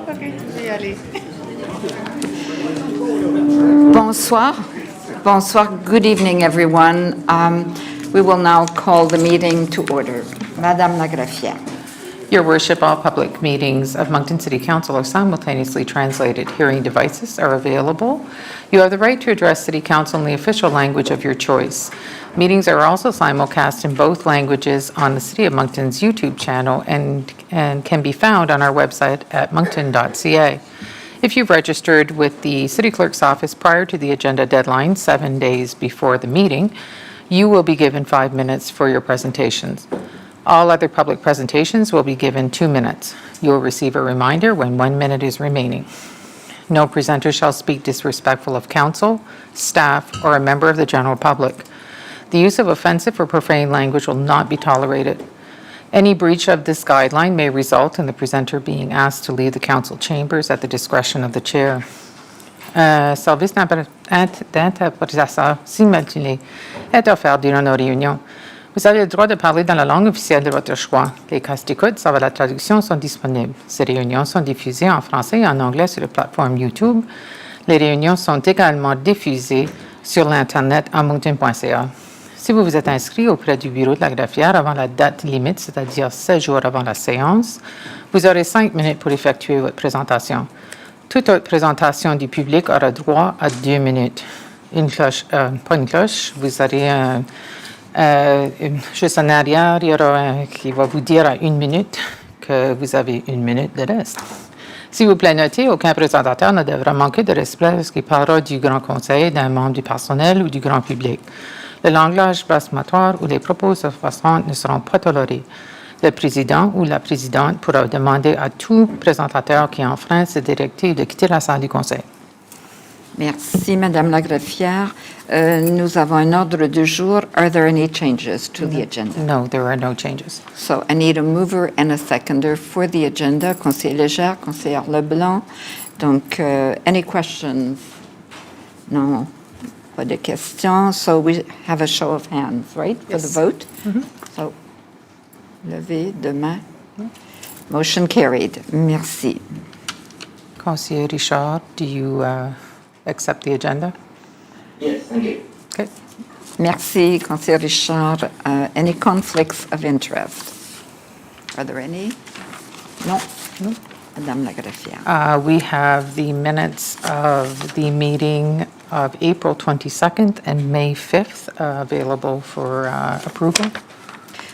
Ok, tu peux y aller. Bonsoir. Bonsoir. Good evening, everyone. We will now call the meeting to order. Madame la greffière. Your Worship, all public meetings of Moncton City Council are simultaneously translated. Hearing devices are available. You have the right to address City Council in the official language of your choice. Meetings are also simulcast in both languages on the City of Moncton's YouTube channel and can be found on our website at moncton.ca. If you've registered with the City Clerk's office prior to the agenda deadline, 7 days before the meeting, you will be given 5 minutes for your presentations. All other public presentations will be given 2 minutes. You will receive a reminder when 1 minute is remaining. No presenter shall speak disrespectful of council, staff, or a member of the general public. The use of offensive or profane language will not be tolerated. Any breach of this guideline may result in the presenter being asked to leave the council chambers at the discretion of the chair. Service d'interprétation simultanée est offert durant nos réunions. Vous avez le droit de parler dans la langue officielle de votre choix. Les casques d'écoute sans la traduction sont disponibles. Ces réunions sont diffusées en français et en anglais sur la plateforme YouTube. Les réunions sont également diffusées sur l'Internet à moncton.ca. Si vous vous êtes inscrit auprès du bureau de la greffière avant la date limite, c'est-à-dire 16 jours avant la séance, vous aurez 5 minutes pour effectuer votre présentation. Toute autre présentation du public aura droit à 2 minutes. Une cloche, pas une cloche, vous aurez juste en arrière, il y aura un qui va vous dire à 1 minute que vous avez 1 minute de reste. S'il vous plaît, notez, aucun présentateur ne devra manquer de respect lorsqu'il parlera du grand conseil, d'un membre du personnel ou du grand public. Le langage blasphématoire ou les propos offensants ne seront pas tolérés. Le président ou la présidente pourra demander à tout présentateur qui enfreint ces directives de quitter la salle du conseil. Merci, Madame la greffière. Nous avons un ordre du jour. Are there any changes to the agenda? No, there are no changes. So I need a mover and a seconder for the agenda. Conseiller Légère, conseillère Leblanc. Donc, any questions? No, pas de questions. So we have a show of hands, right, for the vote? So, levée de main. Motion carried. Merci. Conseiller Richard, do you accept the agenda? Yes, thank you. Okay. Merci, Conseiller Richard. Any conflicts of interest? Are there any? No. Madame la greffière. We have the minutes of the meeting of April 22nd and May 5th available for approval.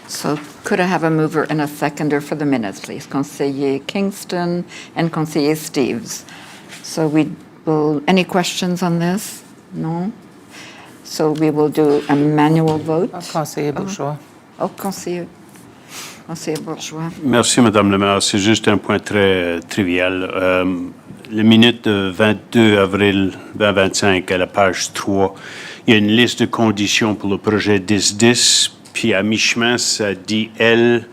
So could I have a mover and a seconder for the minutes, please? Conseiller Kingston and Conseiller Steves. So we will, any questions on this? No? So we will do a manual vote. Conseiller Bourgeois. Oh, Conseiller Bourgeois. Merci, Madame la maire. C'est juste un point très trivial. Les minutes de 22 avril 2025, à la page 3, il y a une liste de conditions pour le projet 1010, puis à mi-chemin, ça dit L,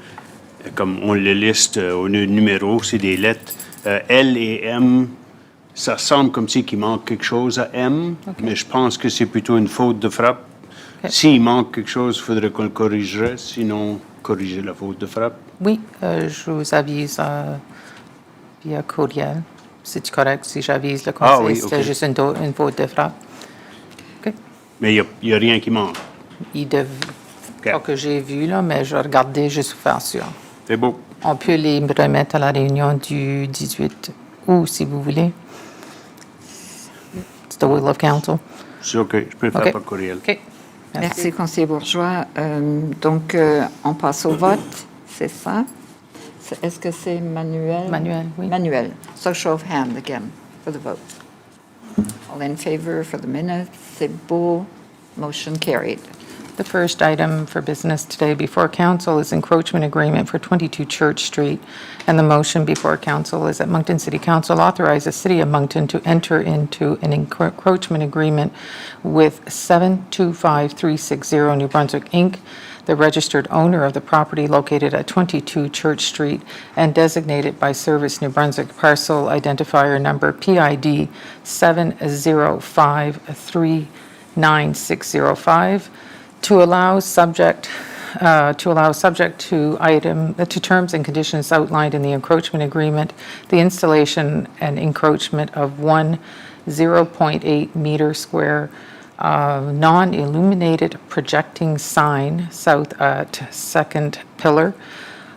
comme on le liste au numéro, c'est des lettres. L et M, ça semble comme si qu'il manque quelque chose à M, mais je pense que c'est plutôt une faute de frappe. S'il manque quelque chose, il faudrait qu'on le corrigerait, sinon corriger la faute de frappe. Oui, je vous avise via courriel. C'est correct si j'avise le conseil. Oui, C'était ok. juste une faute de frappe. OK. Mais il n'y a rien qui manque. Pas que j'ai vu, là, mais je regardais juste pour faire sûr. C'est beau. On peut les remettre à la réunion du 18 août, si vous voulez. It's the will of council. C'est OK, je peux le faire par courriel. OK. Merci, Conseiller Bourgeois. Donc, on passe au vote, c'est ça? Est-ce que c'est manuel? Manuel, oui. Manuel. So show of hand again for the vote. All in favor for the minutes? C'est beau. Motion carried. The first item for business today before council is encroachment agreement for 22 Church Street. And the motion before council is that Moncton City Council authorize the City of Moncton to enter into an encroachment agreement with 725360 New Brunswick, Inc., the registered owner of the property located at 22 Church Street and designated by Service New Brunswick parcel identifier number PID 705399605 to allow subject to allow, subject to terms and conditions outlined in the encroachment agreement, the installation and encroachment of one 0.8 meter square non-illuminated projecting sign south at Second Pillar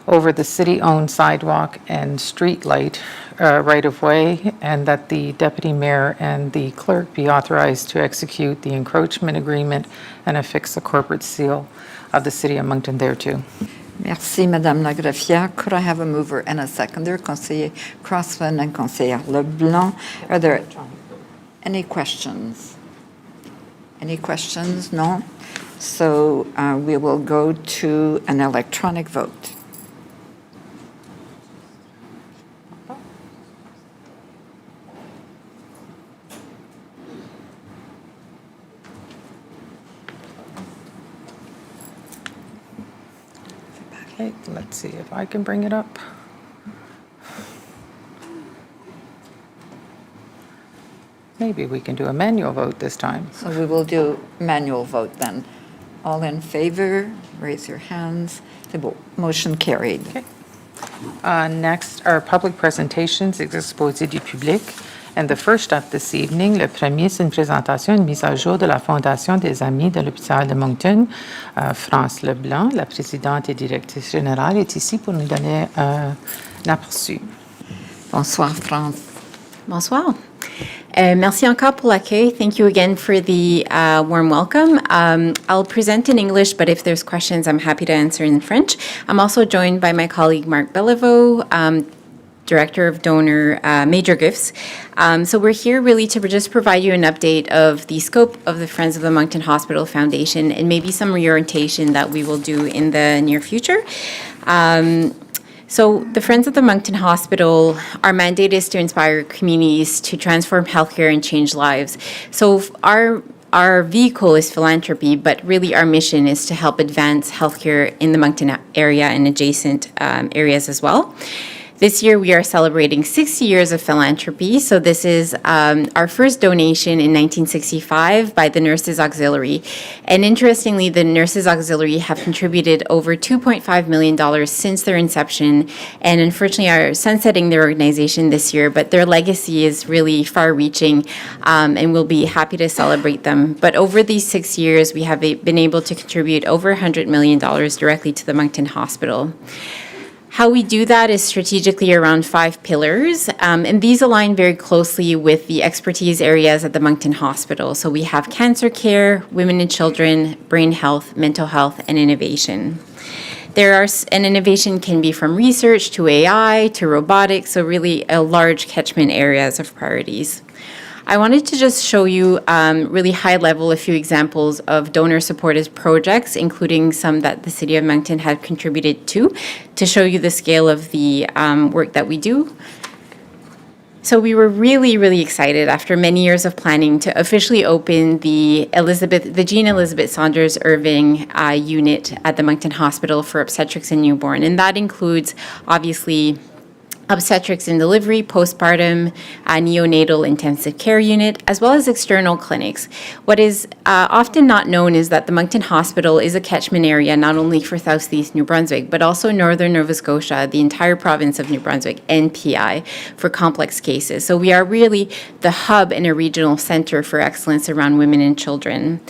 over the city-owned sidewalk and street light right-of-way, and that the deputy mayor and the clerk be authorized to execute the encroachment agreement and affix the corporate seal of the city of Moncton thereto. Merci, Madame la greffière. Could I have a mover and a seconder, Conseiller Crossman and Conseillère Leblanc? Are there any questions? Any questions? No? So we will go to an electronic vote. Okay, let's see if I can bring it up. Maybe we can do a manual vote this time. So we will do manual vote then. All in favor, raise your hands. C'est beau. Motion carried. Okay. Next are public presentations, exposés du public. And the first up this evening, le premier, c'est une présentation, une mise à jour de la Fondation des Amis de l'hôpital de Moncton. France Leblanc, la présidente et directrice générale, est ici pour nous donner un aperçu. Bonsoir, France. Bonsoir. Merci encore pour l'accueil. Thank you again for the warm welcome. I'll present in English, but if there's questions, I'm happy to answer in French. I'm also joined by my colleague Marc Beliveau, Director of Donor Major Gifts. So we're here really to just provide you an update of the scope of the Friends of the Moncton Hospital Foundation and maybe some reorientation that we will do in the near future. So the Friends of the Moncton Hospital, our mandate is to inspire communities to transform healthcare and change lives. So our vehicle is philanthropy, but really our mission is to help advance healthcare in the Moncton area and adjacent areas as well. This year, we are celebrating 60 years of philanthropy. So this is our first donation in 1965 by the Nurses Auxiliary. And interestingly, the Nurses Auxiliary have contributed over $2.5 million since their inception, and unfortunately are sunsetting their organization this year, but their legacy is really far-reaching, and we'll be happy to celebrate them. But over these 6 years, we have been able to contribute over $100 million directly to the Moncton Hospital. How we do that is strategically around 5 pillars, and these align very closely with the expertise areas at the Moncton Hospital. So we have cancer care, women and children, brain health, mental health, and innovation. And innovation can be from research to AI to robotics, so really a large catchment areas of priorities. I wanted to just show you really high level a few examples of donor-supported projects, including some that the City of Moncton had contributed to show you the scale of the work that we do. So we were really, really excited after many years of planning to officially open the Jean Elizabeth Saunders Irving unit at the Moncton Hospital for obstetrics and newborn. And that includes, obviously, obstetrics and delivery, postpartum, neonatal intensive care unit, as well as external clinics. What is often not known is that the Moncton Hospital is a catchment area not only for Southeast New Brunswick, but also Northern Nova Scotia, the entire province of New Brunswick, and PI for complex cases. So we are really the hub and a regional center for excellence around women and children.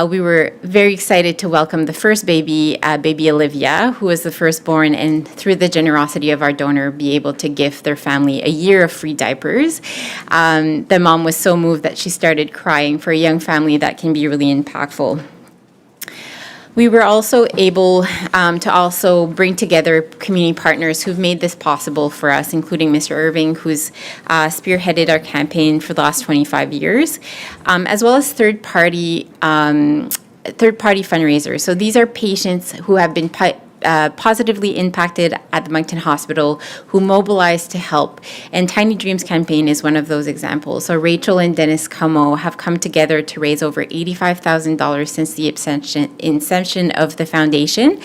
We were very excited to welcome the first baby, baby Olivia, who was the firstborn, and through the generosity of our donor, be able to gift their family a year of free diapers. The mom was so moved that she started crying. For a young family, that can be really impactful. We were also able to also bring together community partners who've made this possible for us, including Mr. Irving, who's spearheaded our campaign for the last 25 years, as well as third-party fundraisers. So these are patients who have been positively impacted at the Moncton Hospital who mobilized to help. And Tiny Dreams campaign is one of those examples. So Rachel and Dennis Como have come together to raise over $85,000 since the inception of the foundation.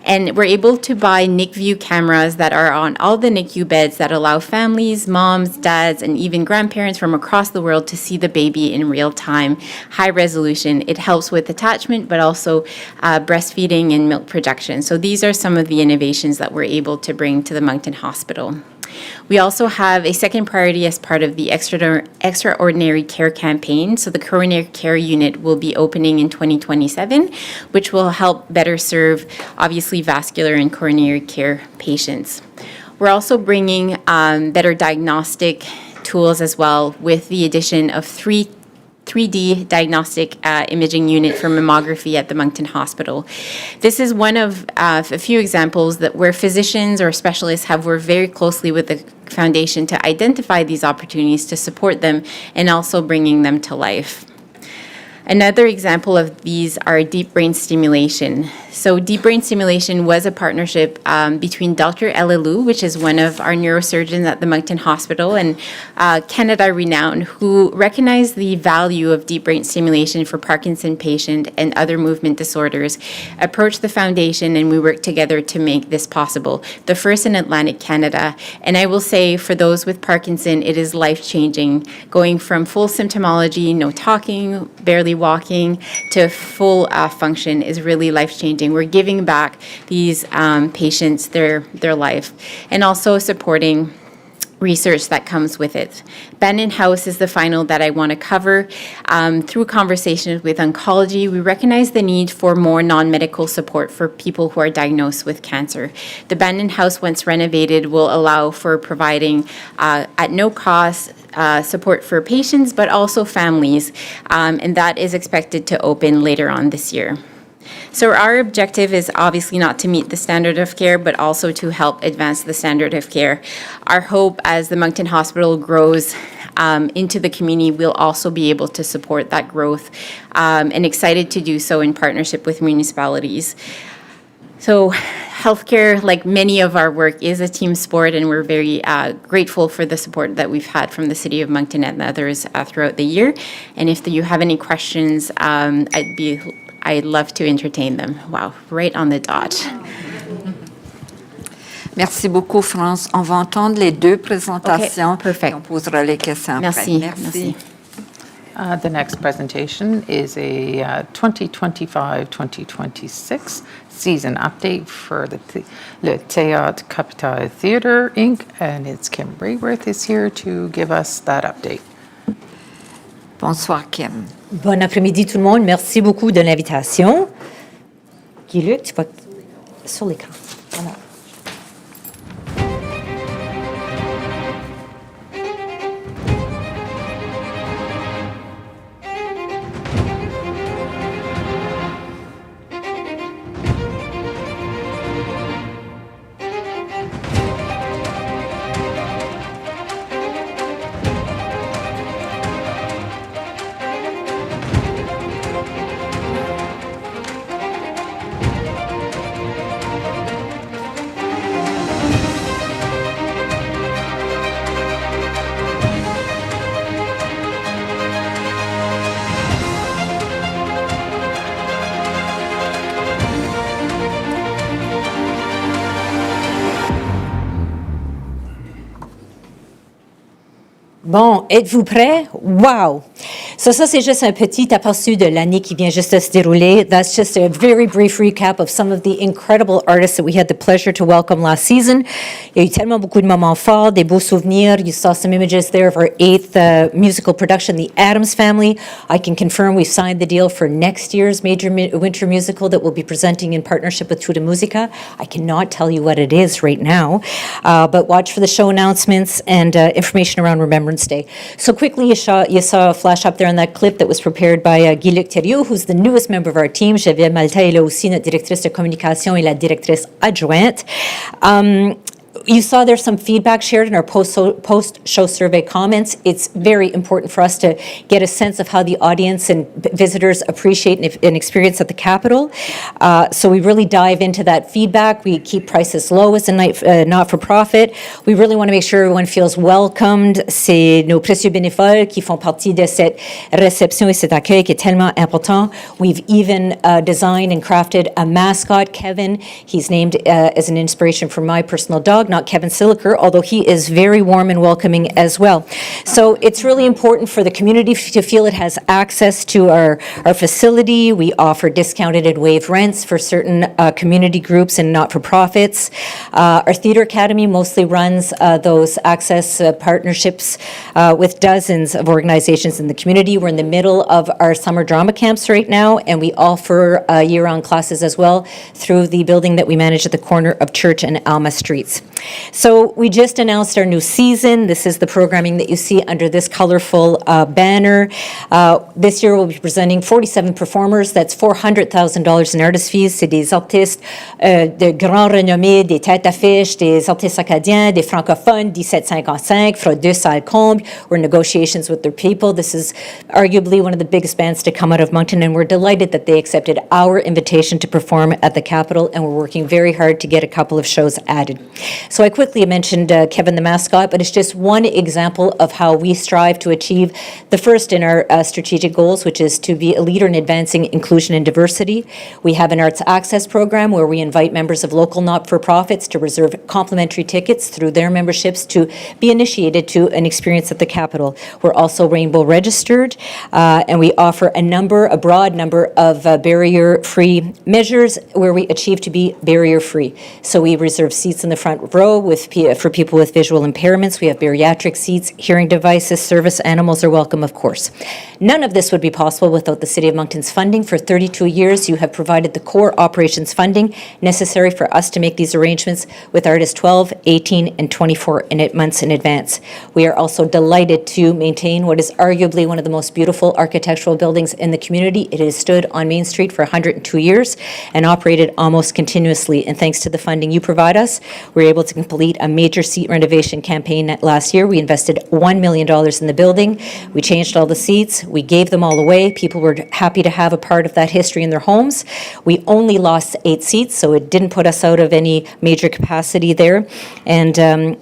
And we're able to buy NICView cameras that are on all the NICU beds that allow families, moms, dads, and even grandparents from across the world to see the baby in real time, high resolution. It helps with attachment, but also breastfeeding and milk production. So these are some of the innovations that we're able to bring to the Moncton Hospital. We also have a second priority as part of the Extraordinary Care campaign. So the coronary care unit will be opening in 2027, which will help better serve, obviously, vascular and coronary care patients. We're also bringing better diagnostic tools as well with the addition of 3D diagnostic imaging unit for mammography at the Moncton Hospital. This is one of a few examples that where physicians or specialists have worked very closely with the foundation to identify these opportunities to support them and also bringing them to life. Another example of these are deep brain stimulation. So deep brain stimulation was a partnership between Dr. Ella Liu, which is one of our neurosurgeons at the Moncton Hospital, and Canada renowned, who recognized the value of deep brain stimulation for Parkinson patient and other movement disorders, approached the foundation, and we worked together to make this possible, the first in Atlantic Canada. And I will say, for those with Parkinson, it is life-changing, going from full symptomology, no talking, barely walking, to full function is really life-changing. We're giving back these patients their life, and also supporting research that comes with it. Bannon House is the final that I want to cover. Through conversations with oncology, we recognize the need for more non-medical support for people who are diagnosed with cancer. The Bannon House, once renovated, will allow for providing at no cost support for patients, but also families, and that is expected to open later on this year. So our objective is obviously not to meet the standard of care, but also to help advance the standard of care. Our hope as the Moncton Hospital grows into the community, we'll also be able to support that growth, and excited to do so in partnership with municipalities. So healthcare, like many of our work, is a team sport, and we're very grateful for the support that we've had from the City of Moncton and others throughout the year. And if you have any questions, I'd love to entertain them. Wow, right on the dot. Merci beaucoup, France. On va entendre les deux présentations. Okay, perfect. Et on posera les questions après. Merci. Merci. The next presentation is a 2025-2026 season update for Le Théâtre Capitale Theatre, Inc., and it's Kim Rayworth is here to give us that update. Bonsoir, Kim. Bon après-midi tout le monde. Merci beaucoup de l'invitation. Guy-Luc, tu vas sur l'écran. Voilà. Bon, êtes-vous prêts? Wow! So ça, c'est juste un petit aperçu de l'année qui vient juste de se dérouler. That's just a very brief recap of some of the incredible artists that we had the pleasure to welcome last season. Il y a eu tellement beaucoup de moments forts, des beaux souvenirs. You saw some images there of our 8th musical production, The Addams Family. I can confirm we've signed the deal for next year's major winter musical that we'll be presenting in partnership with Tuda Musica. I cannot tell you what it is right now, but watch for the show announcements and information around Remembrance Day. So quickly, you saw a flash up there on that clip that was prepared by Guy-Luc Thériault, who's the newest member of our team. Geneviève Maltais est là aussi, notre directrice de communication et la directrice adjointe. You saw there's some feedback shared in our post-show survey comments. It's very important for us to get a sense of how the audience and visitors appreciate an experience at the Capitol. So we really dive into that feedback. We keep prices low as a not-for-profit. We really want to make sure everyone feels welcomed. C'est nos précieux bénévoles qui font partie de cette réception et cet accueil qui est tellement important. We've even designed and crafted a mascot, Kevin. He's named as an inspiration for my personal dog, not Kevin Siliker, although he is very warm and welcoming as well. So it's really important for the community to feel it has access to our facility. We offer discounted and waived rents for certain community groups and not-for-profits. Our Theatre Academy mostly runs those access partnerships with dozens of organizations in the community. We're in the middle of our summer drama camps right now, and we offer year-round classes as well through the building that we manage at the corner of Church and Alma Streets. So we just announced our new season. This is the programming that you see under this colorful banner. This year we'll be presenting 47 performers. That's $400,000 in artist fees. C'est des artistes de grand renommée, des têtes d'affiche, des artistes acadiens, des francophones, 1755, Freudeux, Salcombe. We're in negotiations with their people. This is arguably one of the biggest bands to come out of Moncton, and we're delighted that they accepted our invitation to perform at the Capitol, and we're working very hard to get a couple of shows added. So I quickly mentioned Kevin the mascot, but it's just one example of how we strive to achieve the first in our strategic goals, which is to be a leader in advancing inclusion and diversity. We have an arts access program where we invite members of local not-for-profits to reserve complimentary tickets through their memberships to be initiated to an experience at the Capitol. We're also Rainbow registered, and we offer a broad number of barrier-free measures where we achieve to be barrier-free. So we reserve seats in the front row for people with visual impairments. We have bariatric seats, hearing devices, service animals are welcome, of course. None of this would be possible without the City of Moncton's funding. For 32 years, you have provided the core operations funding necessary for us to make these arrangements with artists 12, 18, and 24 months in advance. We are also delighted to maintain what is arguably one of the most beautiful architectural buildings in the community. It has stood on Main Street for 102 years and operated almost continuously. And thanks to the funding you provide us, we were able to complete a major seat renovation campaign last year. We invested $1 million in the building. We changed all the seats. We gave them all away. People were happy to have a part of that history in their homes. We only lost 8 seats, so it didn't put us out of any major capacity there. And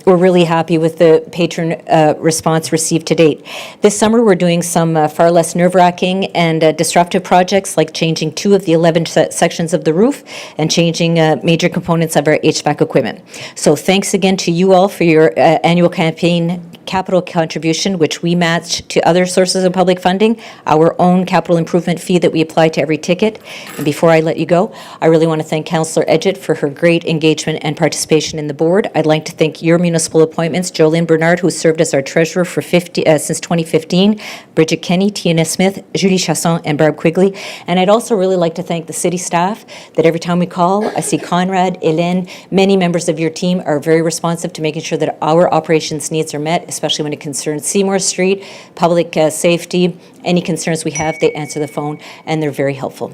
we're really happy with the patron response received to date. This summer, we're doing some far less nerve-wracking and disruptive projects, like changing 2 of the 11 sections of the roof and changing major components of our HVAC equipment. So thanks again to you all for your annual campaign capital contribution, which we match to other sources of public funding, our own capital improvement fee that we apply to every ticket. And before I let you go, I really want to thank Councillor Edgett for her great engagement and participation in the board. I'd like to thank your municipal appointments, Jolene Bernard, who served as our treasurer for since 2015, Bridget Kenny, Tina Smith, Julie Chasson, and Barb Quigley. And I'd also really like to thank the city staff that every time we call, I see Conrad, Hélène, many members of your team are very responsive to making sure that our operations needs are met, especially when it concerns Seymour Street, public safety, any concerns we have, they answer the phone, and they're very helpful.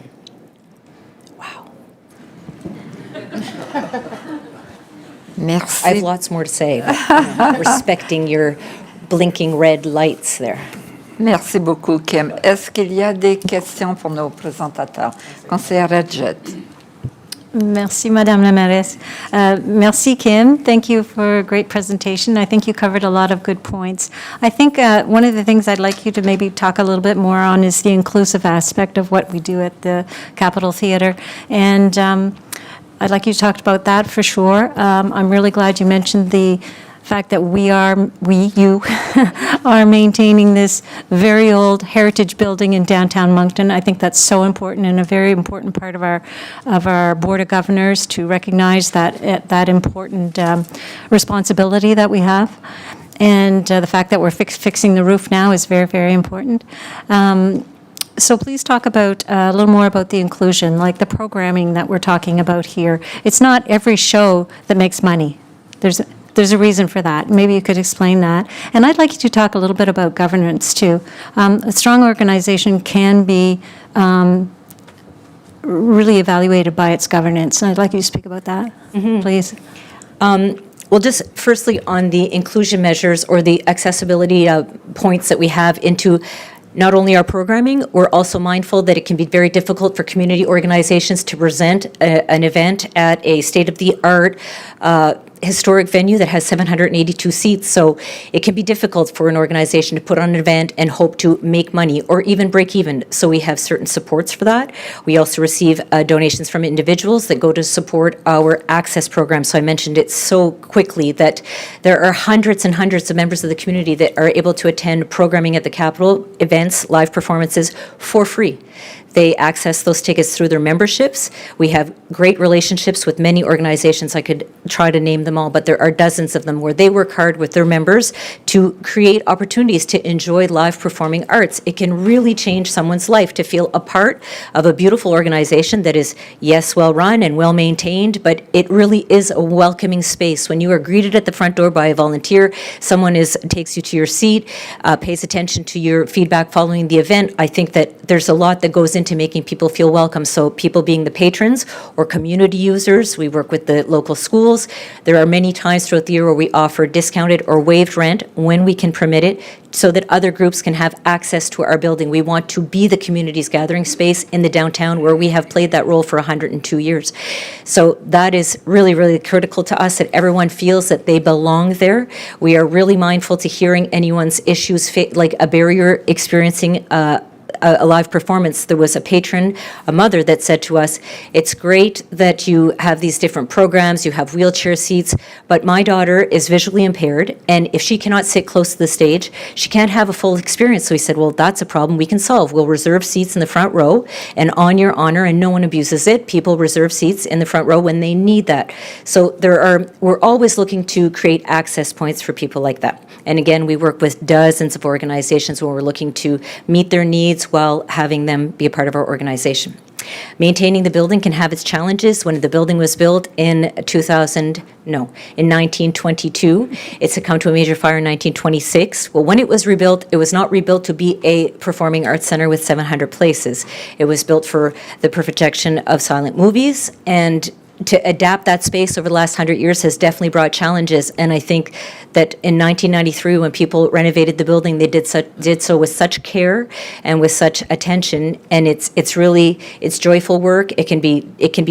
Wow. Merci. I have lots more to say, but, respecting your blinking red lights there. Merci beaucoup, Kim. Est-ce qu'il y a des questions pour nos présentateurs? Conseillère Edgett. Merci, Madame la Mairesse. Merci, Kim. Thank you for a great presentation. I think you covered a lot of good points. I think one of the things I'd like you to maybe talk a little bit more on is the inclusive aspect of what we do at the Capitol Theatre. And I'd like you to talk about that for sure. I'm really glad you mentioned the fact that you are maintaining this very old heritage building in downtown Moncton. I think that's so important and a very important part of our Board of Governors to recognize that important responsibility that we have. And the fact that we're fixing the roof now is very, very important. So please talk about a little more about the inclusion, like the programming that we're talking about here. It's not every show that makes money. There's a reason for that. Maybe you could explain that. And I'd like you to talk a little bit about governance, too. A strong organization can be really evaluated by its governance. And I'd like you to speak about that, please. Well, just firstly, on the inclusion measures or the accessibility points that we have into not only our programming, we're also mindful that it can be very difficult for community organizations to present an event at a state-of-the-art historic venue that has 782 seats. So it can be difficult for an organization to put on an event and hope to make money or even break even. So we have certain supports for that. We also receive donations from individuals that go to support our access program. So I mentioned it so quickly that there are hundreds and hundreds of members of the community that are able to attend programming at the Capitol, events, live performances for free. They access those tickets through their memberships. We have great relationships with many organizations. I could try to name them all, but there are dozens of them where they work hard with their members to create opportunities to enjoy live performing arts. It can really change someone's life to feel a part of a beautiful organization that is, yes, well-run and well-maintained, but it really is a welcoming space. When you are greeted at the front door by a volunteer, someone takes you to your seat, pays attention to your feedback following the event, I think that there's a lot that goes into making people feel welcome. So people being the patrons or community users, we work with the local schools. There are many times throughout the year where we offer discounted or waived rent when we can permit it, so that other groups can have access to our building. We want to be the community's gathering space in the downtown where we have played that role for 102 years. So that is really, really critical to us, that everyone feels that they belong there. We are really mindful to hearing anyone's issues, like a barrier experiencing a live performance. There was a patron, a mother, that said to us, it's great that you have these different programs, you have wheelchair seats, but my daughter is visually impaired, and if she cannot sit close to the stage, she can't have a full experience. So we said, well, that's a problem we can solve. We'll reserve seats in the front row, and on your honor, and no one abuses it, people reserve seats in the front row when they need that. So we're always looking to create access points for people like that. And again, we work with dozens of organizations where we're looking to meet their needs while having them be a part of our organization. Maintaining the building can have its challenges. When the building was built in 1922, it succumbed to a major fire in 1926. Well, when it was rebuilt, it was not rebuilt to be a performing arts center with 700 places. It was built for the projection of silent movies, and to adapt that space over the last 100 years has definitely brought challenges. And I think that in 1993, when people renovated the building, they did so with such care and with such attention. And it's joyful work. It can be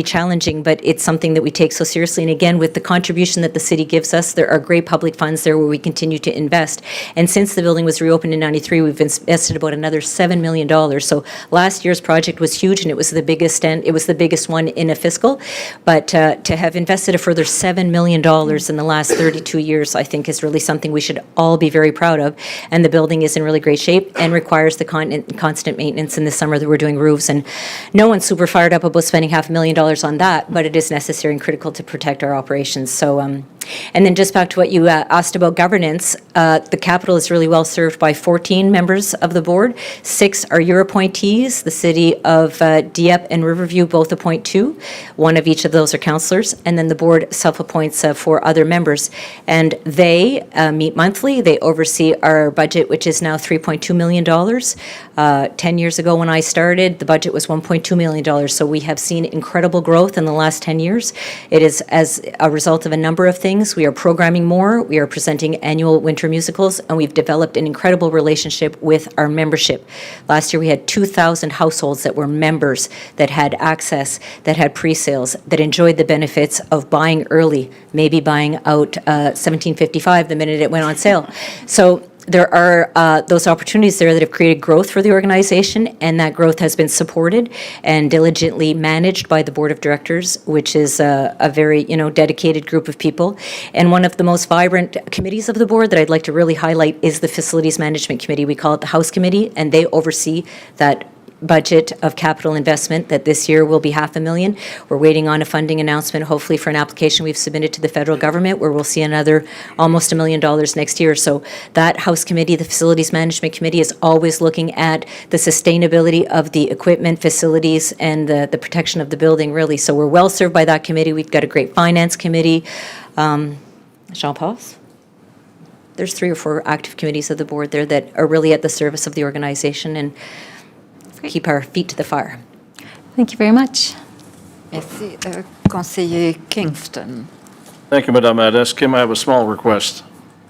challenging, but it's something that we take so seriously. And again, with the contribution that the city gives us, there are great public funds there where we continue to invest. And since the building was reopened in 93, we've invested about another $7 million. So last year's project was huge, and it was the biggest one in a fiscal. But to have invested a further $7 million in the last 32 years, I think is really something we should all be very proud of. And the building is in really great shape and requires the constant maintenance. In the summer that we're doing roofs, and no one's super fired up about spending $500,000 on that, but it is necessary and critical to protect our operations. So, and then just back to what you asked about governance, the Capitol is really well served by 14 members of the board. 6 are your appointees. The city of Dieppe and Riverview both appoint 2. One of each of those are councillors, and then the board self-appoints 4 other members. And they meet monthly. They oversee our budget, which is now $3.2 million. 10 years ago when I started, the budget was $1.2 million. So we have seen incredible growth in the last 10 years. It is as a result of a number of things. We are programming more, we are presenting annual winter musicals, and we've developed an incredible relationship with our membership. Last year we had 2,000 households that were members, that had access, that had pre-sales, that enjoyed the benefits of buying early, maybe buying out $17.55 the minute it went on sale. So there are those opportunities there that have created growth for the organization, and that growth has been supported and diligently managed by the board of directors, which is a very dedicated group of people. And one of the most vibrant committees of the board that I'd like to really highlight is the Facilities Management Committee. We call it the House Committee, and they oversee that budget of capital investment that this year will be $500,000. We're waiting on a funding announcement, hopefully for an application we've submitted to the federal government, where we'll see another almost $1 million next year. So that House Committee, the Facilities Management Committee, is always looking at the sustainability of the equipment, facilities, and the protection of the building, really. So we're well served by that committee. We've got a great finance committee. Jean-Paul? There's 3 or 4 active committees of the board there that are really at the service of the organization and keep our feet to the fire. Thank you very much. Merci. Conseiller Kingston. Thank you, Madame Adès. Kim, I have a small request.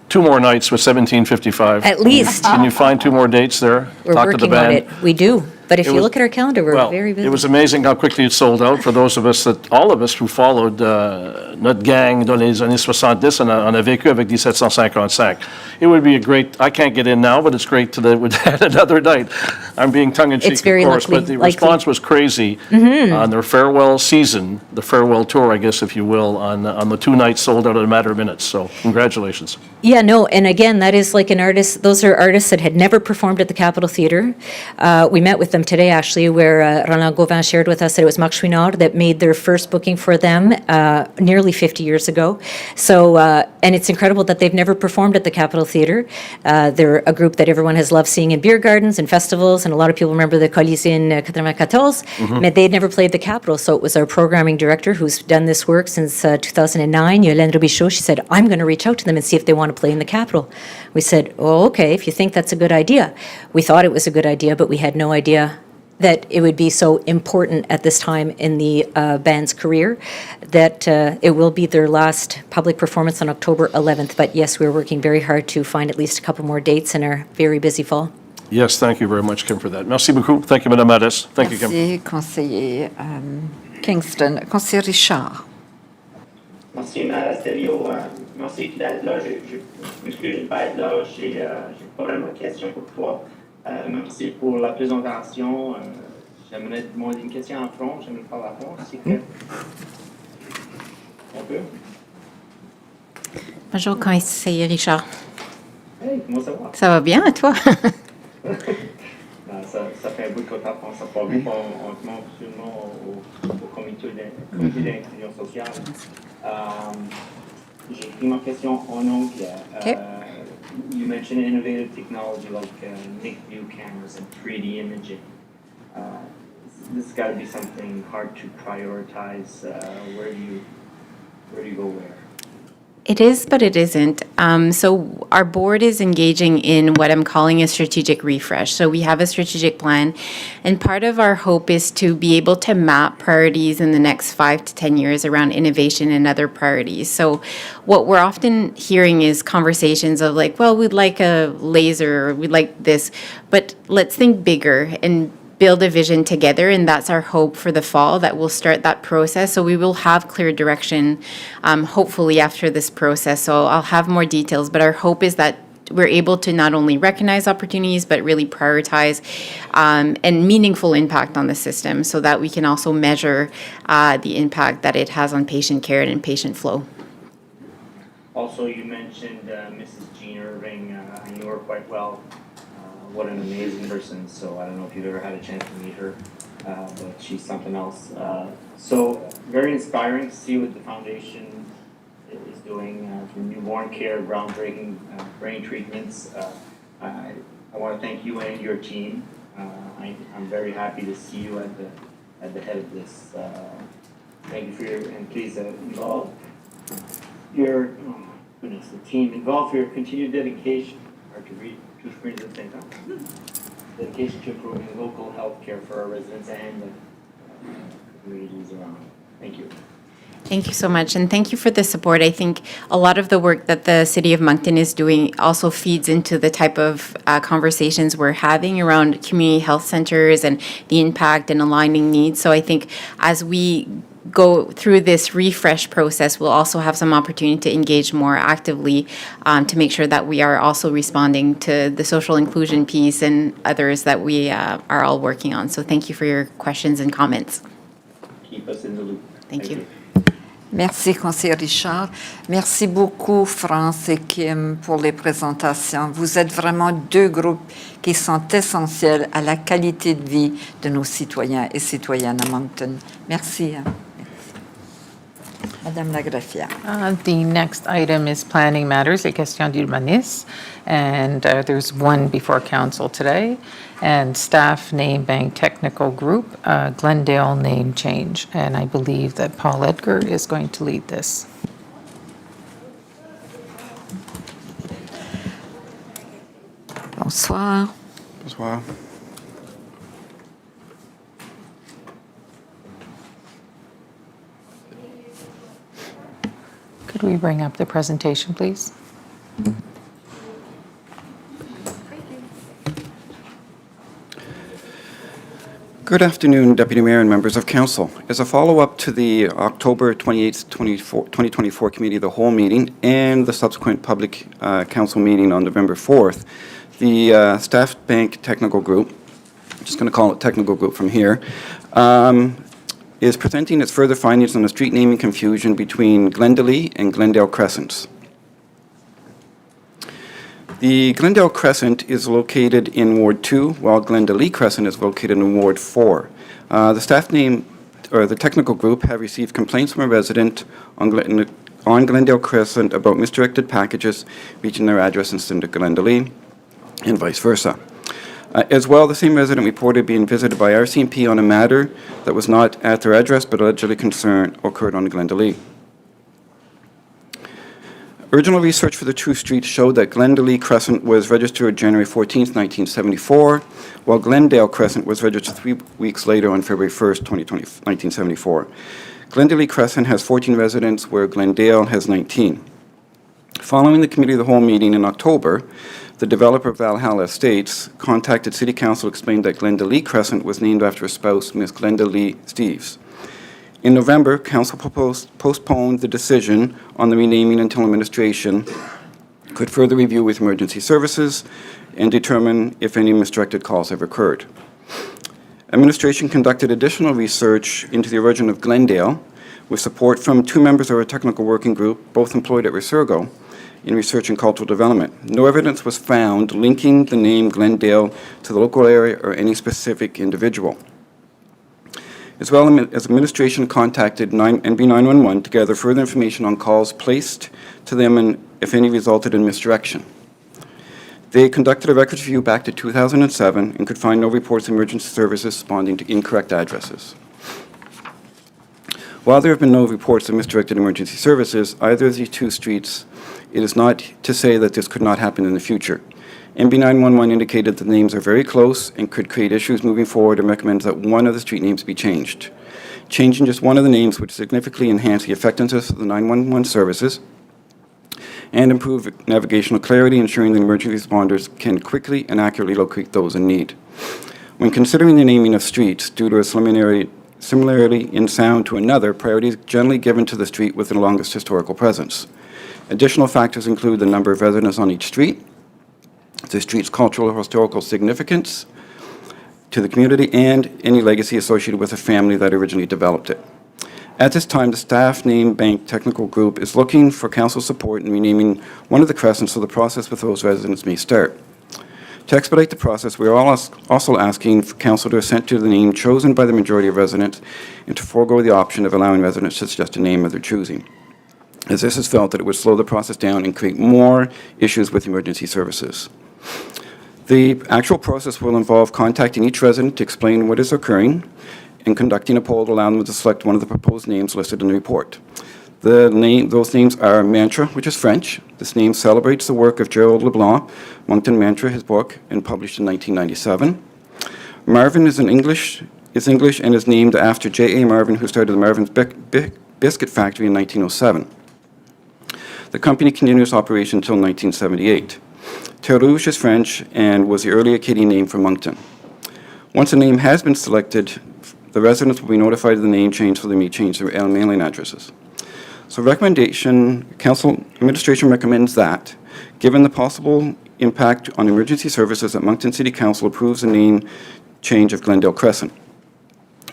2 more nights with 1755. At least, Can you find 2 more dates there? we're Talk to the working on band. it. We do. But if It you was- look at our calendar, we're Well, very busy. it was amazing how quickly it sold out for those of us all of us who followed notre gang dans les années 70, on a vécu avec 1755. It would be a great, I can't get in now, but it's great to would add another night. I'm being tongue-in-cheek, It's very of course, but the likely. response was crazy on their farewell season, the farewell tour, I guess, if you will, on the 2 nights sold out in a matter of minutes. So congratulations. Yeah, no, and again, that is like an artist, those are artists that had never performed at the Capitol Theatre. We met with them today, actually, where Roland Gauvin shared with us that it was Marc Chouinard that made their first booking for them nearly 50 years ago. So, and it's incredible that they've never performed at the Capitol Theatre. They're a group that everyone has loved seeing in beer gardens and festivals, and a lot of people remember the Colisée in 94, but they'd never played the Capitol. So it was our programming director who's done this work since 2009, Yolande Robichaud. She said, I'm going to reach out to them and see if they want to play in the Capitol. We said, oh, okay, if you think that's a good idea. We thought it was a good idea, but we had no idea that it would be so important at this time in the band's career, that it will be their last public performance on October 11th. But yes, we're working very hard to find at least a couple more dates in our very busy fall. Yes, thank you very much, Kim, for that. Merci beaucoup. Thank you, Madame Adès. Thank you, Kim. Merci, conseiller Kingston. Conseiller Richard. Merci, Mme Astelio. Merci d'être là. Je m'excuse de ne pas être là. J'ai pas vraiment de questions pour toi. Merci pour la présentation. J'aimerais demander une question en front. J'aimerais faire la front, s'il vous plaît. On peut? Bonjour, conseiller Richard. Hey, comment ça va? Ça va bien, et toi? Ça fait un bout de temps qu'on s'en parle. On demande absolument au comité d'inclusion sociale. J'ai pris ma question en anglais. Okay. You mentioned innovative technology like NICView cameras and 3D imaging. This has got to be something hard to prioritize. Where do you go where? It is, but it isn't. So our board is engaging in what I'm calling a strategic refresh. So we have a strategic plan, and part of our hope is to be able to map priorities in the next 5 to 10 years around innovation and other priorities. So what we're often hearing is conversations of like, well, we'd like a laser, or we'd like this, but let's think bigger and build a vision together, and that's our hope for the fall, that we'll start that process. So we will have clear direction, hopefully after this process. So I'll have more details, but our hope is that we're able to not only recognize opportunities, but really prioritize and meaningful impact on the system so that we can also measure the impact that it has on patient care and patient flow. Also, you mentioned Mrs. Jean Irving. I knew her quite well. What an amazing person. So I don't know if you've ever had a chance to meet her, but she's something else. So very inspiring to see what the foundation is doing for newborn care, groundbreaking brain treatments. I want to thank you and your team. I'm very happy to see you at the head of this. Thank you for and please involve your the team involved for your continued dedication. Hard to read. Two screens at the same time. Dedication to improving local health care for our residents and the communities around. Thank you. Thank you so much, and thank you for the support. I think a lot of the work that the City of Moncton is doing also feeds into the type of conversations we're having around community health centers and the impact and aligning needs. So I think as we go through this refresh process, we'll also have some opportunity to engage more actively to make sure that we are also responding to the social inclusion piece and others that we are all working on. So thank you for your questions and comments. Keep us in the loop. Thank you. Merci, conseiller Richard. Merci beaucoup, France et Kim, pour les présentations. Vous êtes vraiment 2 groupes qui sont essentiels à la qualité de vie de nos citoyens et citoyennes à Moncton. Merci. Madame la greffière. The next item is planning matters, les questions d'urbanisme, and there's one before council today, and staff name bank technical group, Glendale name change, and I believe that Paul Edgar is going to lead this. Bonsoir. Bonsoir. Could we bring up the presentation, please? Good afternoon, Deputy Mayor and members of Council. As a follow-up to the October 28th, 2024 Committee of the Whole meeting and the subsequent Public Council meeting on November 4th, the Staff Bank Technical Group, I'm just going to call it Technical Group from here, is presenting its further findings on the street naming confusion between Glendalee and Glendale Crescents. The Glendale Crescent is located in Ward 2, while Glendalee Crescent is located in Ward 4. The staff name, or the technical group, have received complaints from a resident on Glendale Crescent about misdirected packages reaching their address instead of Glendalee, and vice versa. As well, the same resident reported being visited by RCMP on a matter that was not at their address but allegedly occurred on Glendalee. Original research for the two streets showed that Glendalee Crescent was registered January 14, 1974, while Glendale Crescent was registered 3 weeks later on February 1, 1974. Glendalee Crescent has 14 residents, where Glendale has 19. Following the Committee of the Whole meeting in October, the developer of Valhalla Estates contacted City Council to explain that Glendalee Crescent was named after a spouse, Miss Glendalee Steeves. In November, Council postponed the decision on the renaming until administration could further review with emergency services and determine if any misdirected calls have occurred. Administration conducted additional research into the origin of Glendale with support from 2 members of our technical working group, both employed at Resurgo, in research and cultural development. No evidence was found linking the name Glendale to the local area or any specific individual. As well as administration contacted NB911 to gather further information on calls placed to them and if any resulted in misdirection. They conducted a records review back to 2007 and could find no reports of emergency services responding to incorrect addresses. While there have been no reports of misdirected emergency services, either of these 2 streets, it is not to say that this could not happen in the future. NB911 indicated the names are very close and could create issues moving forward and recommends that one of the street names be changed. Changing just one of the names would significantly enhance the effectiveness of the 911 services and improve navigational clarity, ensuring that emergency responders can quickly and accurately locate those in need. When considering the naming of streets, due to a similarity in sound to another, priority is generally given to the street with the longest historical presence. Additional factors include the number of residents on each street, the street's cultural or historical significance to the community, and any legacy associated with the family that originally developed it. At this time, the Staff Name Bank Technical Group is looking for council support in renaming one of the crescents so the process with those residents may start. To expedite the process, we are also asking for council to assent to the name chosen by the majority of residents and to forego the option of allowing residents to suggest a name of their choosing, as this is felt that it would slow the process down and create more issues with emergency services. The actual process will involve contacting each resident to explain what is occurring and conducting a poll to allow them to select one of the proposed names listed in the report. Those names are Mantra, which is French. This name celebrates the work of Gerald Leblanc, Moncton Mantra, his book, and published in 1997. Marvin is English and is named after J.A. Marvin, who started the Marvin's Biscuit Factory in 1907. The company continues operation until 1978. Terrouge is French and was the early Acadian name for Moncton. Once a name has been selected, the residents will be notified of the name change so they may change their mailing addresses. So Council Administration recommends that, given the possible impact on emergency services, that Moncton City Council approves the name change of Glendale Crescent,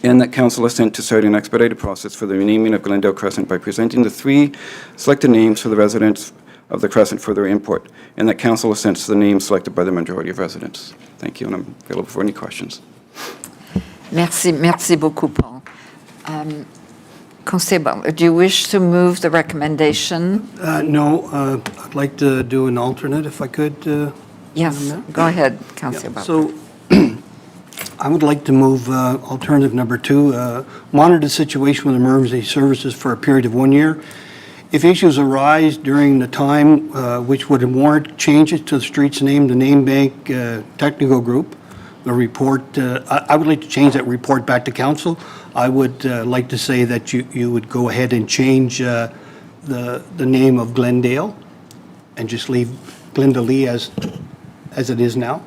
and that Council assent to start an expedited process for the renaming of Glendale Crescent by presenting the 3 selected names to the residents of the Crescent for their input, and that Council assents to the names selected by the majority of residents. Thank you, and I'm available for any questions. Merci beaucoup, Paul. Conseil, do you wish to move the recommendation? No, I'd like to do an alternate if I could. Yes, go ahead, Councillor Barber. So I would like to move alternative number 2, monitor the situation with emergency services for a period of 1 year. If issues arise during the time which would warrant changes to the street's name, the name bank technical group, the report, I would like to change that report back to council. I would like to say that you would go ahead and change the name of Glendale and just leave Glenda Lee as it is now.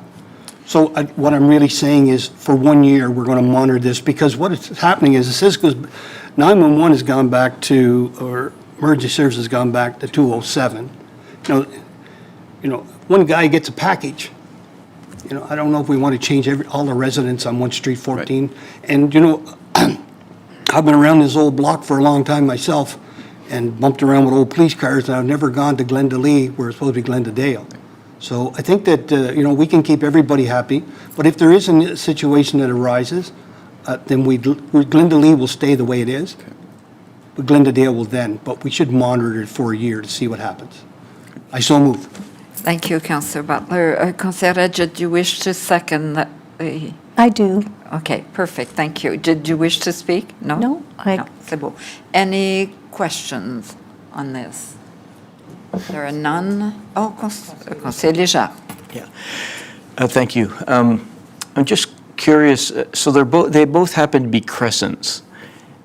So what I'm really saying is, for 1 year, we're going to monitor this, because what is happening is, this goes, 911 has gone back to, or emergency services has gone back to 2007. One guy gets a package. I don't know if we want to change all the residents on 1 Street 14. And, I've been around this old block for a long time myself and bumped around with old police cars, and I've never gone to Glenda Lee, where it's supposed to be Glenda Dale. So I think that, we can keep everybody happy, but if there is a situation that arises, then Glenda Lee will stay the way it is, but Glenda Dale will then, but we should monitor it for a year to see what happens. I so move. Thank you, Councillor Butler. Councillor Radja, do you wish to second that? I do. Okay, perfect, thank you. Did you wish to speak? No? No, No, c'est bon. Any questions on this? There are none. Oh, Councillor Léger. Yeah. Thank you. I'm just curious, so they both happen to be crescents.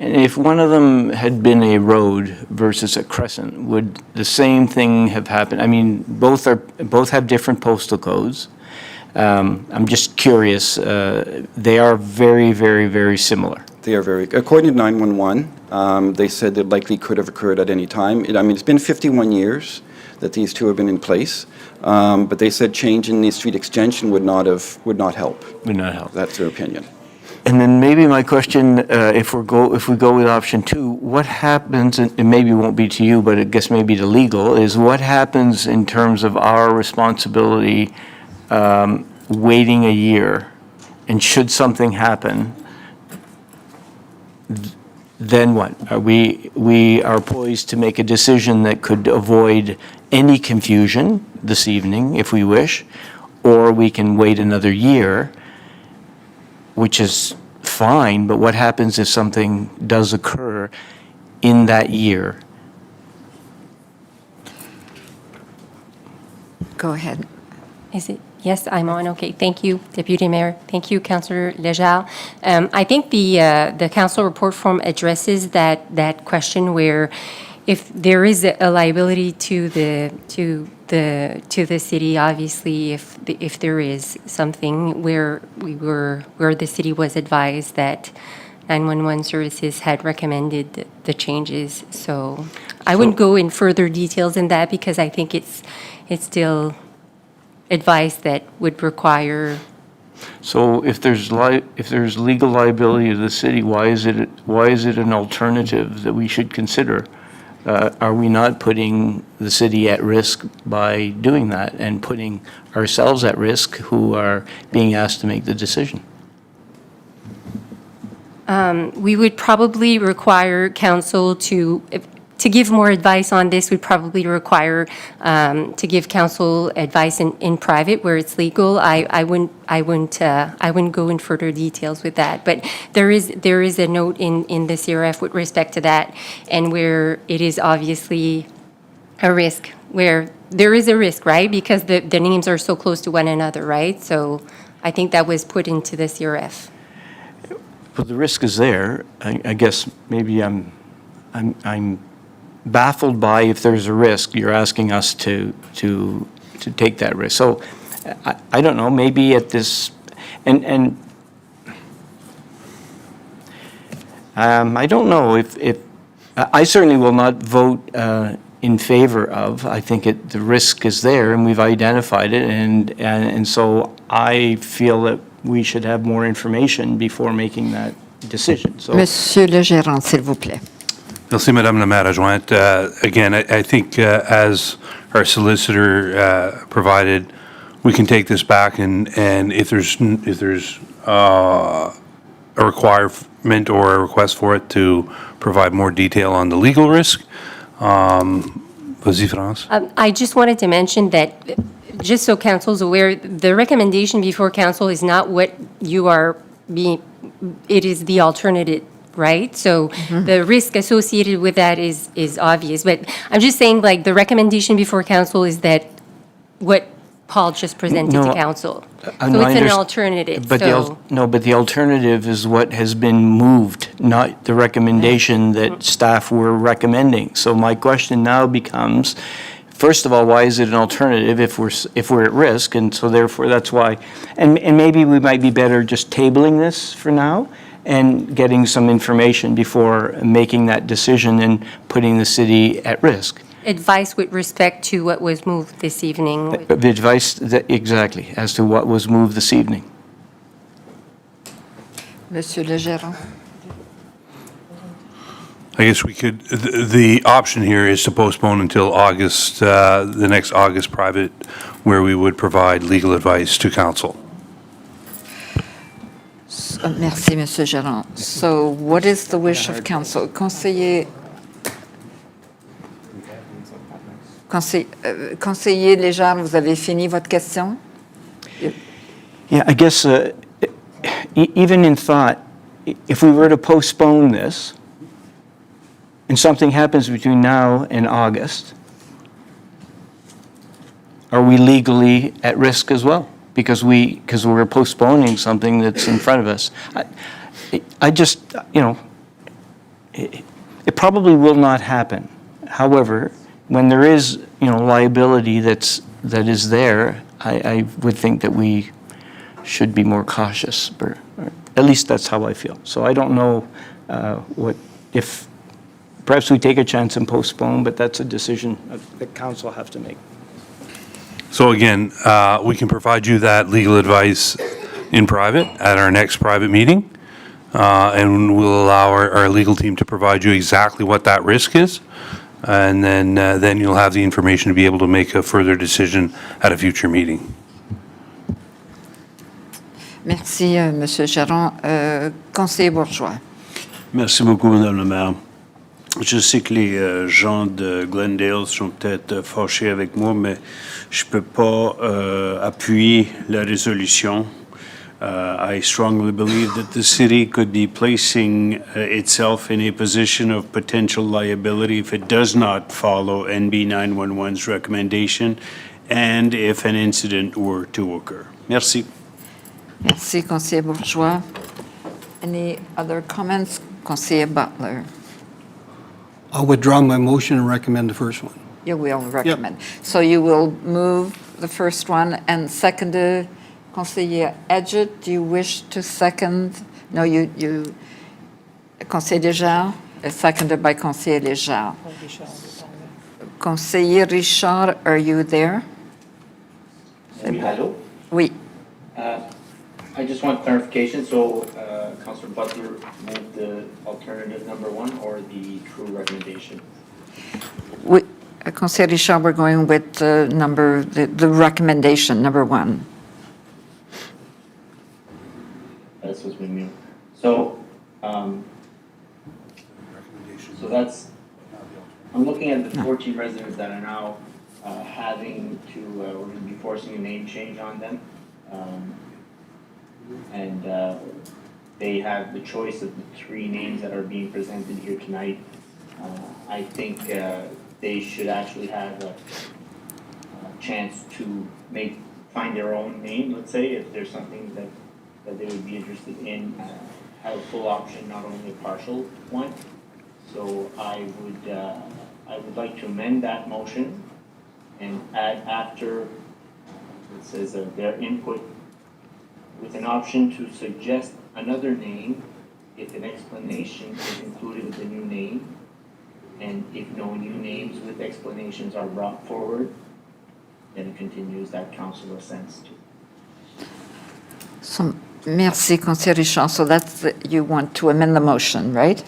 And if one of them had been a road versus a crescent, would the same thing have happened? I mean, both have different postal codes. I'm just curious. They are very, very, very similar. They are very, according to 911, they said it likely could have occurred at any time. It's been 51 years that these two have been in place, but they said change in the street extension would not help. Would not help. That's their opinion. And then maybe my question, if we go with option 2, what happens, and maybe it won't be to you, but I guess maybe to legal, is what happens in terms of our responsibility waiting a year, and should something happen, then what? We are poised to make a decision that could avoid any confusion this evening, if we wish, or we can wait another year, which is fine, but what happens if something does occur in that year? Go ahead. Is it? Yes, I'm on. Okay, thank you, Deputy Mayor. Thank you, Councillor Léger. I think the council report form addresses that question, where if there is a liability to the city, obviously, if there is something where the city was advised that 911 services had recommended the changes. So I wouldn't go in further details in that, because I think it's still advice that would require. So if there's legal liability to the city, why is it an alternative that we should consider? Are we not putting the city at risk by doing that, and putting ourselves at risk, who are being asked to make the decision? We would probably require council to give more advice on this. Would probably require to give council advice in private where it's legal. I wouldn't go in further details with that. But there is a note in the CRF with respect to that, and where it is obviously a risk, where there is a risk, right? Because the names are so close to one another, right? So I think that was put into the CRF. But the risk is there. I guess maybe I'm baffled by, if there's a risk, you're asking us to take that risk. So I don't know, maybe at this, and I don't know if I certainly will not vote in favor of. I think the risk is there, and we've identified it, and so I feel that we should have more information before making that decision. So, Monsieur le Gérant, s'il vous plaît. Merci, Madame la Maire Adjointe. Again, I think as our solicitor provided, we can take this back, and if there's a requirement or a request for it to provide more detail on the legal risk. Vas-y, France. I just wanted to mention that, just so council's aware, the recommendation before council is not what you are being, it is the alternative, right? So the risk associated with that is obvious. But I'm just saying, like, the recommendation before council is that what call just presented to No, council. no, So I it's an understand. alternative, But but the alternative is what has been moved, not the recommendation that staff were recommending. So my question now becomes, first of all, why is it an alternative if we're at risk? And so therefore, that's why, and maybe we might be better just tabling this for now and getting some information before making that decision and putting the city at risk. advice with respect to what was moved this evening. The advice, exactly, as to what was moved this evening. Monsieur Legérand. I guess we could, the option here is to postpone until August, the next August private, where we would provide legal advice to council. Merci, Monsieur Gérard. So what is the wish of council? Conseiller Léger, vous avez fini votre question? Yeah, I guess even in thought, if we were to postpone this and something happens between now and August, are we legally at risk as well? Because we're postponing something that's in front of us. I just, it probably will not happen. However, when there is, liability that is there, I would think that we should be more cautious. Or at least that's how I feel. So I don't know if perhaps we take a chance and postpone, but that's a decision that council have to make. So again, we can provide you that legal advice in private at our next private meeting, and we'll allow our legal team to provide you exactly what that risk is, and then you'll have the information to be able to make a further decision at a future meeting. Merci, Monsieur Gérard. Conseiller Bourgeois. Merci beaucoup, Madame la maire. Je sais que les gens de Glendale sont peut-être fâchés avec moi, mais je ne peux pas appuyer la résolution. I strongly believe that the city could be placing itself in a position of potential liability if it does not follow NB 911's recommendation and if an incident were to occur. Merci. Merci, Conseiller Bourgeois. Any other comments? Conseiller Butler. I'll withdraw my motion and recommend the first one. You will recommend. So you will move the first one and second, Conseiller Edgett, do you wish to second? No, you Conseiller Léger, seconded by Conseiller Léger. Conseiller Richard, are you there? Hello? Oui. I just want clarification, so Councillor Butler moved the alternative number one or the true recommendation? Conseiller Richard, we're going with the recommendation, number one. This was with me. So, so that's, I'm looking at the 14 residents that are now having to, we're going to be forcing a name change on them. And they have the choice of the three names that are being presented here tonight. I think they should actually have a chance to find their own name, let's say, if there's something that they would be interested in, have a full option, not only a partial one. So I would like to amend that motion and add after, it says their input, with an option to suggest another name if an explanation is included with the new name, and if no new names with explanations are brought forward, then it continues that council assents to. So, merci, Conseiller Richard. So that's, you want to amend the motion, right?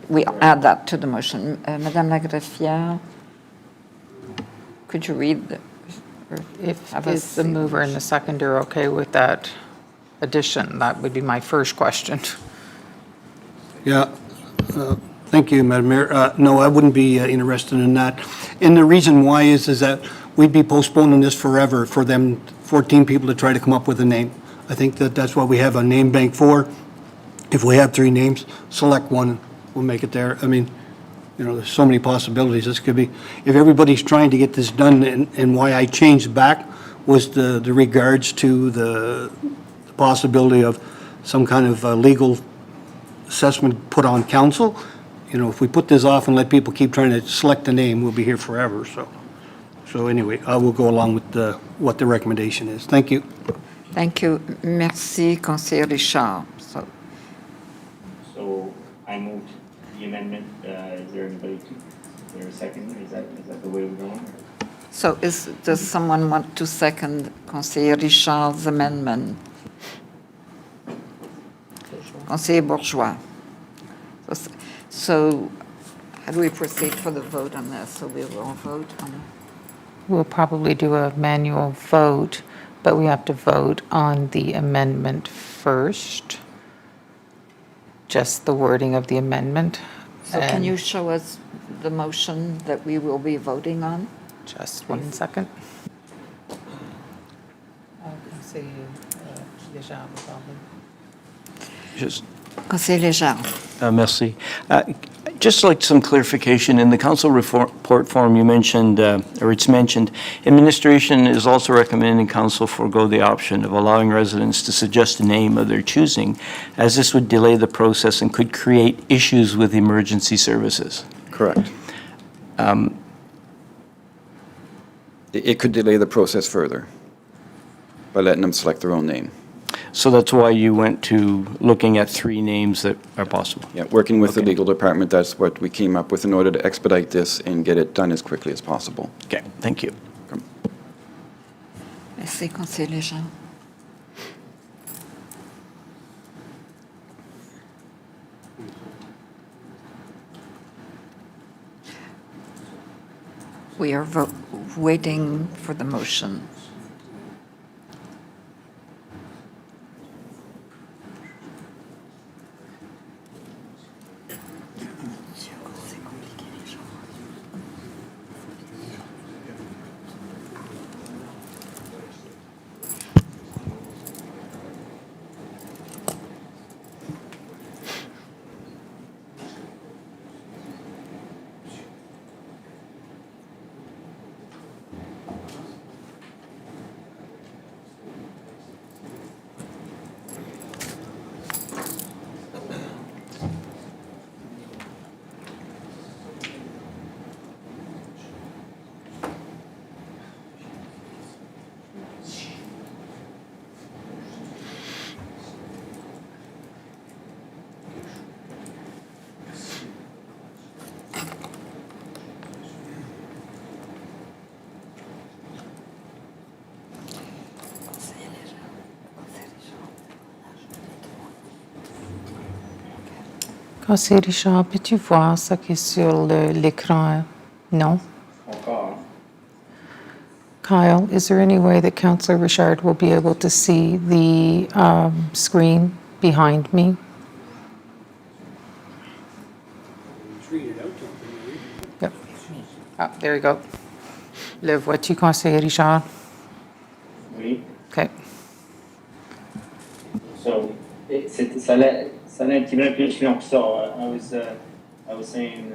We add that to the motion. Madame la Greffière, could you read If the mover and the seconder are okay with that addition, that would be my first question. Yeah, thank you, Madam Mayor. No, I wouldn't be interested in that. And the reason why is that we'd be postponing this forever for them 14 people to try to come up with a name. I think that's what we have a name bank for. If we have three names, select one, we'll make it there. I mean, there's so many possibilities. This could be, if everybody's trying to get this done, and why I changed back was the regards to the possibility of some kind of legal assessment put on council. You know, if we put this off and let people keep trying to select a name, we'll be here forever, so. So anyway, I will go along with what the recommendation is. Thank you. Thank you. Merci, Conseiller Richard. So I moved the amendment. Is there anybody is there a second? Is that the way we're going? So does someone want to second Conseiller Richard's amendment? Conseiller Bourgeois. So how do we proceed for the vote on this? So we will vote on. We'll probably do a manual vote, but we have to vote on the amendment first. Just the wording of the amendment. So can And you show us the motion that we will be voting on? Just 1 second. Just, Conseiller Léger. merci. Just like some clarification, in the council report form, you mentioned, or it's mentioned, administration is also recommending council forego the option of allowing residents to suggest a name of their choosing, as this would delay the process and could create issues with emergency services. Correct. It could delay the process further by letting them select their own name. So that's why you went to looking at 3 names that are possible. Yeah, working with the Okay. legal department, that's what we came up with in order to expedite this and get it done as quickly as possible. Okay, thank you. Merci, Conseiller Léger. We are waiting for the motion. Conseiller Richard, peux-tu voir ce qui est sur l'écran? No? Encore. Kyle, is there any way that Councillor Richard will be able to see the screen behind me? Yep. Ah, there you go. Le vois-tu, Conseiller Richard? Oui. Okay. So ça allait un petit peu plus long que ça. I was saying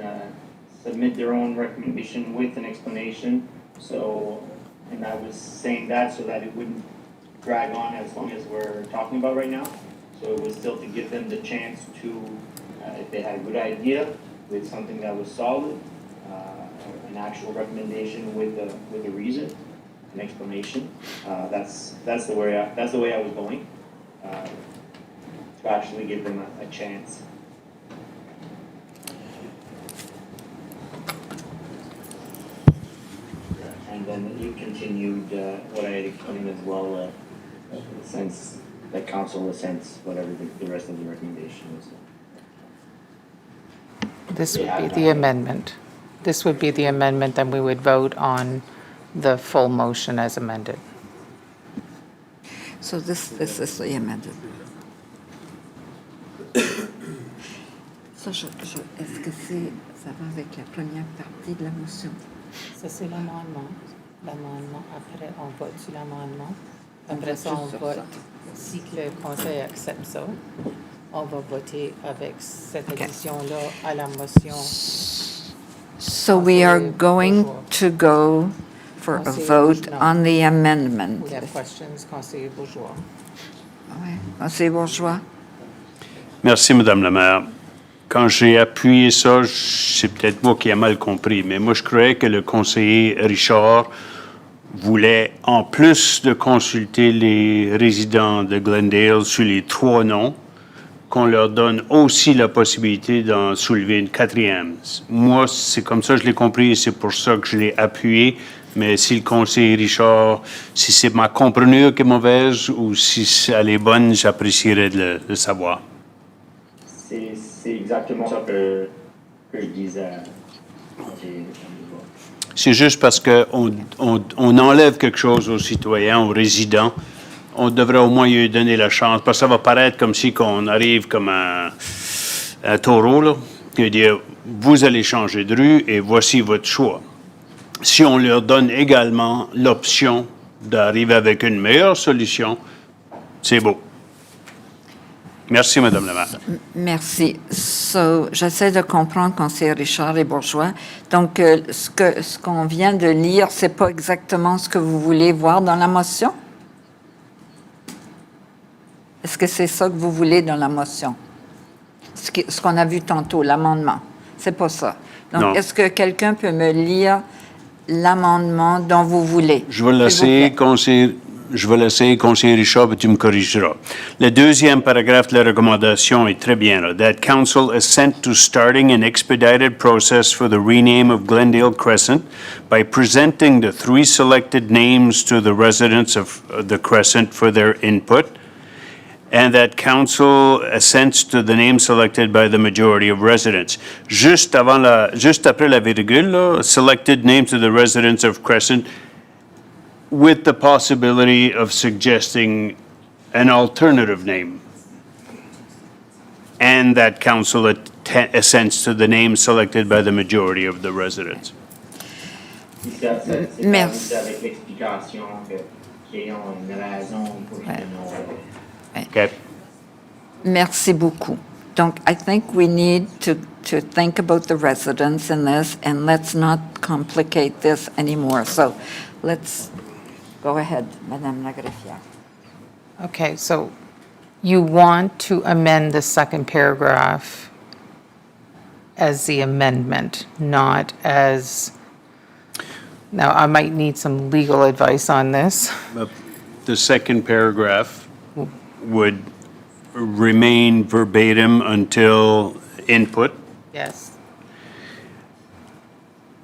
submit their own recommendation with an explanation. So, and I was saying that so that it wouldn't drag on as long as we're talking about right now. So it was still to give them the chance to, if they had a good idea with something that was solid, an actual recommendation with a reason, an explanation. That's the way I was going. To actually give them a chance. And then you continued what I had explained as well, the sense that council assents whatever the rest of the recommendation is. This would be the amendment. This would be the amendment, then we would vote on the full motion as amended. So this is the amended. Ça, est-ce que ça va avec la première partie de la motion? Ça, c'est l'amendement. L'amendement, après, on vote sur l'amendement. Après ça, on vote. Si le conseil accepte ça, on va voter avec cette addition-là à la motion. So we are going to go for a Conseiller vote Bourgeois. on the amendment. We have questions, Conseiller Bourgeois. Ouais. Conseiller Bourgeois? Merci, Madame la maire. Quand j'ai appuyé ça, c'est peut-être moi qui ai mal compris, mais moi, je croyais que le conseiller Richard voulait, en plus de consulter les résidents de Glendale sur les 3 noms, qu'on leur donne aussi la possibilité d'en soulever une 4e. Moi, c'est comme ça que je l'ai compris et c'est pour ça que je l'ai appuyé. Mais si le conseiller Richard, si c'est ma comprenure qui est mauvaise ou si elle est bonne, j'apprécierais de le savoir. C'est exactement ça que je disais. C'est juste parce qu'on on enlève quelque chose aux citoyens, aux résidents. On devrait au moins lui donner la chance, parce que ça va paraître comme si on arrive comme un taureau, là, qui veut dire, vous allez changer de rue et voici votre choix. Si on leur donne également l'option d'arriver avec une meilleure solution, c'est beau. Merci, Madame la maire. Merci. So, j'essaie de comprendre, conseiller Richard et Bourgeois. Donc, ce qu'on vient de lire, c'est pas exactement ce que vous voulez voir dans la motion? Est-ce que c'est ça que vous voulez dans la motion? Ce qu'on a vu tantôt, l'amendement. C'est pas ça. Donc, Non. est-ce que quelqu'un peut me lire l'amendement dont vous voulez? Je vais laisser conseiller Richard, puis tu me corrigeras. Le 2e paragraphe de la recommandation est très bien, là. That council assent to starting an expedited process for the rename of Glendale Crescent by presenting the 3 selected names to the residents of the Crescent for their input, and that council assents to the name selected by the majority of residents. Juste après la virgule, là, selected name to the residents of Crescent, with the possibility of suggesting an alternative name. And that council assents to the name selected by the majority of the residents. C'est Merci. avec l'explication qu'ils ont une raison pour le nom. Okay? Merci beaucoup. Donc, I think we need to think about the residents in this, and let's not complicate this anymore. So, let's go ahead, Madame la greffière. Okay, so you want to amend the second paragraph as the amendment, not as, now I might need some legal advice on this. The second paragraph would remain verbatim until input, Yes.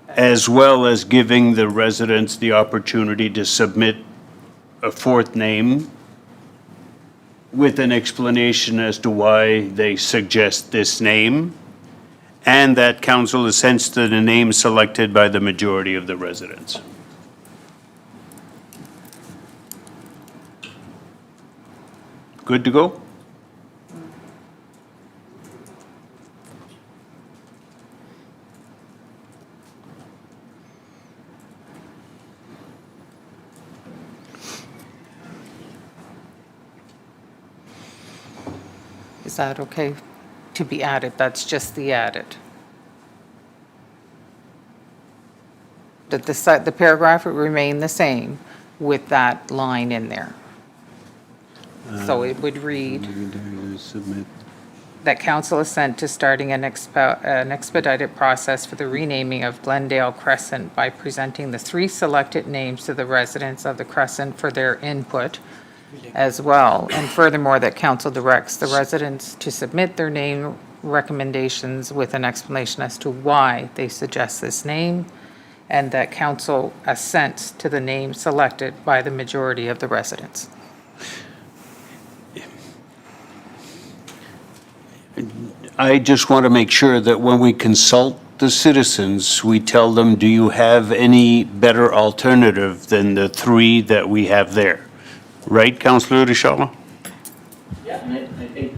as well as giving the residents the opportunity to submit a 4th name with an explanation as to why they suggest this name, and that council assents to the name selected by the majority of the residents. Good to go? Is that okay to be added? That's just the added. That the paragraph would remain the same with that line in there. So it would read that council assent to starting an expedited process for the renaming of Glendale Crescent by presenting the 3 selected names to the residents of the Crescent for their input as well. And furthermore, that council directs the residents to submit their name recommendations with an explanation as to why they suggest this name, and that council assents to the name selected by the majority of the residents. I just want to make sure that when we consult the citizens, we tell them, do you have any better alternative than the 3 that we have there? Right, Councillor Richard? Yeah, and I think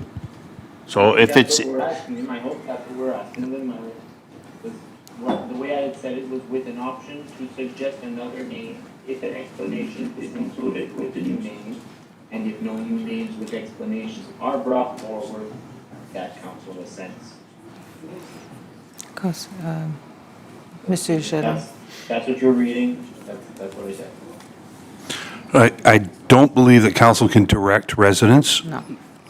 So if it's, that's what we're asking them. I hope that's what we're asking them. The way I had said it was with an option to suggest another name if an explanation is included with the new name, and if no new names with explanations are brought forward, that council assents. Monsieur Gérin. That's what you're reading. That's what I said. I don't believe that council can direct residents, No.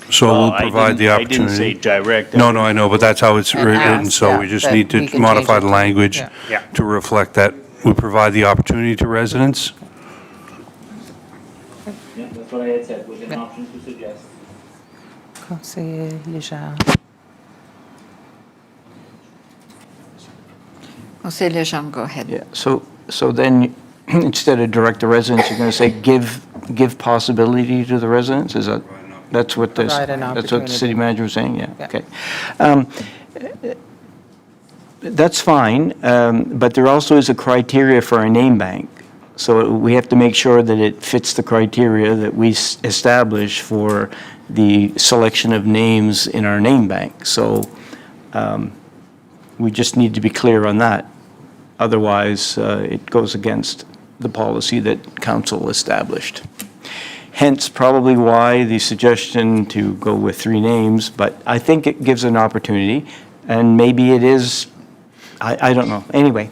so Well, we'll provide the I didn't say opportunity. direct. No, no, I know, but that's how it's And written, ask, so yeah, we just that need we to can modify change the it to- language yeah. Yeah. to reflect that we provide the opportunity to residents. Yeah, that's what I had said, with an option to suggest. Conseiller Léger. Conseiller Lejeune, go ahead. Yeah, so then, instead of direct the residents, you're going to say give possibility to the residents? Is that, that's what this, Provide an that's what the opportunity. city manager was saying? Yeah, Yeah. okay. That's fine, but there also is a criteria for our name bank. So we have to make sure that it fits the criteria that we establish for the selection of names in our name bank. So we just need to be clear on that. Otherwise, it goes against the policy that council established. Hence, probably why the suggestion to go with 3 names, but I think it gives an opportunity, and maybe it is, I don't know. Anyway,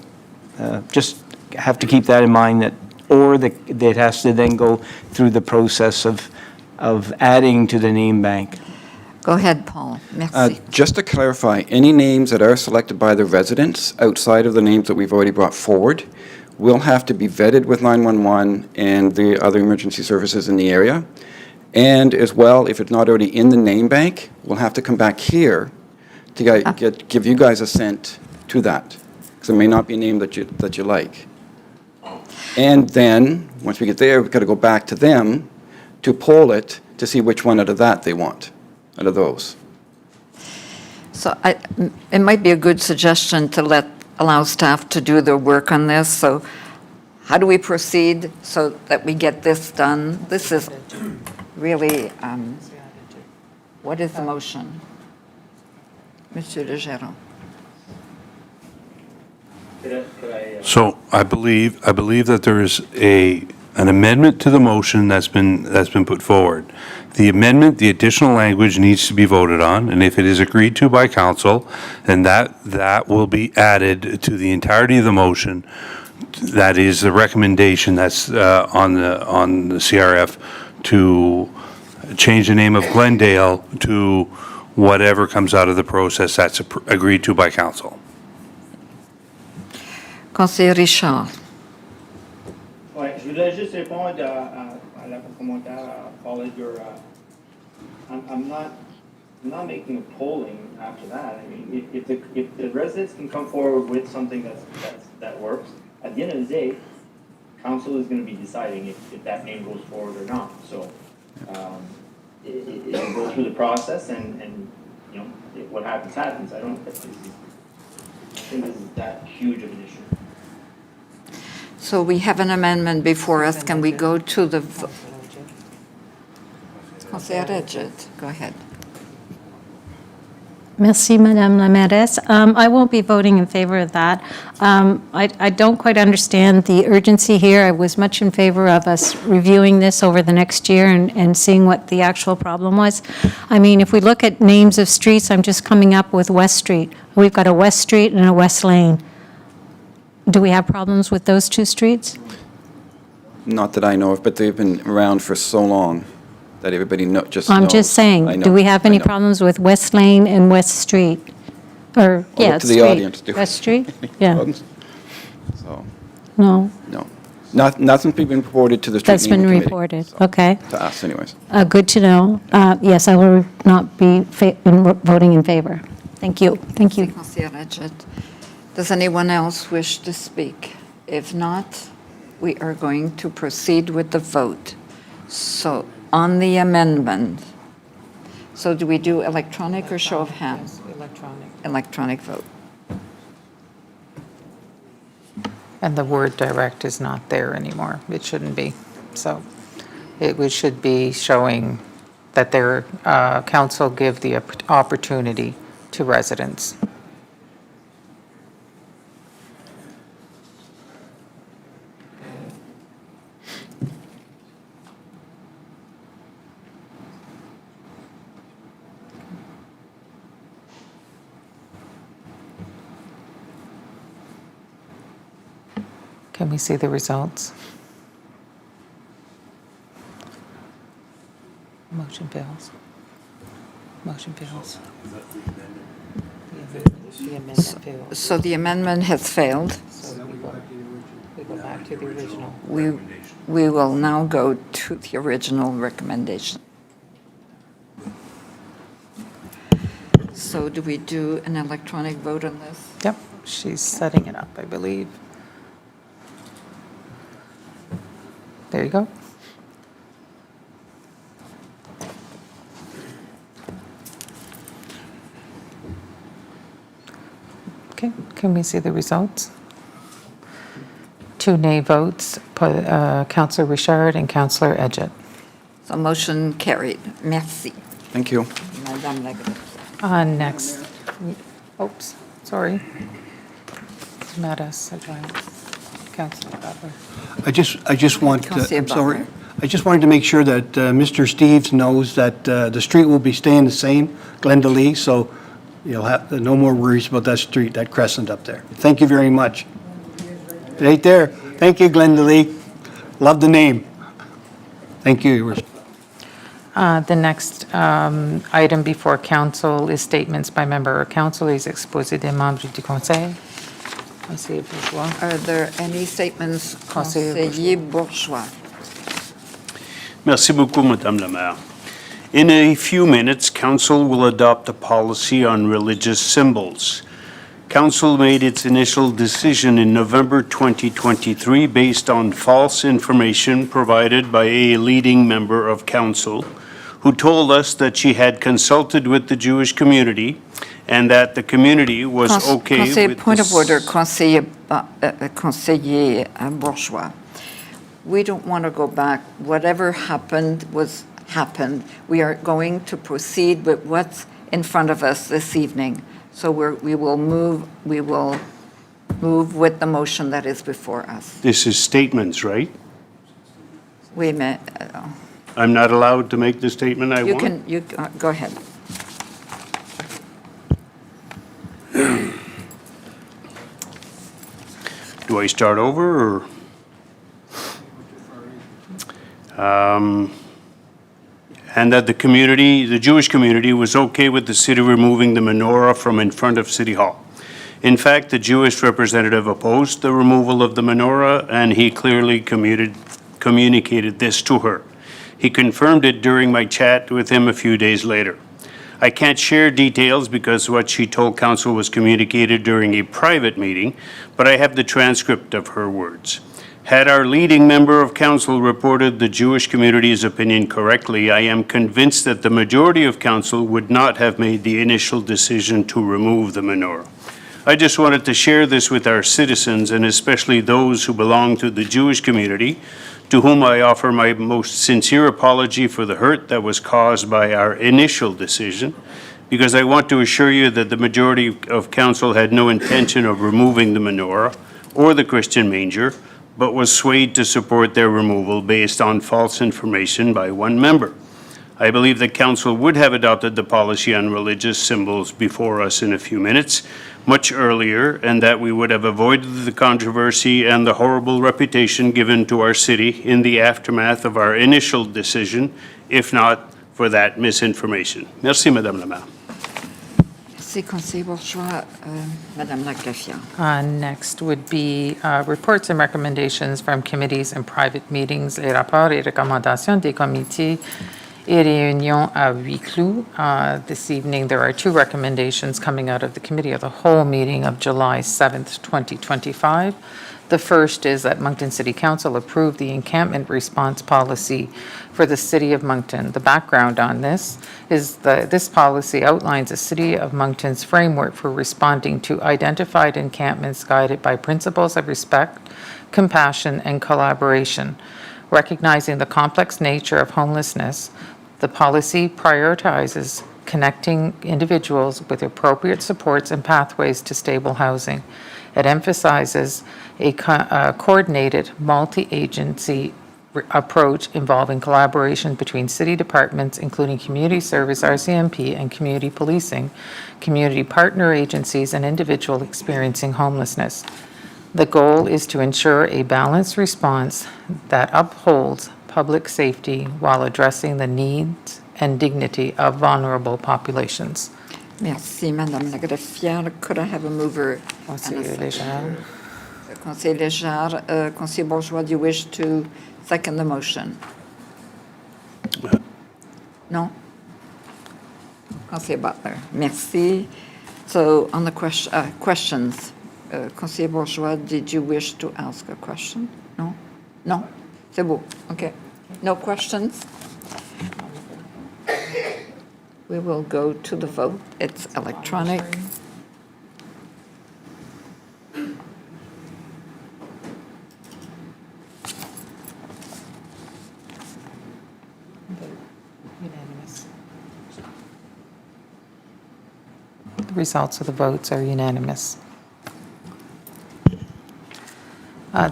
just have to keep that in mind, that, or that it has to then go through the process of adding to the name bank. Go ahead, Paul. Merci. Just to clarify, any names that are selected by the residents outside of the names that we've already brought forward will have to be vetted with 911 and the other emergency services in the area. And as well, if it's not already in the name bank, we'll have to come back here to give you guys assent to that, because it may not be a name that you like. And then, once we get there, we've got to go back to them to poll it to see which one out of that they want, out of those. So it might be a good suggestion to allow staff to do their work on this. So how do we proceed so that we get this done? This is really, what is the motion? Monsieur Legeron. Could I, So I believe that there is an amendment to the motion that's been put forward. The amendment, the additional language needs to be voted on, and if it is agreed to by council, then that will be added to the entirety of the motion. That is the recommendation that's on the CRF to change the name of Glendale to whatever comes out of the process that's agreed to by council. Conseiller Richard. Ouais, je voudrais juste répondre à la commentaire à Paul Edgar. I'm not making a polling after that. I mean, if the residents can come forward with something that works, at the end of the day, council is going to be deciding if that name goes forward or not. So it'll go through the process, and you know, what happens happens. I think this is that huge of an issue. So we have an amendment before us. Can we go to the? Conseiller Redget, go ahead. Merci, Madame la Mairesse. I won't be voting in favor of that. I don't quite understand the urgency here. I was much in favor of us reviewing this over the next year and seeing what the actual problem was. I mean, if we look at names of streets, I'm just coming up with West Street. We've got a West Street and a West Lane. Do we have problems with those 2 streets? Not that I know of, but they've been around for so long that everybody just knows. I'm just I saying, know, do we have I any know. problems with West Lane and West Street? Or, yeah, to the street. audience. Do- West Street? Yeah, Problems? So, no, no. Nothing's been reported to the street that's been naming committee, reported, so, okay. to us anyways. Good to know. Yes, I will not be voting in favor. Thank you, thank you. Conseiller Redget. Does anyone else wish to speak? If not, we are going to proceed with the vote. So on the amendment, so do we do electronic or show of hands? Electronic. Electronic vote. And the word direct is not there anymore. It shouldn't be. So should be showing that their council give the opportunity to residents. Can we see the results? Motion fails. Motion fails. The amendment fails. So the amendment has failed. So we go back to the original. We will now go to the original recommendation. So do we do an electronic vote on this? Yep, she's setting it up, I believe. There you go. Okay, can we see the results? 2 nay votes, Councillor Richard and Councillor Edgett. So motion carried. Merci. Thank you. Madame Lagarde. Next, oops, sorry. Matas, Councillor Butler. I just want, Councillor I'm sorry. Butler. I just wanted to make sure that Mr. Steves knows that the street will be staying the same, Glenda Lee, so you'll have no more worries about that street, that crescent up there. Thank you very much. Right there. Thank you, Glenda Lee. Love the name. Thank you. The next item before council is statements by member of council, les exposés des membres du conseil. Conseiller Bourgeois. Are there any statements, Conseiller Conseiller Bourgeois? Merci beaucoup, Madame la Maire. In a few minutes, Council will adopt a policy on religious symbols. Council made its initial decision in November 2023 based on false information provided by a leading member of Council who told us that she had consulted with the Jewish community and that the community was okay Conseiller, with point this. of order, Conseiller Bourgeois. We don't want to go back. Whatever happened was happened. We are going to proceed with what's in front of us this evening. So we will move with the motion that is before us. This is statements, right? Wait a minute. I'm not allowed to make the statement I want? Go ahead. Do I start over, or? And that the community, the Jewish community, was okay with the city removing the menorah from in front of City Hall. In fact, the Jewish representative opposed the removal of the menorah, and he clearly communicated this to her. He confirmed it during my chat with him a few days later. I can't share details because what she told council was communicated during a private meeting, but I have the transcript of her words. Had our leading member of council reported the Jewish community's opinion correctly, I am convinced that the majority of council would not have made the initial decision to remove the menorah. I just wanted to share this with our citizens, and especially those who belong to the Jewish community, to whom I offer my most sincere apology for the hurt that was caused by our initial decision, because I want to assure you that the majority of council had no intention of removing the menorah or the Christian manger, but was swayed to support their removal based on false information by one member. I believe that council would have adopted the policy on religious symbols before us in a few minutes, much earlier, and that we would have avoided the controversy and the horrible reputation given to our city in the aftermath of our initial decision, if not for that misinformation. Merci, Madame la Maire. Merci, Conseiller Bourgeois. Madame Laclafia. Next would be reports and recommendations from committees and private meetings, les rapports et recommandations des comités et réunions à huis clos. This evening, there are 2 recommendations coming out of the Committee of the Whole meeting of July 7th, 2025. The first is that Moncton City Council approved the encampment response policy for the City of Moncton. The background on this is this policy outlines the City of Moncton's framework for responding to identified encampments guided by principles of respect, compassion, and collaboration. Recognizing the complex nature of homelessness, the policy prioritizes connecting individuals with appropriate supports and pathways to stable housing. It emphasizes a coordinated, multi-agency approach involving collaboration between city departments, including community service, RCMP, and community policing, community partner agencies, and individuals experiencing homelessness. The goal is to ensure a balanced response that upholds public safety while addressing the needs and dignity of vulnerable populations. Merci, Madame la greffière. Could I have a mover? Conseiller and a Léger. seconder? Conseiller Léger, Conseiller Bourgeois, do you wish to second the motion? No? Conseiller Butler, merci. So on the questions, Conseiller Bourgeois, did you wish to ask a question? No? No? C'est beau. Okay. No questions? We will go to the vote. It's electronic. Unanimous. The results of the votes are unanimous.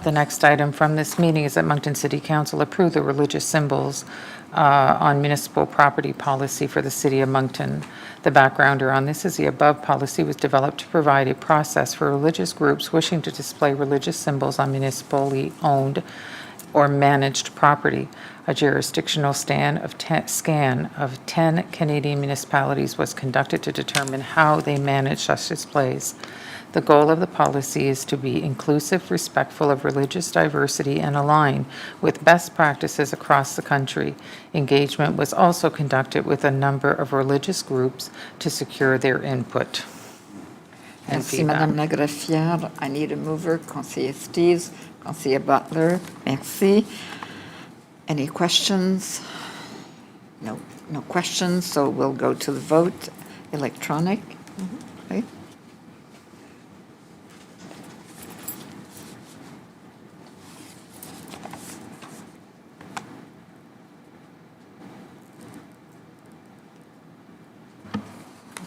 The next item from this meeting is that Moncton City Council approve the religious symbols on municipal property policy for the city of Moncton. The backgrounder on this is the above policy was developed to provide a process for religious groups wishing to display religious symbols on municipally owned or managed property. A jurisdictional scan of 10 Canadian municipalities was conducted to determine how they manage such displays. The goal of the policy is to be inclusive, respectful of religious diversity, and align with best practices across the country. Engagement was also conducted with a number of religious groups to secure their input and Merci, feedback. Madame la greffière. I need a mover. Conseiller Steeves, Conseiller Butler, merci. Any questions? No, no questions, so we'll go to the vote. Electronic. Okay.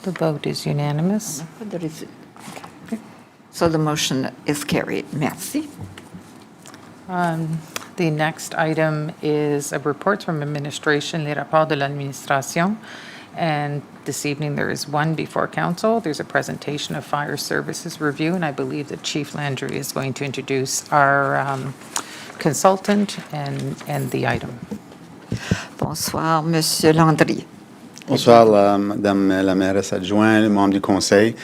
The vote is unanimous. Okay. So the motion is carried. Merci. The next item is a report from administration, les rapports de l'administration. And this evening, there is one before council. There's a presentation of fire services review, and I believe that Chief Landry is going to introduce our consultant and the item. Bonsoir, Monsieur Landry. Bonsoir, Madame la mairesse adjointe, membre du conseil.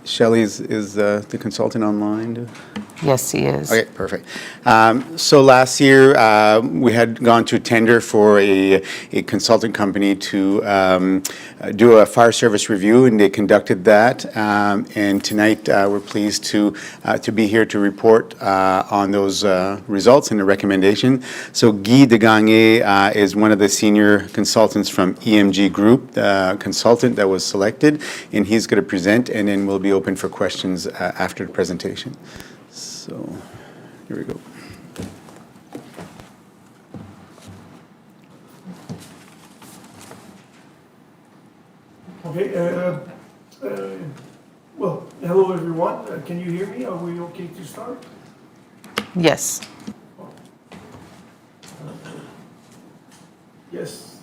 Shelley is the consultant online? Yes, he is. Okay, perfect. So last year, we had gone to tender for a consultant company to do a fire service review, and they conducted that. And tonight, we're pleased to be here to report on those results and the recommendation. So Guy Degagné is one of the senior consultants from EMG Group, the consultant that was selected, and he's going to present, and then we'll be open for questions after the presentation. So, here we go. Okay, well, hello everyone. Can you hear me? Are we okay to start? Yes. Yes,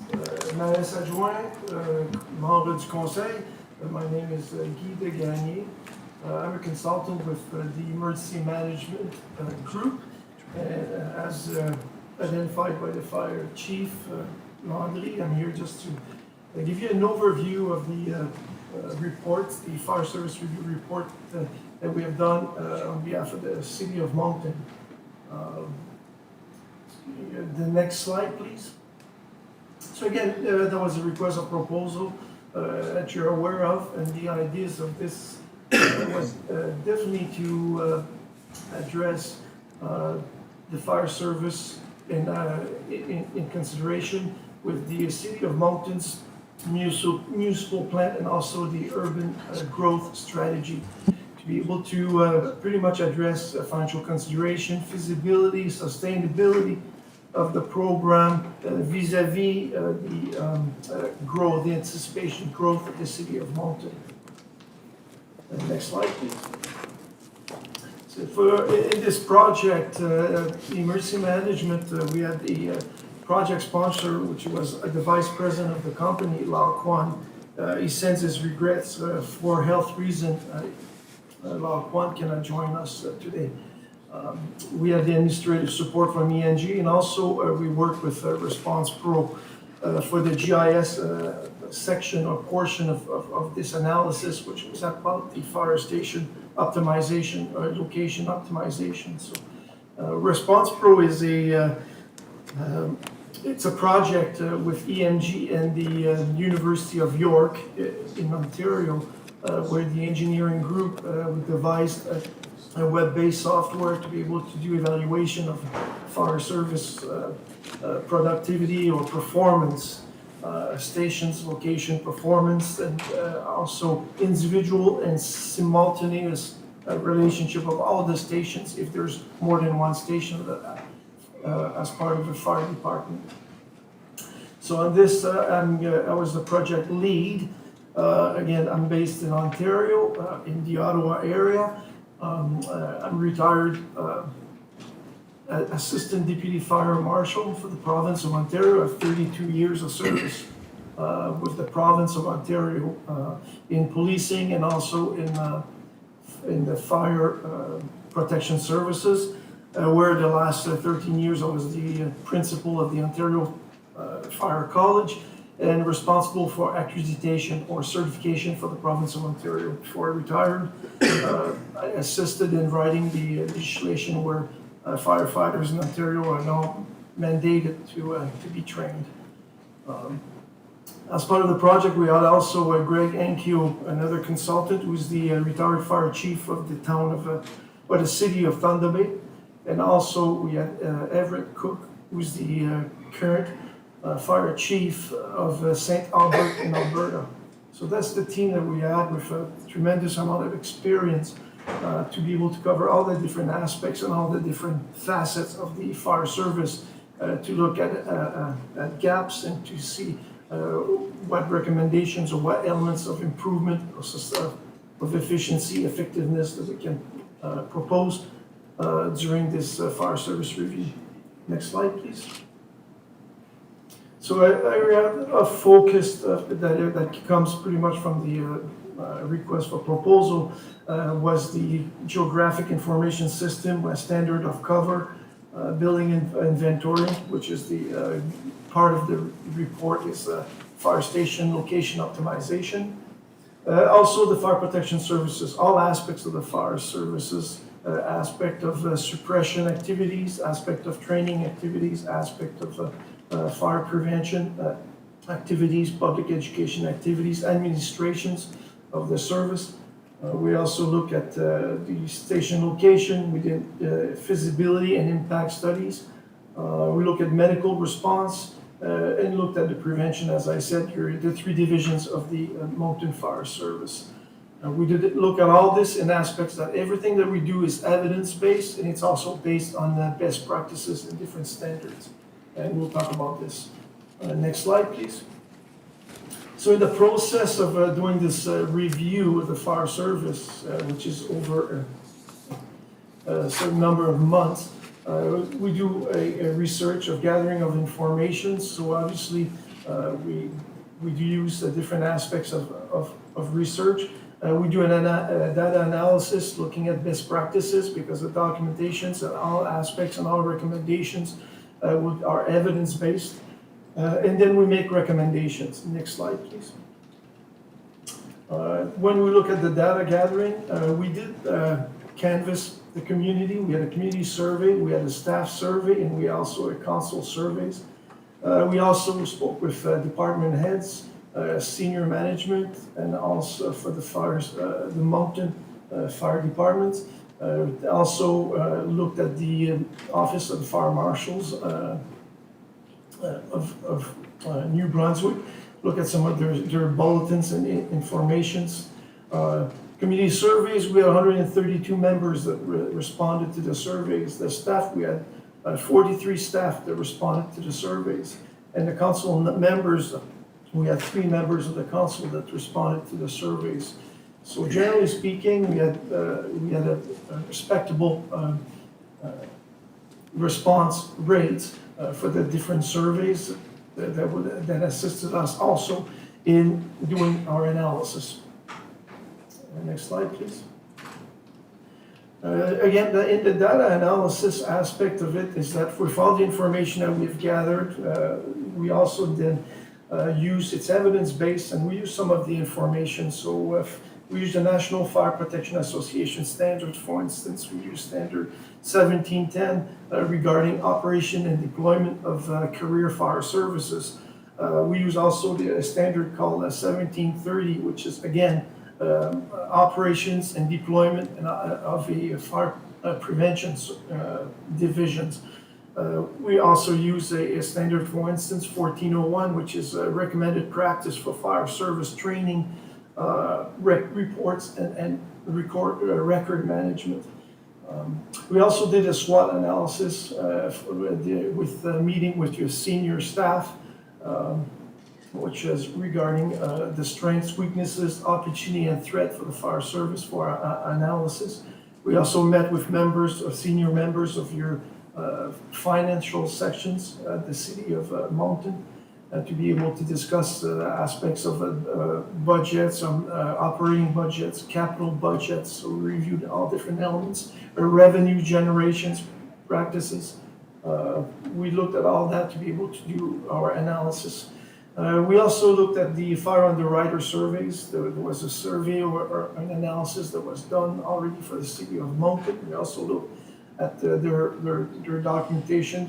mairesse adjointe, membre du conseil. My name is Guy Degagné. I'm a consultant with the Emergency Management Group, and as identified by the Fire Chief Landry, I'm here just to give you an overview of the reports, the Fire Service Review report that we have done on behalf of the City of Moncton. The next slide, please. So again, there was a request of proposal that you're aware of, and the ideas of this was definitely to address the fire service in consideration with the City of Moncton's municipal plan and also the urban growth strategy, to be able to pretty much address financial consideration, feasibility, sustainability of the program vis-a-vis the growth, the anticipation growth of the City of Moncton. Next slide, please. So in this project, emergency management, we had the project sponsor, which was the vice president of the company, Lau Kwan. He sends his regrets for health reasons. Lacroix cannot join us today. We had the administrative support from ENG, and also we worked with Response Pro for the GIS section or portion of this analysis, which was about the fire station optimization or location optimization. So Response Pro is it's a project with ENG and the University of York in Ontario, where the engineering group devised a web-based software to be able to do evaluation of fire service productivity or performance, stations, location performance, and also individual and simultaneous relationship of all the stations if there's more than one station as part of the fire department. So on this, I was the project lead. Again, I'm based in Ontario, in the Ottawa area. I'm retired Assistant Deputy Fire Marshal for the province of Ontario. I have 32 years of service with the province of Ontario in policing and also in the fire protection services, where the last 13 years I was the principal of the Ontario Fire College and responsible for accreditation or certification for the province of Ontario. Before I retired, I assisted in writing the legislation where firefighters in Ontario are now mandated to be trained. As part of the project, we had also Greg Ankyo, another consultant, who's the retired fire chief of the town of, or the city of Thunder Bay. And also we had Everett Cook, who's the current fire chief of St. Albert in Alberta. So that's the team that we had with a tremendous amount of experience to be able to cover all the different aspects and all the different facets of the fire service, to look at gaps and to see what recommendations or what elements of improvement of efficiency, effectiveness that we can propose during this fire service review. Next slide, please. So a focus that comes pretty much from the request for proposal was the geographic information system, a standard of cover, building inventory, which is the part of the report is fire station location optimization. Also the fire protection services, all aspects of the fire services, aspect of suppression activities, aspect of training activities, aspect of fire prevention activities, public education activities, administrations of the service. We also look at the station location. We did feasibility and impact studies. We look at medical response and looked at the prevention, as I said, here, the three divisions of the Moncton Fire Service. We did look at all this in aspects that everything that we do is evidence-based, and it's also based on best practices and different standards. And we'll talk about this. Next slide, please. So in the process of doing this review of the fire service, which is over a certain number of months, we do a research of gathering of information. So obviously, we do use different aspects of research. We do a data analysis looking at best practices because the documentations and all aspects and all recommendations are evidence-based. And then we make recommendations. Next slide, please. When we look at the data gathering, we did canvass the community. We had a community survey, we had a staff survey, and we also had council surveys. We also spoke with department heads, senior management, and also for the fires, the Moncton Fire Department. Also looked at the Office of the Fire Marshals of New Brunswick, look at some of their bulletins and informations. Community surveys, we had 132 members that responded to the surveys. The staff, we had 43 staff that responded to the surveys. And the council members, we had 3 members of the council that responded to the surveys. So generally speaking, we had a respectable response rates for the different surveys that assisted us also in doing our analysis. Next slide, please. Again, in the data analysis aspect of it is that with all the information that we've gathered, we also then use, it's evidence-based, and we use some of the information. So if we use the National Fire Protection Association standard, for instance, we use standard 1710 regarding operation and deployment of career fire services. We use also the standard called 1730, which is, again, operations and deployment of a fire prevention divisions. We also use a standard, for instance, 1401, which is a recommended practice for fire service training, reports, and record management. We also did a SWOT analysis with meeting with your senior staff, which is regarding the strengths, weaknesses, opportunity, and threat for the fire service for our analysis. We also met with senior members of your financial sections at the city of Moncton to be able to discuss aspects of budgets, operating budgets, capital budgets. So we reviewed all different elements, revenue generations practices. We looked at all that to be able to do our analysis. We also looked at the fire underwriter surveys. There was a survey or an analysis that was done already for the city of Moncton. We also looked at their documentation,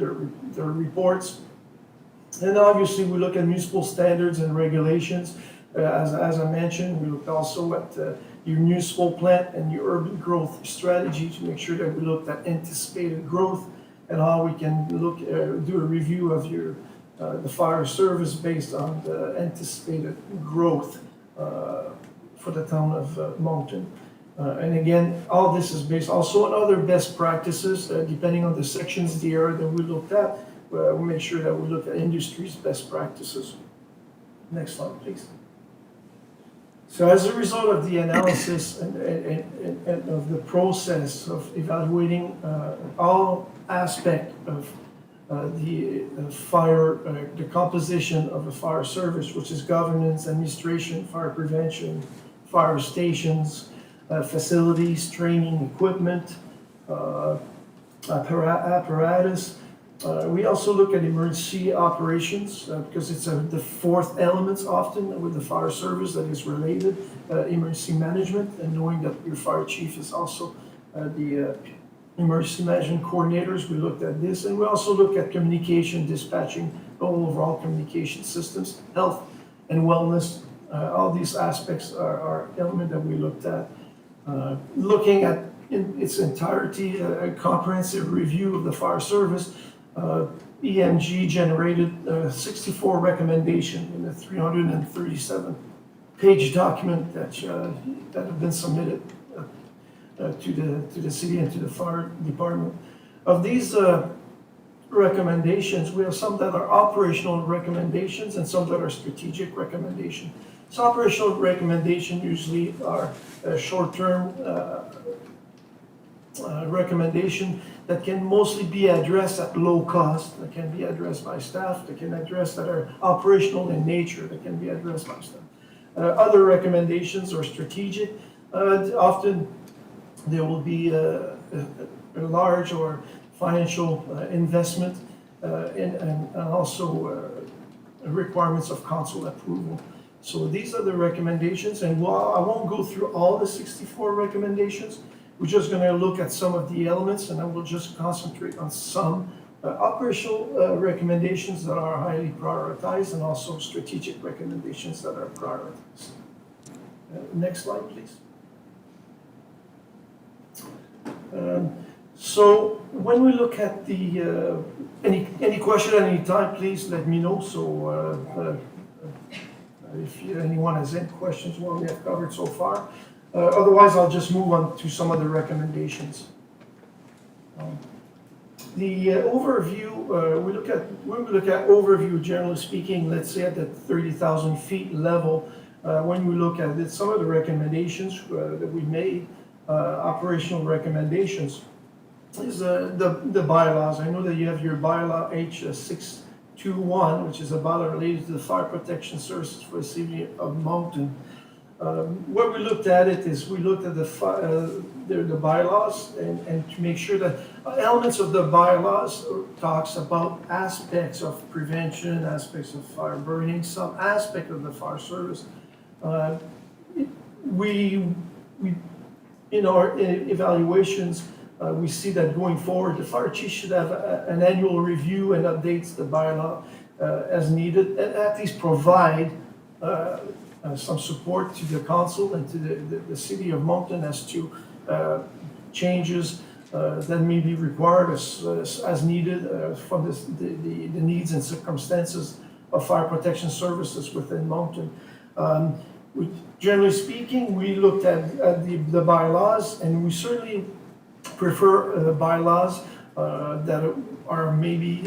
their reports. And obviously, we look at municipal standards and regulations. As I mentioned, we looked also at your municipal plan and your urban growth strategy to make sure that we looked at anticipated growth and how we can do a review of the fire service based on the anticipated growth for the town of Moncton. And again, all this is based also on other best practices, depending on the sections, the area that we looked at. We make sure that we look at industry's best practices. Next slide, please. So as a result of the analysis and of the process of evaluating all aspects of the composition of a fire service, which is governance, administration, fire prevention, fire stations, facilities, training, equipment, apparatus. We also look at emergency operations because it's the fourth element often with the fire service that is related, emergency management, and knowing that your fire chief is also the emergency management coordinators. We looked at this, and we also look at communication, dispatching, overall communication systems, health and wellness. All these aspects are elements that we looked at. Looking at in its entirety, a comprehensive review of the fire service, EMG generated 64 recommendations in the 337-page document that have been submitted to the city and to the fire department. Of these recommendations, we have some that are operational recommendations and some that are strategic recommendations. So operational recommendations usually are short-term recommendation that can mostly be addressed at low cost, that can be addressed by staff, that can address that are operational in nature, that can be addressed by staff. Other recommendations are strategic. Often there will be a large or financial investment and also requirements of council approval. So these are the recommendations, and I won't go through all the 64 recommendations. We're just going to look at some of the elements, and then we'll just concentrate on some operational recommendations that are highly prioritized and also strategic recommendations that are prioritized. Next slide, please. So when we look at the, any question at any time, please let me know. So if anyone has any questions, what we have covered so far. Otherwise, I'll just move on to some of the recommendations. The overview, when we look at overview, generally speaking, let's say at the 30,000 feet level, when we look at it, some of the recommendations that we made, operational recommendations, is the bylaws. I know that you have your bylaw H621, which is a bylaw related to the fire protection services for the city of Moncton. Where we looked at it is we looked at the bylaws and to make sure that elements of the bylaws talks about aspects of prevention, aspects of fire burning, some aspect of the fire service. We in our evaluations, we see that going forward, the fire chief should have an annual review and updates the bylaw as needed, and at least provide some support to the council and to the city of Moncton as to changes that may be required as needed from the needs and circumstances of fire protection services within Moncton. Generally speaking, we looked at the bylaws, and we certainly prefer bylaws that are maybe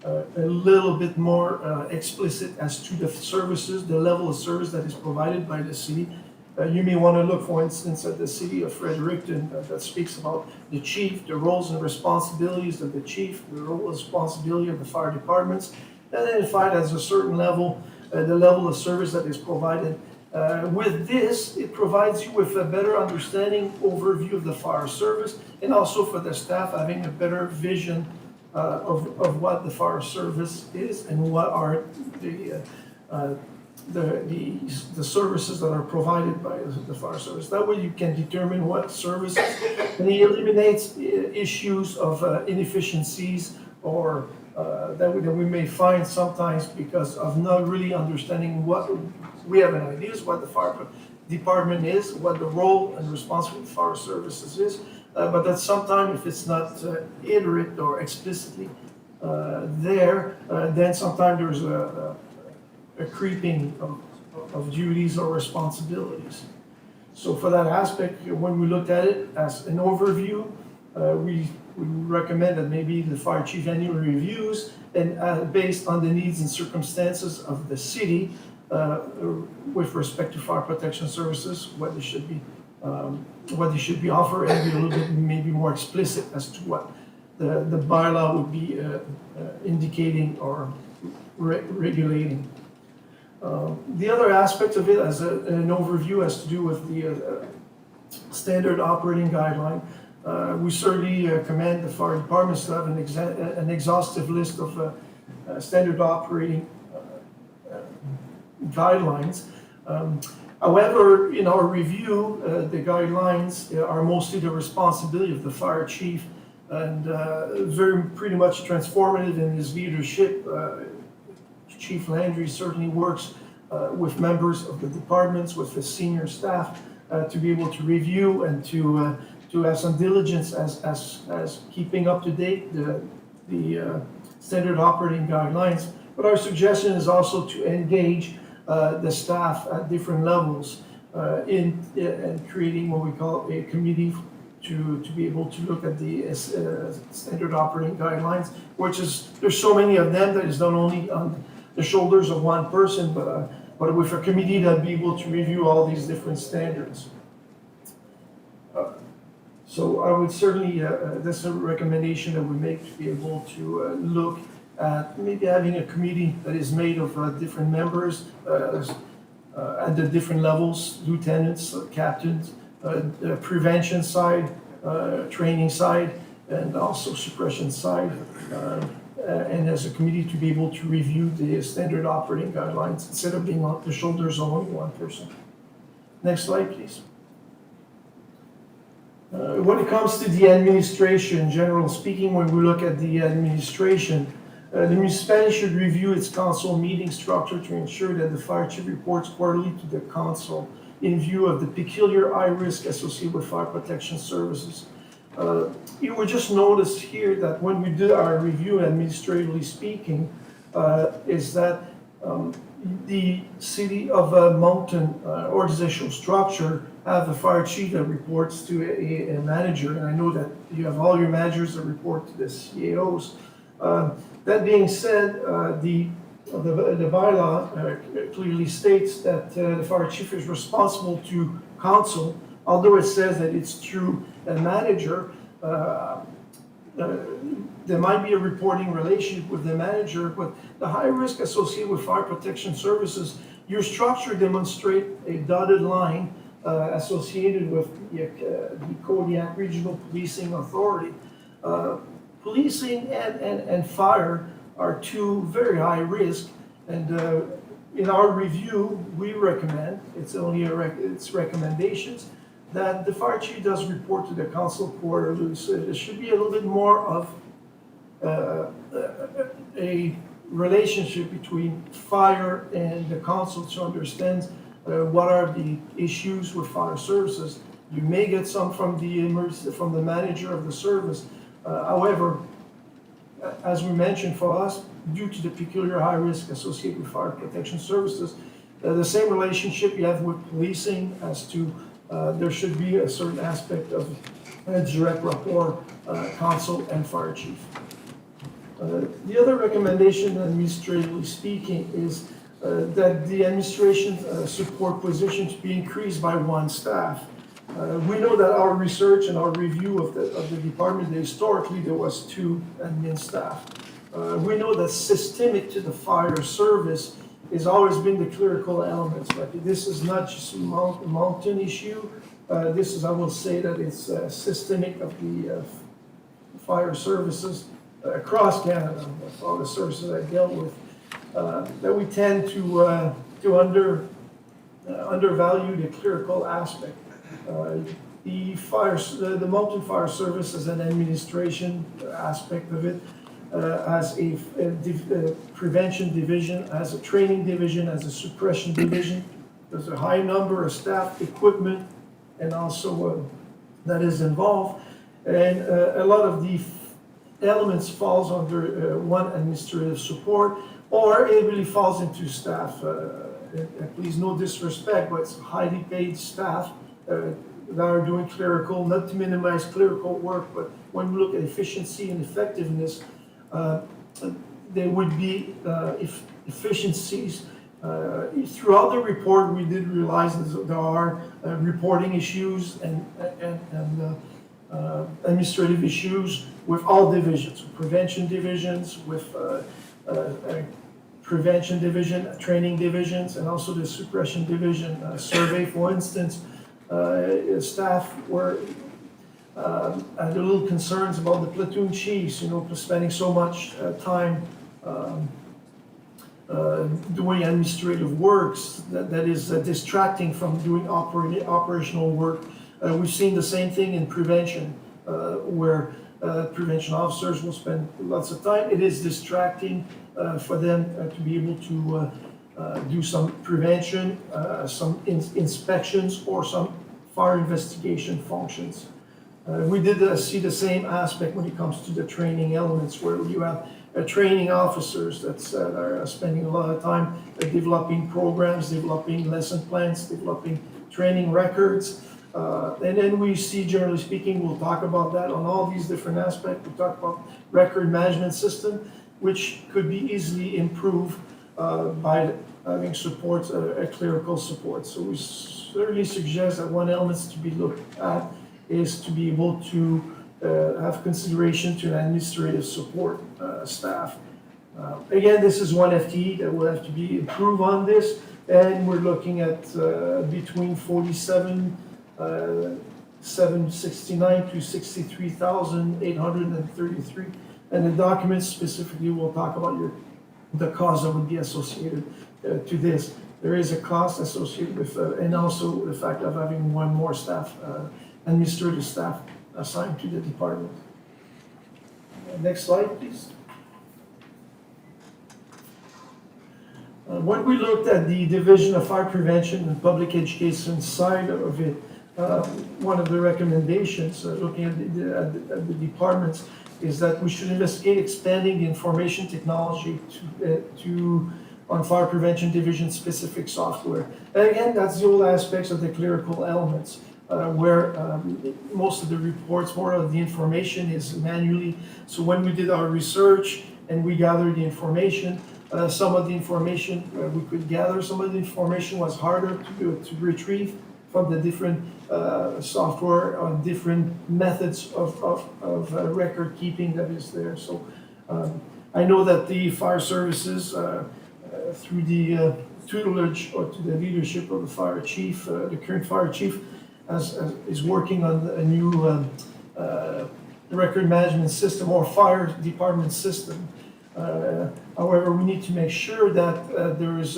a little bit more explicit as to the services, the level of service that is provided by the city. You may want to look, for instance, at the city of Fredericton that speaks about the chief, the roles and responsibilities of the chief, the role and responsibility of the fire departments, identified as a certain level, the level of service that is provided. With this, it provides you with a better understanding, overview of the fire service, and also for the staff having a better vision of what the fire service is and what are the services that are provided by the fire service. That way you can determine what services, and it eliminates issues of inefficiencies or that we may find sometimes because of not really understanding what we have an idea what the fire department is, what the role and responsibility of fire services is, but that sometimes if it's not iterate or explicitly there, then sometimes there's a creeping of duties or responsibilities. So for that aspect, when we looked at it as an overview, we recommend that maybe the fire chief annual reviews and based on the needs and circumstances of the city with respect to fire protection services, what they should be offered, and be a little bit maybe more explicit as to what the bylaw would be indicating or regulating. The other aspect of it as an overview has to do with the standard operating guideline. We certainly commend the fire departments to have an exhaustive list of standard operating guidelines. However, in our review, the guidelines are mostly the responsibility of the fire chief and pretty much transformative in his leadership. Chief Landry certainly works with members of the departments, with the senior staff to be able to review and to have some diligence as keeping up to date the standard operating guidelines. But our suggestion is also to engage the staff at different levels in creating what we call a committee to be able to look at the standard operating guidelines, which is, there's so many of them that is not only on the shoulders of one person, but with a committee that be able to review all these different standards. So I would certainly, that's a recommendation that we make to be able to look at maybe having a committee that is made of different members at the different levels, lieutenants, captains, prevention side, training side, and also suppression side. And as a committee to be able to review the standard operating guidelines instead of being on the shoulders of only one person. Next slide, please. When it comes to the administration, generally speaking, when we look at the administration, the municipality should review its council meeting structure to ensure that the fire chief reports quarterly to the council in view of the peculiar high risk associated with fire protection services. You will just notice here that when we do our review, administratively speaking, is that the city of Moncton organizational structure have a fire chief that reports to a manager, and I know that you have all your managers that report to the CAOs. That being said, the bylaw clearly states that the fire chief is responsible to council, although it says that it's through a manager. There might be a reporting relationship with the manager, but the high risk associated with fire protection services, your structure demonstrates a dotted line associated with the Kodiak Regional Policing Authority. Policing and fire are two very high risk, and in our review, we recommend, it's only it's recommendations, that the fire chief does report to the council quarterly. So there should be a little bit more of a relationship between fire and the council to understand what are the issues with fire services. You may get some from the manager of the service. However, as we mentioned, for us, due to the peculiar high risk associated with fire protection services, the same relationship you have with policing as to there should be a certain aspect of direct rapport, council and fire chief. The other recommendation, administratively speaking, is that the administration support positions be increased by one staff. We know that our research and our review of the department, that historically there was 2 admin staff. We know that systemic to the fire service has always been the clerical elements, but this is not just a mountain issue. This is, I will say that it's systemic of the fire services across Canada, all the services I dealt with, that we tend to undervalue the clerical aspect. The mountain fire service is an administration aspect of it, as a prevention division, as a training division, as a suppression division. There's a high number of staff, equipment, and also that is involved. And a lot of the elements falls under one administrative support, or it really falls into staff. Please, no disrespect, but it's highly paid staff that are doing clerical, not to minimize clerical work, but when we look at efficiency and effectiveness, there would be efficiencies. Throughout the report, we did realize that there are reporting issues and administrative issues with all divisions, prevention divisions, with prevention division, training divisions, and also the suppression division. Survey, for instance, staff were had a little concerns about the platoon chiefs, spending so much time doing administrative works that is distracting from doing operational work. We've seen the same thing in prevention, where prevention officers will spend lots of time. It is distracting for them to be able to do some prevention, some inspections, or some fire investigation functions. We did see the same aspect when it comes to the training elements, where you have training officers that are spending a lot of time developing programs, developing lesson plans, developing training records. And then we see, generally speaking, we'll talk about that on all these different aspects. We talk about record management system, which could be easily improved by having support, a clerical support. So we certainly suggest that one element to be looked at is to be able to have consideration to an administrative support staff. Again, this is one FTE that will have to be improved on this, and we're looking at between 47,769 to 63,833. And the document specifically will talk about the cost that would be associated to this. There is a cost associated with, and also the fact of having one more staff, administrative staff assigned to the department. Next slide, please. When we looked at the Division of Fire Prevention and Public Education side of it, one of the recommendations, looking at the departments, is that we should investigate expanding the information technology on fire prevention division specific software. And again, that's the old aspects of the clerical elements, where most of the reports, more of the information is manually. So when we did our research and we gathered the information, some of the information we could gather, some of the information was harder to retrieve from the different software or different methods of record keeping that is there. So I know that the fire services through the tutelage or to the leadership of the fire chief. The current fire chief is working on a new record management system or fire department system. However, we need to make sure that there is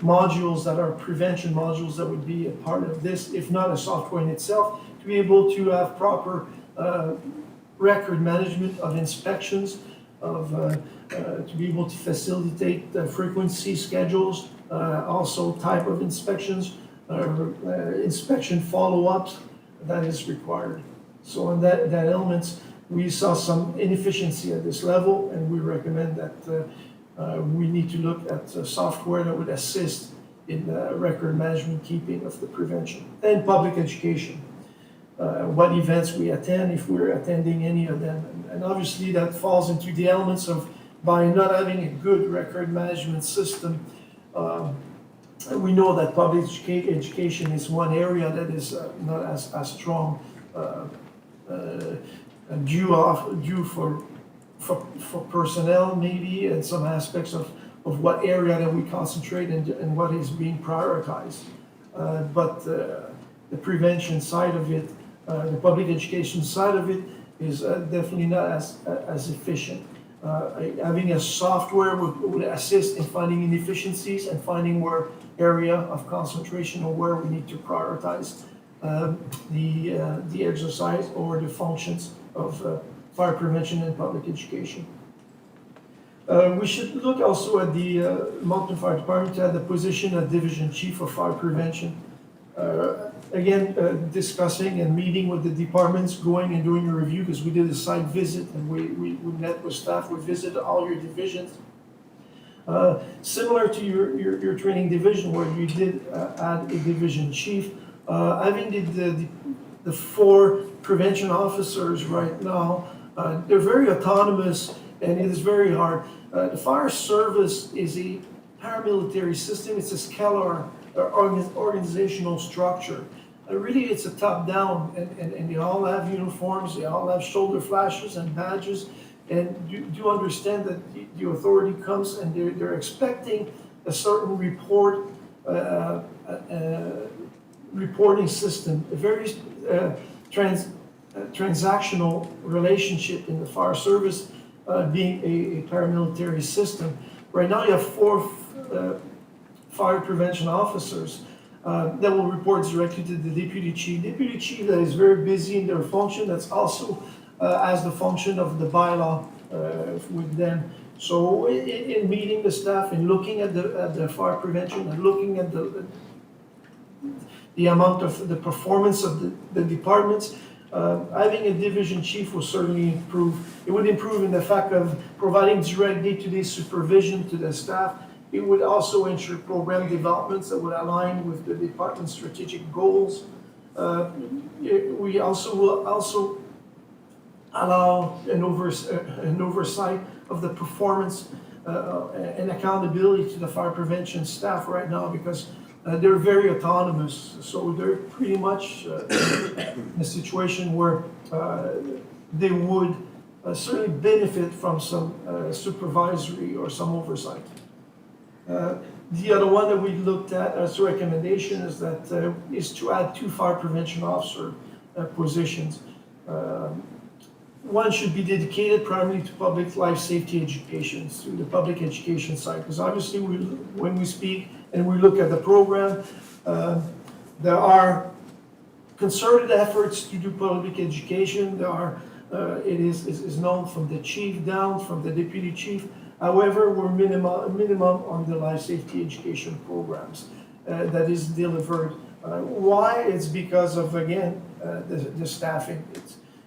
modules that are prevention modules that would be a part of this, if not a software in itself, to be able to have proper record management of inspections, to be able to facilitate the frequency schedules, also type of inspections, inspection follow-ups that is required. So on that elements, we saw some inefficiency at this level, and we recommend that we need to look at software that would assist in record management keeping of the prevention and public education. What events we attend, if we're attending any of them. And obviously that falls into the elements of by not having a good record management system, we know that public education is one area that is not as strong due for personnel maybe, and some aspects of what area that we concentrate and what is being prioritized. But the prevention side of it, the public education side of it is definitely not as efficient. Having a software would assist in finding inefficiencies and finding where area of concentration or where we need to prioritize the exercise or the functions of fire prevention and public education. We should look also at the Moncton Fire Department to have the position of Division Chief of Fire Prevention. Again, discussing and meeting with the departments, going and doing a review, because we did a site visit and we met with staff, we visited all your divisions. Similar to your training division where you did add a division chief, having the 4 prevention officers right now, they're very autonomous and it is very hard. The fire service is a paramilitary system, it's a scalar organizational structure. Really, it's a top-down, and they all have uniforms, they all have shoulder flashes and badges, and you do understand that the authority comes and they're expecting a certain reporting system, a very transactional relationship in the fire service, being a paramilitary system. Right now, you have 4 fire prevention officers that will report directly to the deputy chief. Deputy chief that is very busy in their function, that's also as the function of the bylaw with them. So in meeting the staff and looking at the fire prevention and looking at the amount of the performance of the departments, having a division chief will certainly improve. It would improve in the fact of providing direct day-to-day supervision to the staff. It would also ensure program developments that would align with the department's strategic goals. We will also allow an oversight of the performance and accountability to the fire prevention staff right now, because they're very autonomous. So they're pretty much in a situation where they would certainly benefit from some supervisory or some oversight. The other one that we looked at as a recommendation is to add 2 fire prevention officer positions. One should be dedicated primarily to public life safety education, to the public education side, because obviously when we speak and we look at the program, there are concerted efforts to do public education. It is known from the chief down, from the deputy chief. However, we're minimum on the life safety education programs that is delivered. Why? It's because of, again, the staffing.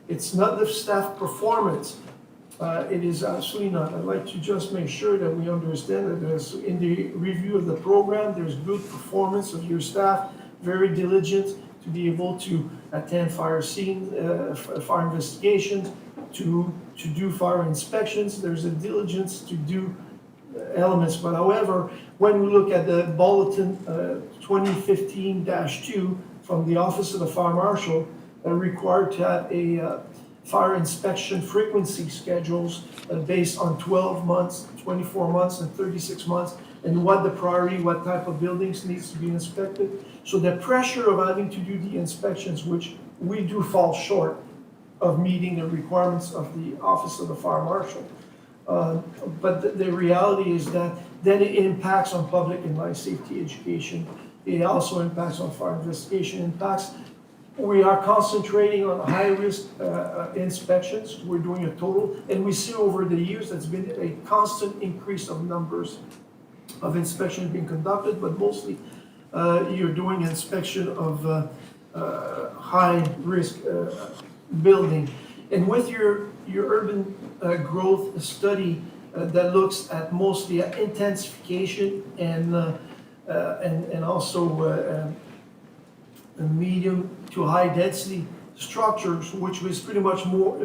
It's not the staff performance. It is absolutely not. I'd like to just make sure that we understand that there's, in the review of the program, there's good performance of your staff, very diligent to be able to attend fire scene, fire investigations, to do fire inspections. There's a diligence to do elements. But however, when we look at the bulletin 2015-2 from the Office of the Fire Marshal, required to have fire inspection frequency schedules based on 12 months, 24 months, and 36 months, and what the priority, what type of buildings needs to be inspected. So the pressure of having to do the inspections, which we do fall short of meeting the requirements of the Office of the Fire Marshal. But the reality is that then it impacts on public and life safety education. It also impacts on fire investigation impacts. We are concentrating on high-risk inspections. We're doing a total, and we see over the years that's been a constant increase of numbers of inspections being conducted, but mostly you're doing inspection of high-risk building. And with your urban growth study that looks at mostly at intensification and also medium to high density structures, which was pretty much more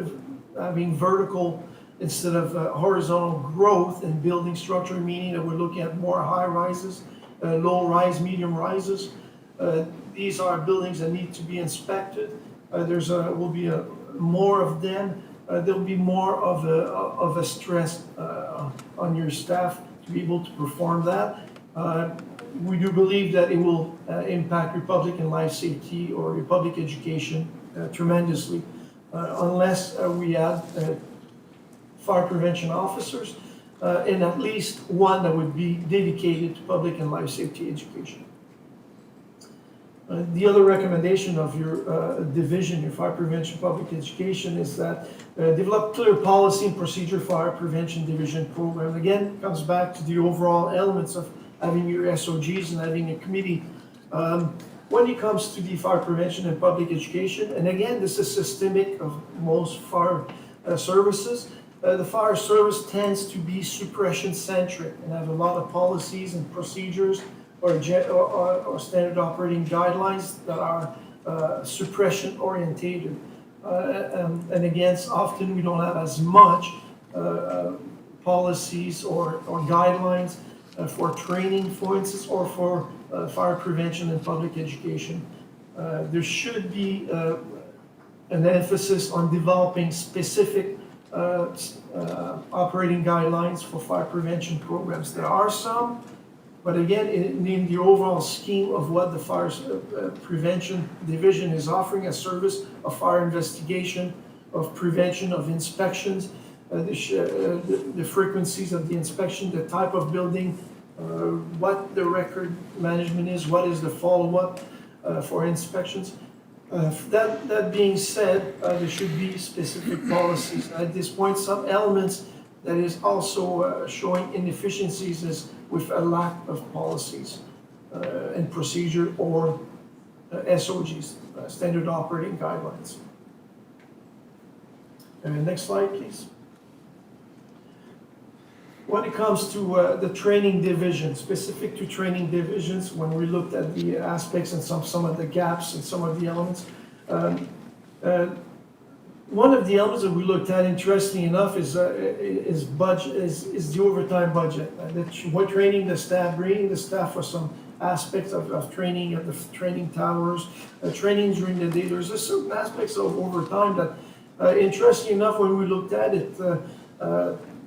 having vertical instead of horizontal growth in building structure, meaning that we're looking at more high rises, low rise, medium rises. These are buildings that need to be inspected. Will be more of them. There'll be more of a stress on your staff to be able to perform that. We do believe that it will impact your public and life safety or your public education tremendously, unless we add fire prevention officers and at least one that would be dedicated to public and life safety education. The other recommendation of your division, your fire prevention public education, is that develop clear policy and procedure fire prevention division program. Again, it comes back to the overall elements of having your SOGs and having a committee. When it comes to the fire prevention and public education, and again, this is systemic of most fire services, the fire service tends to be suppression-centric and have a lot of policies and procedures or standard operating guidelines that are suppression-orientated. And again, often we don't have as much policies or guidelines for training, for instance, or for fire prevention and public education. There should be an emphasis on developing specific operating guidelines for fire prevention programs. There are some, but again, in the overall scheme of what the fire prevention division is offering as service of fire investigation, of prevention, of inspections, the frequencies of the inspection, the type of building, what the record management is, what is the follow-up for inspections. That being said, there should be specific policies. At this point, some elements that is also showing inefficiencies is with a lack of policies and procedure or SOGs, standard operating guidelines. Next slide, please. When it comes to the training division, specific to training divisions, when we looked at the aspects and some of the gaps and some of the elements, one of the elements that we looked at, interestingly enough, is the overtime budget. What training the staff, bringing the staff for some aspects of training at the training towers, training during the day. There's just certain aspects of overtime that, interestingly enough, when we looked at it,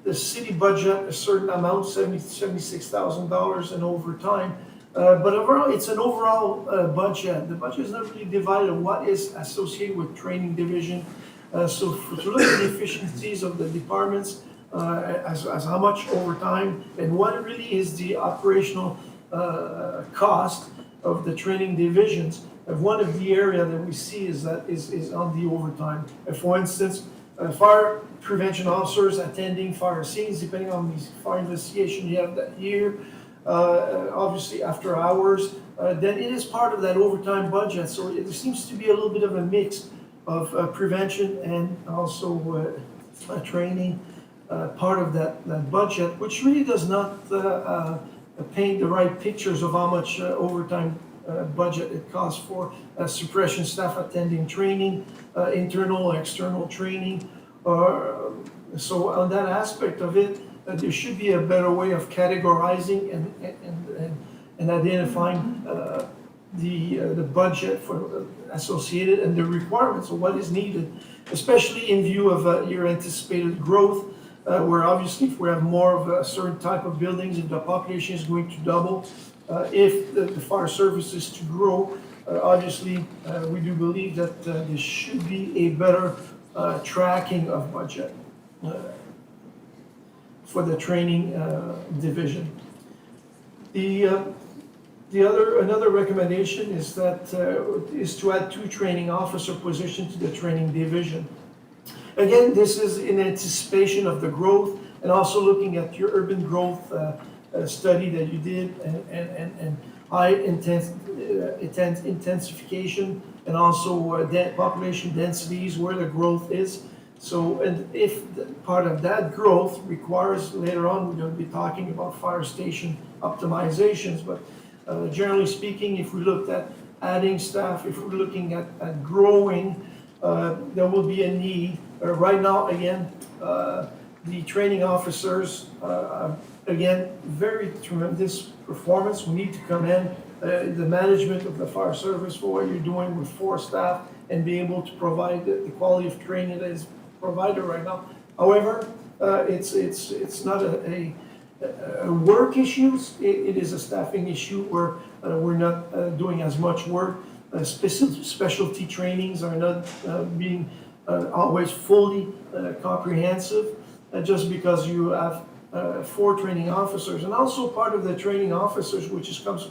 the city budget a certain amount, $76,000 in overtime. But overall, it's an overall budget. The budget is not really divided on what is associated with training division. So to look at the efficiencies of the departments, as how much overtime, and what really is the operational cost of the training divisions. One of the area that we see is on the overtime. For instance, fire prevention officers attending fire scenes, depending on the fire investigation you have that year, obviously after hours, then it is part of that overtime budget. So there seems to be a little bit of a mix of prevention and also training, part of that budget, which really does not paint the right pictures of how much overtime budget it costs for suppression staff attending training, internal or external training. So on that aspect of it, there should be a better way of categorizing and identifying the budget for associated and the requirements of what is needed, especially in view of your anticipated growth, where obviously if we have more of a certain type of buildings, if the population is going to double, if the fire service is to grow, obviously we do believe that there should be a better tracking of budget for the training division. Another recommendation is to add 2 training officer positions to the training division. Again, this is in anticipation of the growth and also looking at your urban growth study that you did and high intensification and also population densities where the growth is. So, and if part of that growth requires, later on, we're going to be talking about fire station optimizations, but generally speaking, if we looked at adding staff, if we're looking at growing, there will be a need. Right now, again, the training officers, again, very tremendous performance. We need to commend the management of the fire service for what you're doing with 4 staff and be able to provide the quality of training that is provided right now. However, it's not a work issue. It is a staffing issue where we're not doing as much work. Specialty trainings are not being always fully comprehensive, just because you have 4 training officers. And also part of the training officers, which comes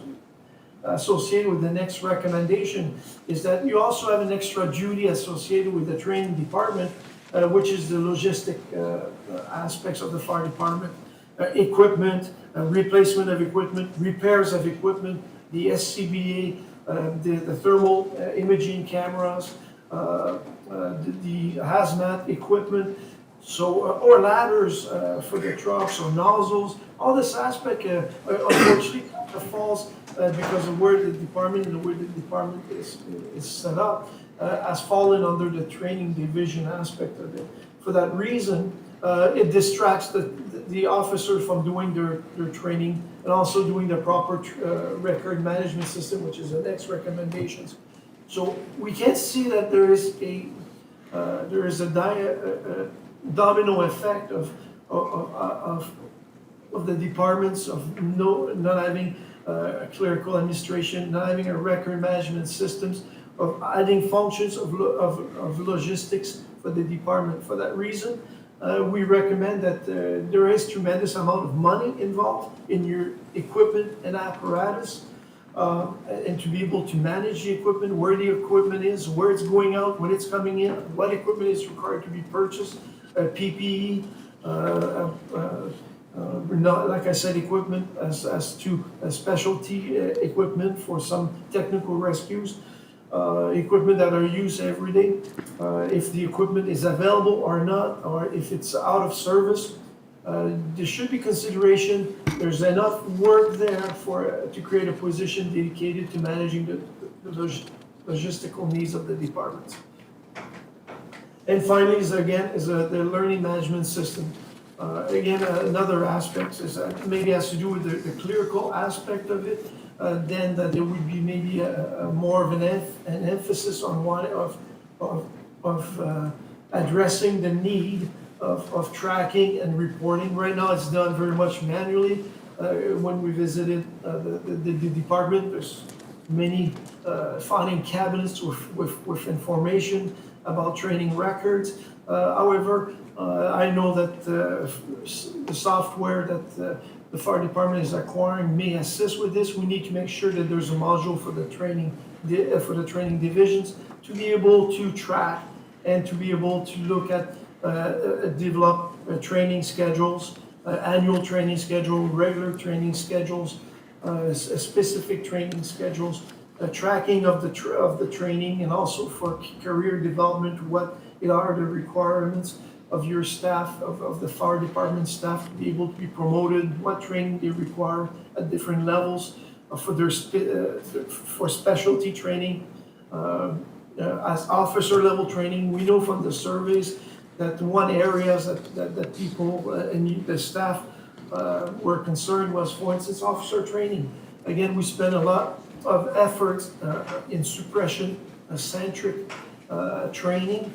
associated with the next recommendation, is that you also have an extra duty associated with the training department, which is the logistic aspects of the fire department. Equipment, replacement of equipment, repairs of equipment, the SCBA, the thermal imaging cameras, the hazmat equipment, so or ladders for the trucks or nozzles. All this aspect, unfortunately, falls because of where the department is set up, has fallen under the training division aspect of it. For that reason, it distracts the officers from doing their training and also doing the proper record management system, which is the next recommendations. So we can't see that there is a domino effect of the departments of not having clerical administration, not having a record management systems, of adding functions of logistics for the department. For that reason, we recommend that there is tremendous amount of money involved in your equipment and apparatus, and to be able to manage the equipment, where the equipment is, where it's going out, when it's coming in, what equipment is required to be purchased, PPE, not, like I said, equipment as to specialty equipment for some technical rescues, equipment that are used every day, if the equipment is available or not, or if it's out of service. There should be consideration. There's enough work there to create a position dedicated to managing the logistical needs of the departments. And finally, the learning management system. Again, another aspect is maybe has to do with the clerical aspect of it. Then that there would be maybe more of an emphasis on addressing the need of tracking and reporting. Right now, it's done very much manually. When we visited the department, there's many filing cabinets with information about training records. However, I know that the software that the fire department is acquiring may assist with this. We need to make sure that there's a module for the training divisions to be able to track and to be able to look at develop training schedules, annual training schedule, regular training schedules, specific training schedules, tracking of the training, and also for career development, what are the requirements of your staff, of the fire department staff, to be able to be promoted, what training they require at different levels for their for specialty training, as officer level training. We know from the surveys that one area that people and the staff were concerned was, for instance, officer training. Again, we spend a lot of efforts in suppression-centric training,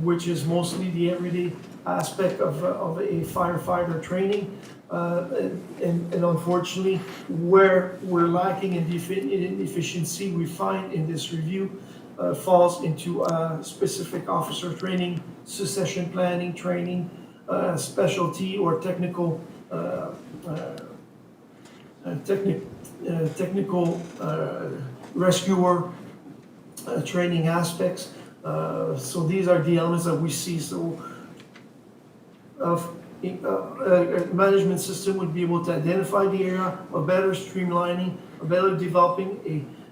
which is mostly the everyday aspect of a firefighter training. And unfortunately, where we're lacking in efficiency, we find in this review falls into specific officer training, succession planning training, specialty or technical rescuer training aspects. So these are the elements that we see. So a management system would be able to identify the area, a better streamlining, a better developing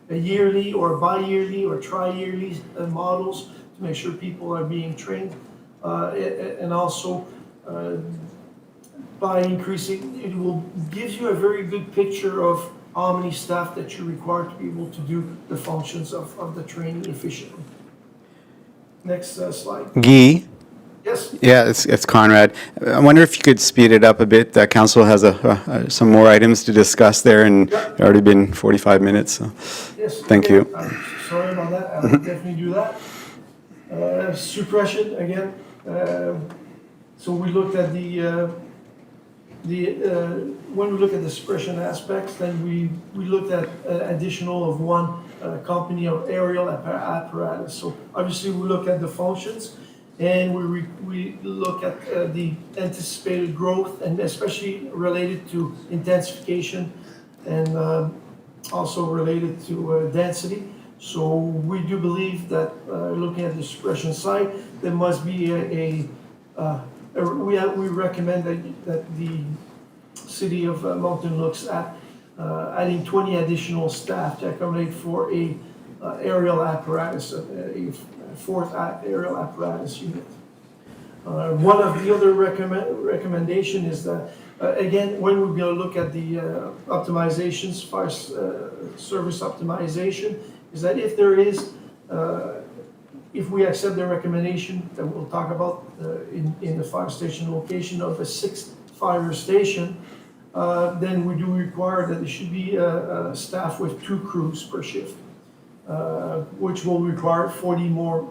a yearly or bi-yearly or tri-yearly models to make sure people are being trained. And also by increasing, it will give you a very good picture of how many staff that you require to be able to do the functions of the training efficiently. Next slide. Guy? Yes? Yeah, it's Conrad. I wonder if you could speed it up a bit. Council has some more items to discuss there, and it's already been 45 minutes, so Yes. thank you. Sorry about that. I will definitely do that. Suppression, again. So we looked at when we look at the suppression aspects, then we looked at additional of one company of aerial apparatus. So obviously we look at the functions, and we look at the anticipated growth, and especially related to intensification and also related to density. So we do believe that looking at the suppression side, there must be we recommend that the city of Moncton looks at adding 20 additional staff to accommodate for a aerial apparatus, a fourth aerial apparatus unit. One of the other recommendation is that, again, when we're going to look at the optimizations, fire service optimization, is that if there is, if we accept the recommendation that we'll talk about in the fire station location of a 6th fire station, then we do require that there should be a staff with 2 crews per shift, which will require 40 more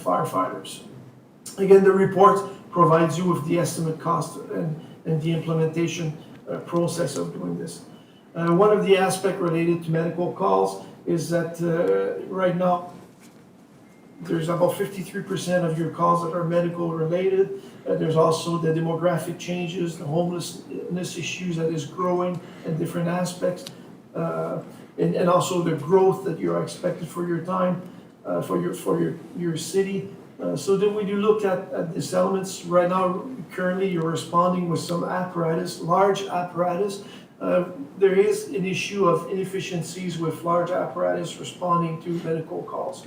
firefighters. Again, the report provides you with the estimate cost and the implementation process of doing this. One of the aspects related to medical calls is that right now, there's about 53% of your calls that are medical related. There's also the demographic changes, the homelessness issues that is growing in different aspects, and also the growth that you're expected for your time, for your city. So then we do look at these elements. Right now, currently you're responding with some apparatus, large apparatus. There is an issue of inefficiencies with large apparatus responding to medical calls.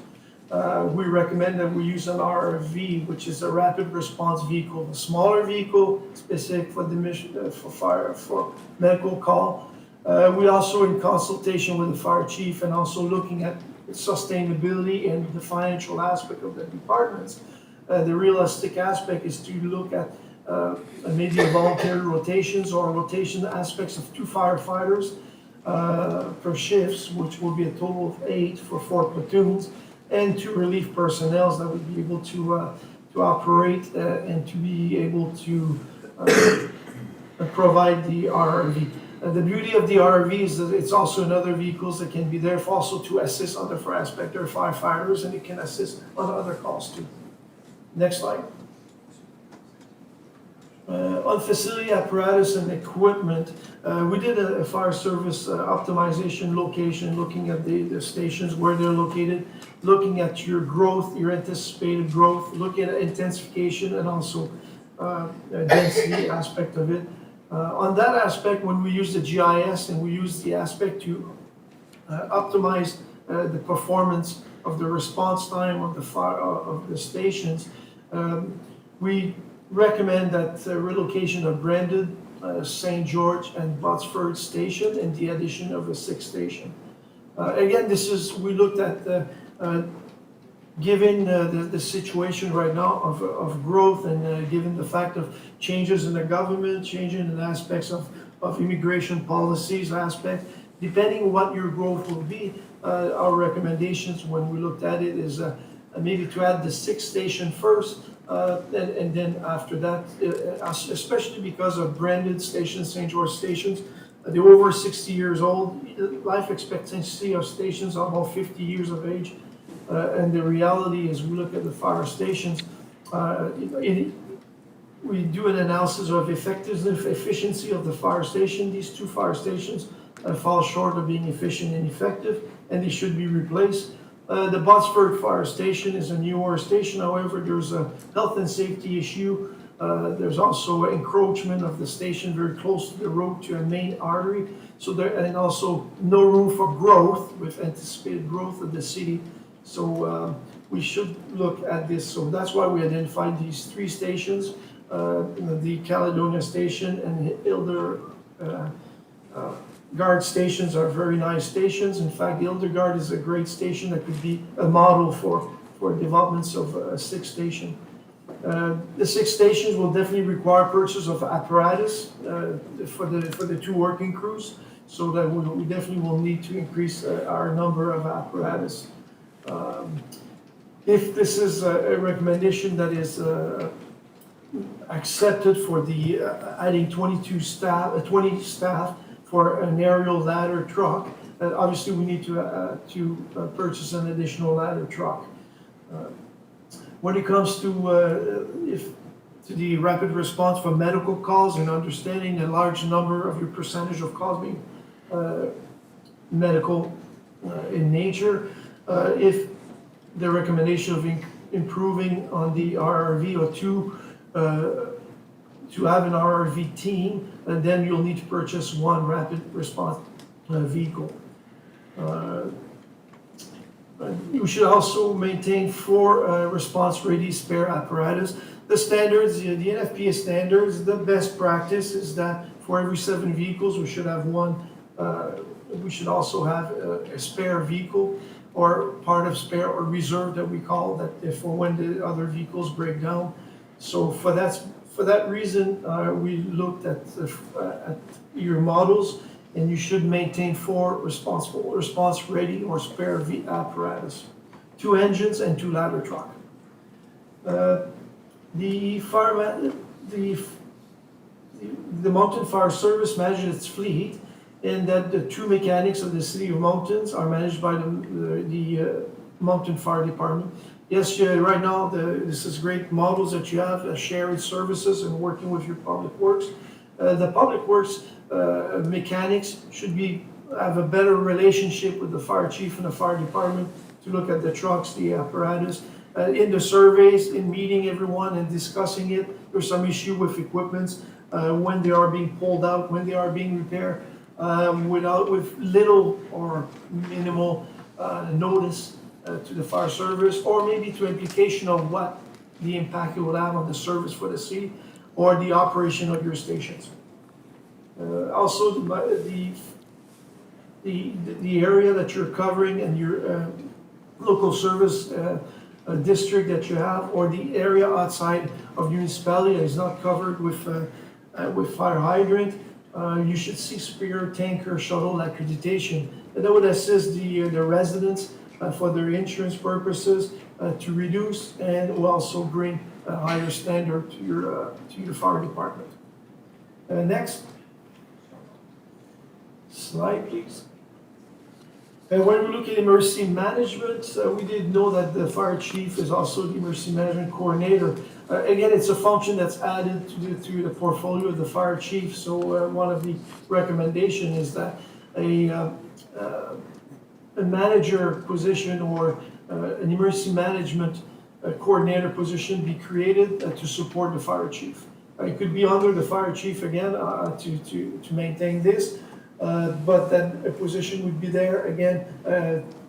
We recommend that we use an RRV, which is a rapid response vehicle, a smaller vehicle specific for the mission, for medical call. We also, in consultation with the fire chief and also looking at sustainability and the financial aspect of the departments, the realistic aspect is to look at maybe a voluntary rotations or rotation aspects of 2 firefighters per shifts, which will be a total of 8 for 4 platoons, and 2 relief personnel that would be able to operate and to be able to provide the RRV. The beauty of the RRV is that it's also another vehicles that can be there also to assist on the fire aspect. They're firefighters, and it can assist on other calls too. Next slide. On facility apparatus and equipment, we did a fire service optimization location, looking at the stations, where they're located, looking at your growth, your anticipated growth, looking at intensification and also density aspect of it. On that aspect, when we use the GIS and we use the aspect to optimize the performance of the response time of the fire of the stations, we recommend that relocation of Brandon, St. George, and Botsford Station, and the addition of a 6th station. Again, we looked at given the situation right now of growth, and given the fact of changes in the government, changing in aspects of immigration policies aspect, depending what your growth will be, our recommendations when we looked at it is maybe to add the sixth station first, and then after that, especially because of branded stations, St. George stations, they're over 60 years old. Life expectancy of stations are about 50 years of age. And the reality is, we look at the fire stations, we do an analysis of effectiveness, efficiency of the fire station. These two fire stations fall short of being efficient and effective, and they should be replaced. The Botsford Fire Station is a newer station. However, there's a health and safety issue. There's also encroachment of the station very close to the road to a main artery. So there, and also no room for growth with anticipated growth of the city. So we should look at this. So that's why we identified these three stations, the Caledonia Station and Hildegard stations are very nice stations. In fact, Hildegard is a great station that could be a model for developments of a sixth station. The six stations will definitely require purchase of apparatus for the two working crews, so that we definitely will need to increase our number of apparatus. If this is a recommendation that is accepted for the adding 20 staff for an aerial ladder truck, obviously we need to purchase an additional ladder truck. When it comes to the rapid response for medical calls and understanding a large number of your percentage of calls being medical in nature, if the recommendation of improving on the RRV or to have an RRV team, and then you'll need to purchase one rapid response vehicle. We should also maintain 4 response-ready spare apparatus. The standards, the NFPA standards, the best practice is that for every 7 vehicles, we should have one. We should also have a spare vehicle, or part of spare or reserve that we call that, for when the other vehicles break down. So for that reason, we looked at your models, and you should maintain 4 response-ready or spare apparatus, 2 engines and 2 ladder truck. The Mountain Fire Service manages its fleet, and that the 2 mechanics of the City of Mountains are managed by the Mountain Fire Department. Yes, right now, this is great models that you have, shared services and working with your Public Works. The Public Works mechanics should have a better relationship with the fire chief and the fire department to look at the trucks, the apparatus. In the surveys, in meeting everyone and discussing it, there's some issue with equipments when they are being pulled out, when they are being repaired, with little or minimal notice to the fire service, or maybe to implication of what the impact it will have on the service for the city or the operation of your stations. Also, the area that you're covering and your local service district that you have, or the area outside of municipality that is not covered with fire hydrant, you should see Superior Tanker Shuttle accreditation. And that would assist the residents for their insurance purposes to reduce, and will also bring a higher standard to your fire department. Next slide, please. And when we look at emergency management, we did know that the fire chief is also the emergency management coordinator. Again, it's a function that's added to the portfolio of the fire chief. So one of the recommendations is that a manager position or an emergency management coordinator position be created to support the fire chief. It could be under the fire chief again to maintain this. But then a position would be there, again,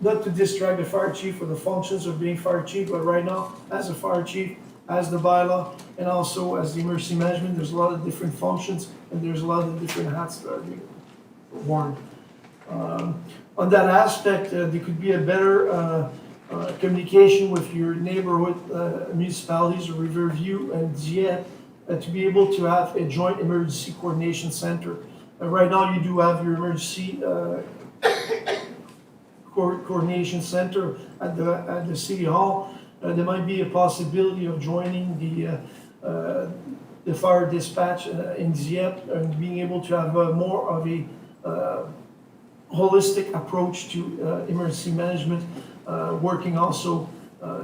not to distract the fire chief with the functions of being fire chief, but right now, as a fire chief, as the bylaw, and also as the emergency management, there's a lot of different functions, and there's a lot of different hats that are being worn. On that aspect, there could be a better communication with your neighborhood municipalities, or Riverview and Dieppe, to be able to have a joint emergency coordination center. Right now, you do have your emergency coordination center at the City Hall. There might be a possibility of joining the fire dispatch in Dieppe and being able to have more of a holistic approach to emergency management, working also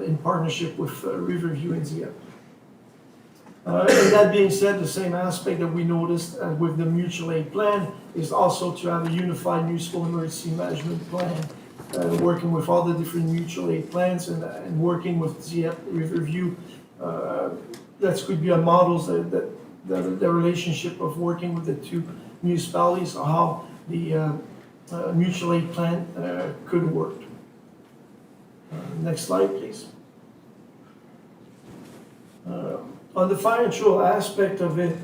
in partnership with Riverview and Dieppe. And that being said, the same aspect that we noticed with the mutual aid plan is also to have a unified municipal emergency management plan, working with all the different mutual aid plans and working with Dieppe, Riverview. That could be a models that the relationship of working with the two municipalities, or how the mutual aid plan could work. Next slide, please. On the financial aspect of it,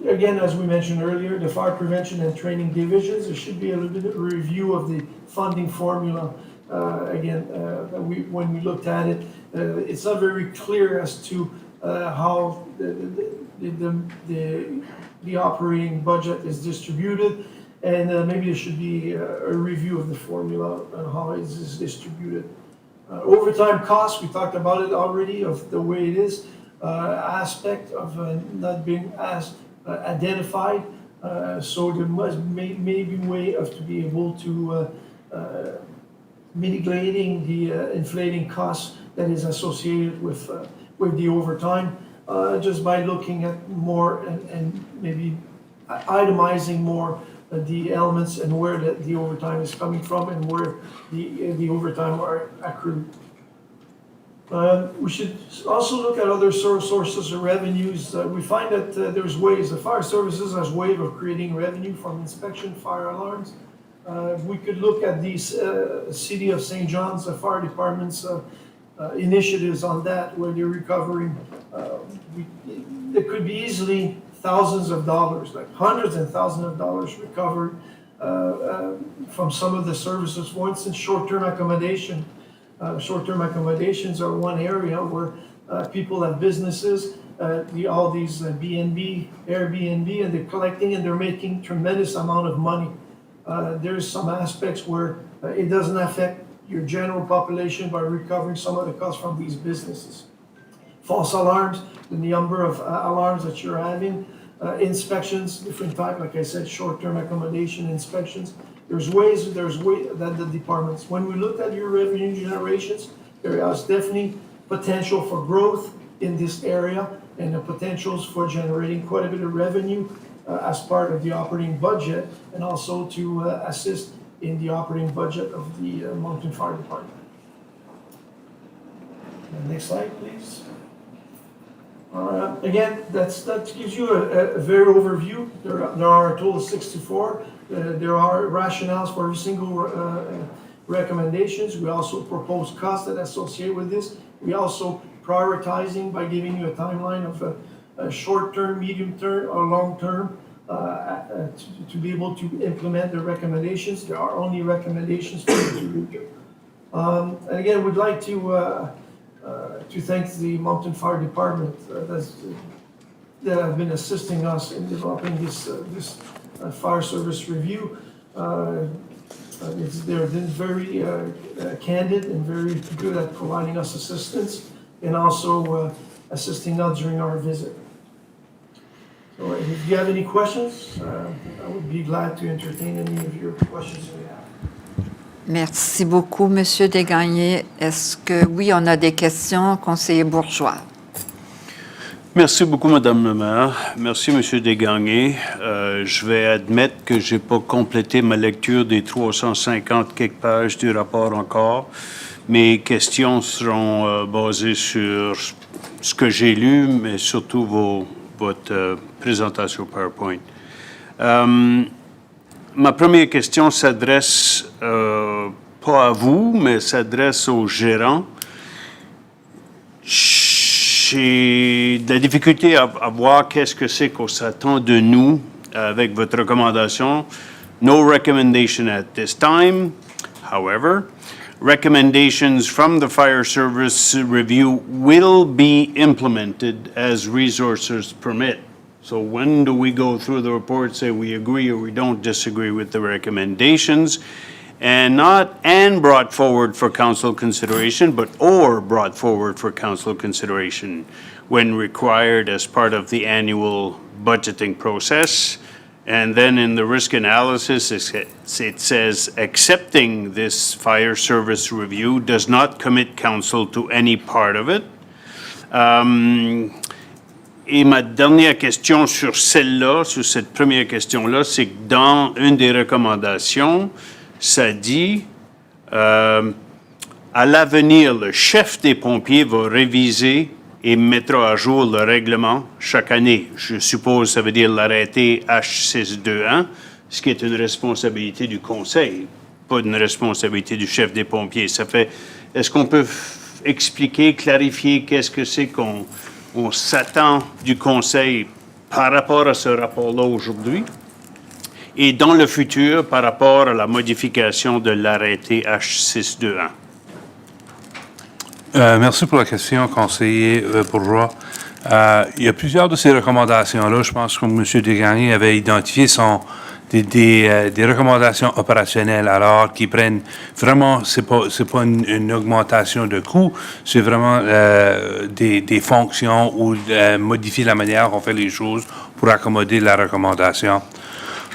again, as we mentioned earlier, the fire prevention and training divisions, there should be a little bit of a review of the funding formula. When we looked at it, it's not very clear as to how the operating budget is distributed, and maybe there should be a review of the formula and how it is distributed. Overtime costs, we talked about it already, of the way it is, aspect of not being as identified. So there may be a way of to be able to mitigating the inflating costs that is associated with the overtime, just by looking at more and maybe itemizing more the elements and where the overtime is coming from and where the overtime are accrued. We should also look at other sources of revenues. We find that there's ways, the fire services has ways of creating revenue from inspection, fire alarms. We could look at these City of St. John's Fire Department's initiatives on that, where they're recovering. There could be easily thousands of dollars, like hundreds and thousands of dollars recovered from some of the services. For instance, short-term accommodation. Short-term accommodations are one area where people have businesses, all these B&B, Airbnb, and they're collecting and they're making tremendous amount of money. There's some aspects where it doesn't affect your general population by recovering some of the costs from these businesses. False alarms, the number of alarms that you're having, inspections, different type, like I said, short-term accommodation inspections. There's ways that the departments, when we looked at your revenue generations, there is definitely potential for growth in this area and the potentials for generating quite a bit of revenue as part of the operating budget, and also to assist in the operating budget of the Moncton Fire Department. Next slide, please. Again, that gives you a very overview. There are a total of 64. There are rationales for every single recommendations. We also propose costs that associate with this. We also prioritizing by giving you a timeline of a short-term, medium-term, or long-term to be able to implement the recommendations. There are only recommendations for you to review. And again, we'd like to thank the Moncton Fire Department that have been assisting us in developing this fire service review. They've been very candid and very good at providing us assistance, and also assisting us during our visit. So if you have any questions, I would be glad to entertain any of your questions you have. Merci beaucoup, Monsieur Desgagnés. Est-ce que, oui, on a des questions, conseiller Bourgeois? Merci beaucoup, Madame le maire. Merci, Monsieur Desgagnés. Je vais admettre que je n'ai pas complété ma lecture des 350 quelques pages du rapport encore. Mes questions seront basées sur ce que j'ai lu, mais surtout votre présentation PowerPoint. Ma première question s'adresse pas à vous, mais s'adresse aux gérants. J'ai de la difficulté à voir qu'est-ce que c'est qu'on s'attend de nous avec votre recommandation. No recommendation at this time. However, recommendations from the fire service review will be implemented as resources permit. So when do we go through the report, say we agree or we don't disagree with the recommendations? And not and brought forward for council consideration, but or brought forward for council consideration when required as part of the annual budgeting process. And then in the risk analysis, it says, accepting this fire service review does not commit council to any part of it. Et ma dernière question sur celle-là, sur cette première question-là, c'est que dans une des recommandations, ça dit, à l'avenir, le chef des pompiers va réviser et mettra à jour le règlement chaque année. Je suppose ça veut dire l'arrêté H621, ce qui est une responsabilité du conseil, pas une responsabilité du chef des pompiers. Ça fait, est-ce qu'on peut expliquer, clarifier qu'est-ce que c'est qu'on s'attend du conseil par rapport à ce rapport-là aujourd'hui et dans le futur par rapport à la modification de l'arrêté H621? Merci pour la question, conseiller Bourgeois. Il y a plusieurs de ces recommandations-là. Je pense que M. Desgagnés avait identifié des recommandations opérationnelles, alors qui prennent vraiment, c'est pas une augmentation de coûts, c'est vraiment des fonctions ou modifier la manière dont on fait les choses pour accommoder la recommandation.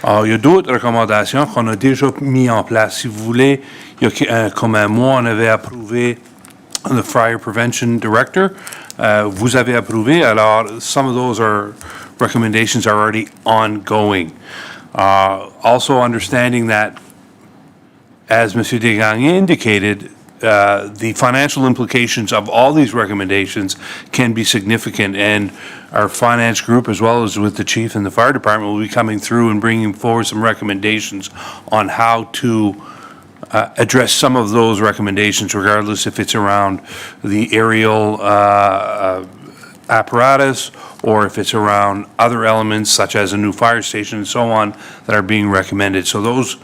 Alors, il y a d'autres recommandations qu'on a déjà mis en place. Si vous voulez, il y a comme un mois, on avait approuvé the Fire Prevention Director. Vous avez approuvé, alors some of those recommendations are already ongoing. Also understanding that, as M. Desgagnés indicated, the financial implications of all these recommendations can be significant, and our finance group, as well as with the chief and the fire department, will be coming through and bringing forward some recommendations on how to address some of those recommendations, regardless if it's around the aerial apparatus or if it's around other elements such as a new fire station and so on that are being recommended. So those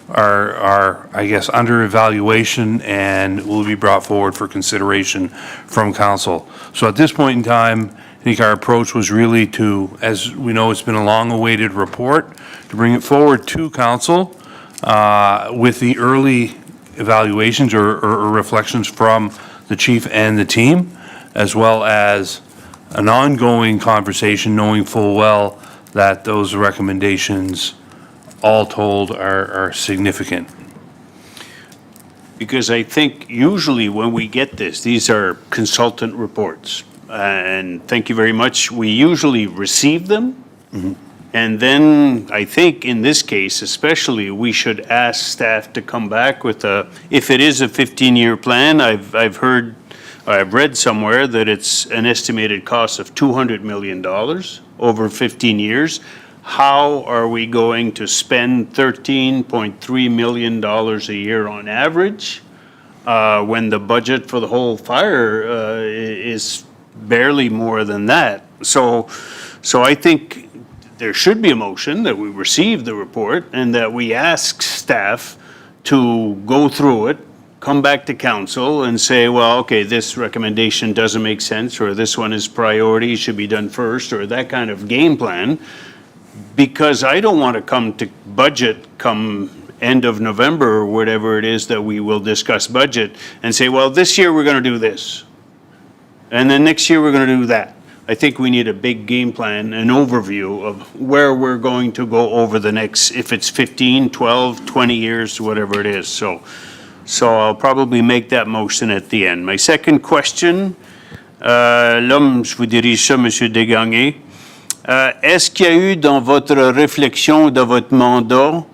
are, I guess, under evaluation and will be brought forward for consideration from council. So at this point in time, I think our approach was really to, as we know, it's been a long-awaited report, to bring it forward to council with the early evaluations or reflections from the chief and the team, as well as an ongoing conversation, knowing full well that those recommendations, all told, are significant. Because I think usually when we get this, these are consultant reports. And thank you very much. We usually receive them. And then I think in this case, especially, we should ask staff to come back with if it is a 15-year plan, I've read somewhere that it's an estimated cost of $200 million over 15 years. How are we going to spend $13.3 million a year on average when the budget for the whole fire is barely more than that? So I think there should be a motion that we receive the report and that we ask staff to go through it, come back to council and say, well, okay, this recommendation doesn't make sense, or this one is priority, should be done first, or that kind of game plan. Because I don't want to come to budget come end of November or whatever it is that we will discuss budget and say, well, this year we're going to do this. And then next year we're going to do that. I think we need a big game plan, an overview of where we're going to go over the next, if it's 15, 12, 20 years, whatever it is. So I'll probably make that motion at the end. My second question, là, je vous dirige ça, M. Desgagnés. Est-ce qu'il y a eu dans votre réflexion, dans votre mandat,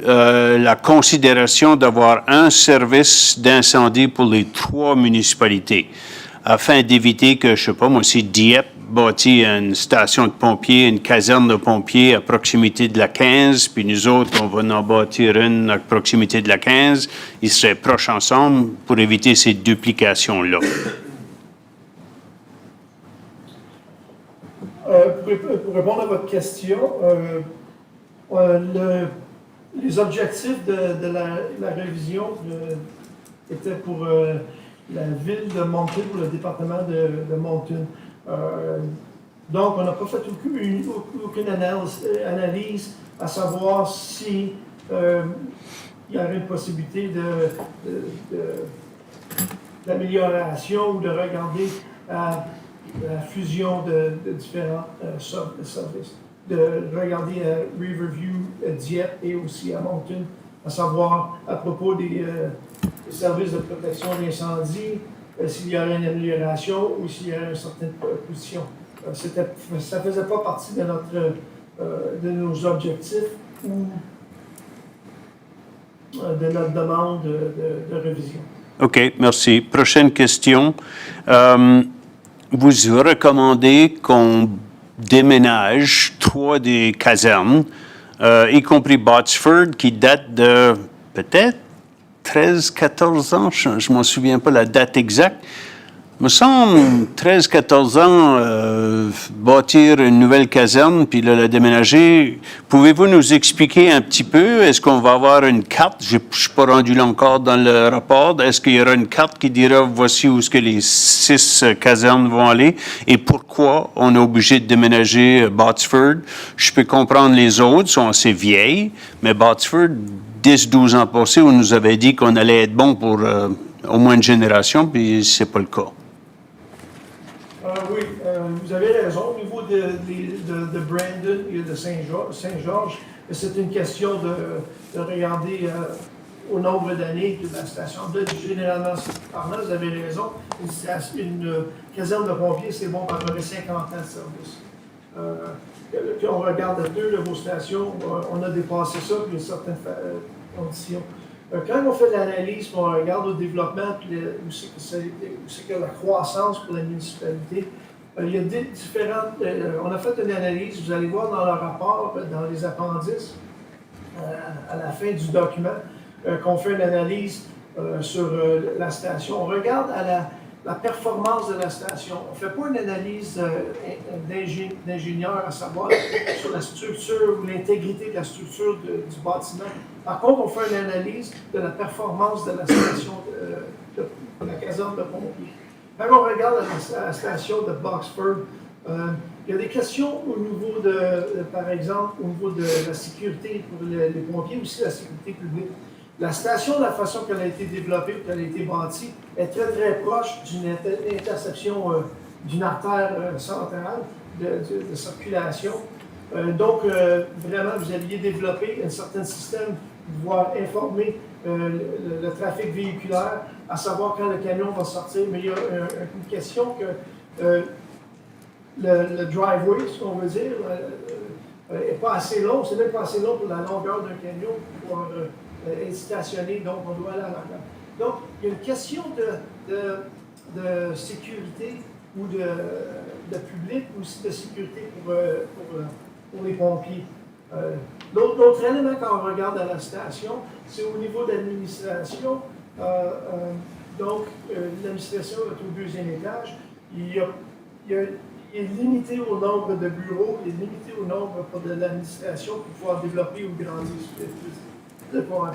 la considération d'avoir un service d'incendie pour les 3 municipalités, afin d'éviter que, je sais pas moi, si Dieppe bâtit une station de pompiers, une caserne de pompiers à proximité de la 15, puis nous autres, on va en bâtir une à proximité de la 15, ils seraient proches ensemble pour éviter ces duplications-là? Pour répondre à votre question, les objectifs de la révision étaient pour la ville de Moncton, pour le département de Moncton. Donc, on n'a pas fait aucune analyse à savoir si il y aurait une possibilité d'amélioration ou de regarder à la fusion de différents services, de regarder à Riverview, à Dieppe et aussi à Moncton, à savoir à propos des services de protection d'incendie, s'il y aurait une amélioration ou s'il y aurait une certaine position. Ça ne faisait pas partie de nos objectifs ou de notre demande de révision. OK, merci. Prochaine question. Vous recommandez qu'on déménage 3 des casernes, y compris Botsford, qui date de peut-être 13-14 ans, je ne m'en souviens pas la date exacte. Me semble 13-14 ans, bâtir une nouvelle caserne, puis là, la déménager. Pouvez-vous nous expliquer un petit peu? Est-ce qu'on va avoir une carte? Je ne suis pas rendu là encore dans le rapport. Est-ce qu'il y aura une carte qui dira voici où est-ce que les 6 casernes vont aller et pourquoi on est obligé de déménager Botsford? Je peux comprendre les autres, sont assez vieilles, mais Botsford, 10-12 ans passés, on nous avait dit qu'on allait être bon pour au moins une génération, puis c'est pas le cas. Oui, vous avez raison. Au niveau de Brandon et de Saint-Georges, c'est une question de regarder au nombre d'années de la station. Généralement parlant, vous avez raison. Une caserne de pompiers, c'est bon pour à peu près 50 ans de service. Puis on regarde 2 de vos stations, on a dépassé ça, puis il y a certaines conditions. Quand on fait de l'analyse, on regarde au développement, puis où c'est que la croissance pour la municipalité, il y a différentes. On a fait une analyse, vous allez voir dans le rapport, dans les appendices, à la fin du document, qu'on fait une analyse sur la station. On regarde à la performance de la station. On ne fait pas une analyse d'ingénieur à savoir sur la structure ou l'intégrité de la structure du bâtiment. Par contre, on fait une analyse de la performance de la station, de la caserne de pompiers. Quand on regarde la station de Boxford, il y a des questions au niveau par exemple, au niveau de la sécurité pour les pompiers, aussi la sécurité publique. La station, de la façon qu'elle a été développée, qu'elle a été bâtie, est très très proche d'une interception d'une artère centrale de circulation. Donc, vraiment, vous aviez développé un certain système pour pouvoir informer le trafic véhiculaire, à savoir quand le camion va sortir. Mais il y a une question que le driveway, ce qu'on veut dire, n'est pas assez long. C'est même pas assez long pour la longueur d'un camion pour pouvoir être stationné, donc on doit aller à l'arrière. Donc, il y a une question de sécurité ou de public, mais aussi de sécurité pour les pompiers. L'autre élément quand on regarde à la station, c'est au niveau de l'administration. Donc, l'administration est au 2e étage. Il est limité au nombre de bureaux, il est limité au nombre de l'administration pour pouvoir développer ou grandir pour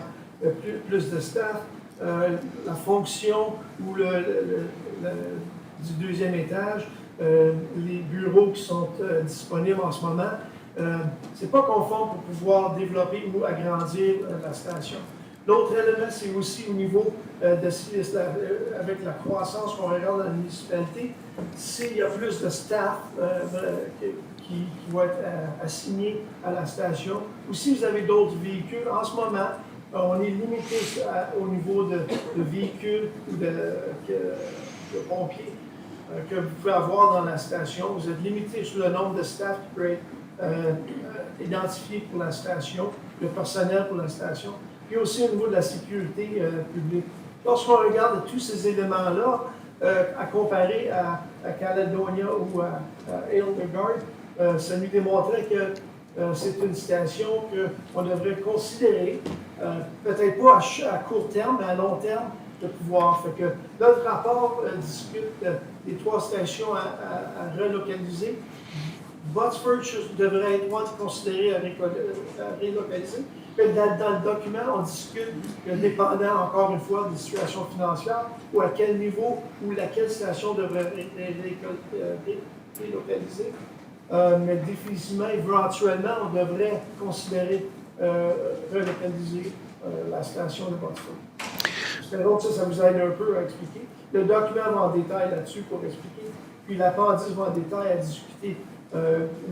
plus de staff. La fonction ou du 2e étage, les bureaux qui sont disponibles en ce moment, c'est pas conforme pour pouvoir développer ou agrandir la station. L'autre élément, c'est aussi au niveau avec la croissance qu'on regarde dans la municipalité, s'il y a plus de staff qui vont être assignés à la station, ou si vous avez d'autres véhicules. En ce moment, on est limité au niveau de véhicules ou de pompiers que vous pouvez avoir dans la station. Vous êtes limité sur le nombre de staff qui peut être identifié pour la station, le personnel pour la station, puis aussi au niveau de la sécurité publique. Lorsqu'on regarde tous ces éléments-là, à comparer à Caledonia ou à Hildegard, ça nous démontrait que c'est une station qu'on devrait considérer, peut-être pas à court terme, mais à long terme, de pouvoir. Fait que notre rapport discute des 3 stations à relocaliser. Botsford devrait être considéré à relocaliser. Mais dans le document, on discute, dépendant encore une fois des situations financières, ou à quel niveau ou laquelle station devrait être relocalisée. Mais définitivement, éventuellement, on devrait considérer relocaliser la station de Botsford. J'espère que ça vous aide un peu à expliquer. Le document va en détail là-dessus pour expliquer. Puis l'appendice va en détail à discuter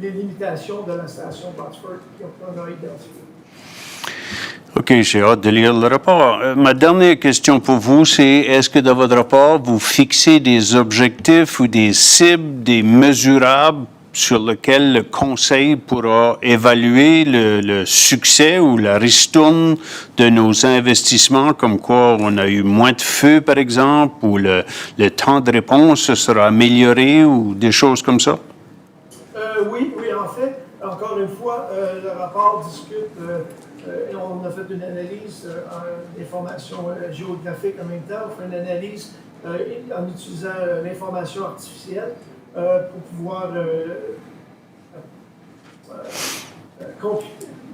les limitations de la station Botsford qu'on a identifiées. OK, j'ai hâte de lire le rapport. Ma dernière question pour vous, c'est est-ce que dans votre rapport, vous fixez des objectifs ou des cibles, des mesurables sur lesquels le Conseil pourra évaluer le succès ou la ristourne de nos investissements, comme quoi on a eu moins de feux, par exemple, ou le temps de réponse sera amélioré ou des choses comme ça? Oui, en fait, encore une fois, le rapport discute, on a fait une analyse d'informations géographiques en même temps, on fait une analyse en utilisant l'information artificielle pour pouvoir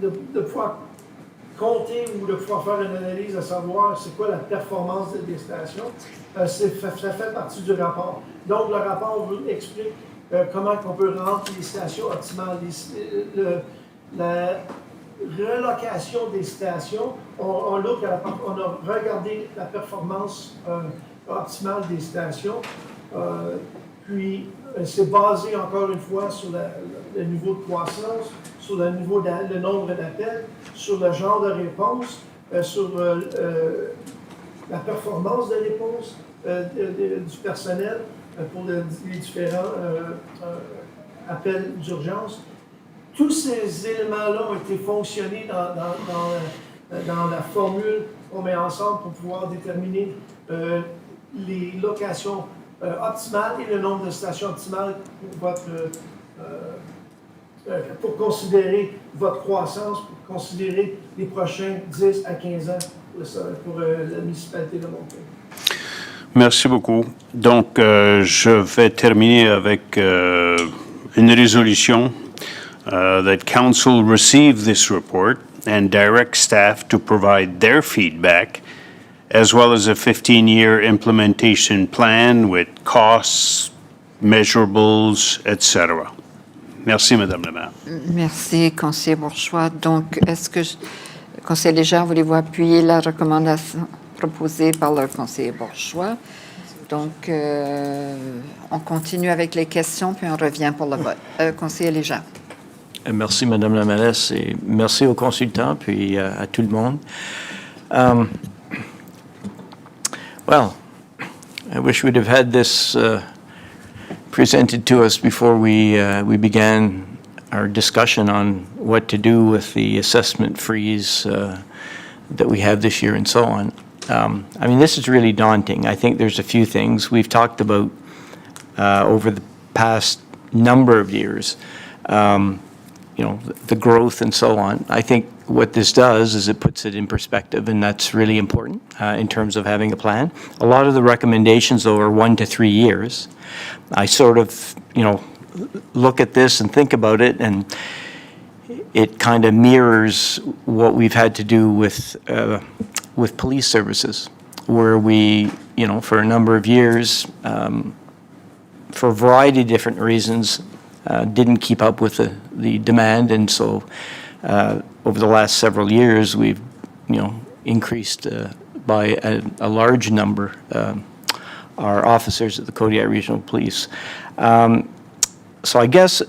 de pouvoir compter ou de pouvoir faire une analyse à savoir c'est quoi la performance des stations. Ça fait partie du rapport. Donc, le rapport explique comment on peut rendre les stations optimales. La relocation des stations, on a regardé la performance optimale des stations, puis c'est basé encore une fois sur le niveau de croissance, sur le nombre d'appels, sur le genre de réponse, sur la performance de réponse du personnel pour les différents appels d'urgence. Tous ces éléments-là ont été fonctionnés dans la formule qu'on met ensemble pour pouvoir déterminer les locations optimales et le nombre de stations optimales pour considérer votre croissance, pour considérer les prochains 10 à 15 ans pour la municipalité de Moncton. Merci beaucoup. Donc, je vais terminer avec une résolution that Council receive this report and direct staff to provide their feedback, as well as a 15-year implementation plan with costs, measurables, etc. Merci, Madame la maire. Merci, conseiller Bourgeois. Donc, est-ce que, conseiller Légère, voulez-vous appuyer la recommandation proposée par le conseiller Bourgeois? Donc, on continue avec les questions, puis on revient pour le vote. Conseiller Légère. Merci, Madame la mairesse, et merci aux consultants, puis à tout le monde. Well, I wish we'd have had this presented to us before we began our discussion on what to do with the assessment freeze that we have this year and so on. I mean, this is really daunting. I think there's a few things we've talked about over the past number of years, you know, the growth and so on. I think what this does is it puts it in perspective, and that's really important in terms of having a plan. A lot of the recommendations, though, are 1 to 3 years. I sort of, you know, look at this and think about it, and it kind of mirrors what we've had to do with police services, where we, you know, for a number of years, for a variety of different reasons, didn't keep up with the demand, and so over the last several years, we've, you know, increased by a large number our officers at the Kodiak Regional Police. So I guess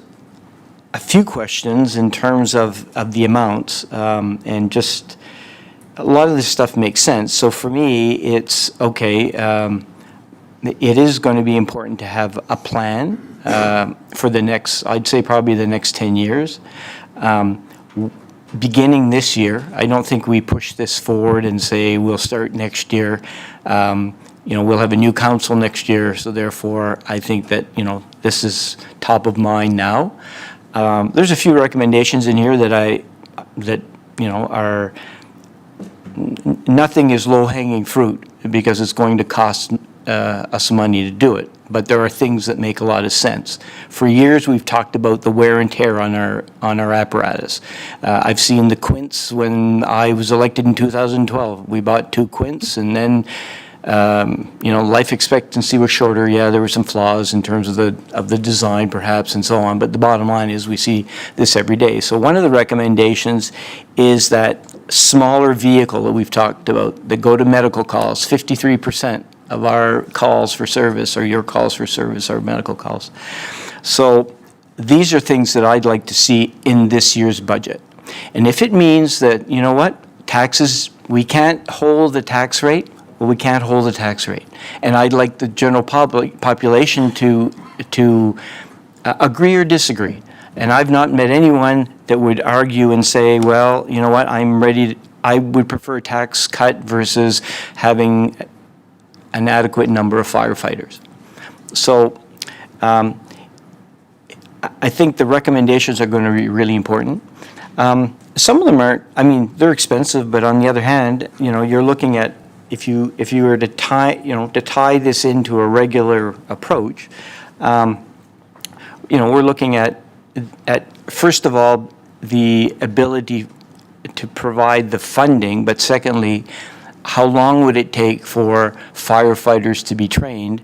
a few questions in terms of the amounts, and just a lot of this stuff makes sense. So for me, it's okay. It is going to be important to have a plan for the next, I'd say probably the next 10 years. Beginning this year, I don't think we push this forward and say we'll start next year. You know, we'll have a new council next year, so therefore I think that, you know, this is top of mind now. There's a few recommendations in here that you know, are, nothing is low-hanging fruit because it's going to cost us money to do it. But there are things that make a lot of sense. For years, we've talked about the wear and tear on our apparatus. I've seen the Quints when I was elected in 2012. We bought 2 Quints, and then life expectancy was shorter. Yeah, there were some flaws in terms of the design perhaps and so on, but the bottom line is we see this every day. So one of the recommendations is that smaller vehicle that we've talked about that go to medical calls. 53% of our calls for service, or your calls for service, are medical calls. So these are things that I'd like to see in this year's budget. And if it means that, you know what, taxes, we can't hold the tax rate, well, we can't hold the tax rate. And I'd like the general population to agree or disagree. And I've not met anyone that would argue and say, well, you know what, I would prefer a tax cut versus having an adequate number of firefighters. So I think the recommendations are going to be really important. Some of them aren't, they're expensive, but on the other hand, you're looking at, if you were to tie this into a regular approach, we're looking at first of all, the ability to provide the funding, but secondly, how long would it take for firefighters to be trained?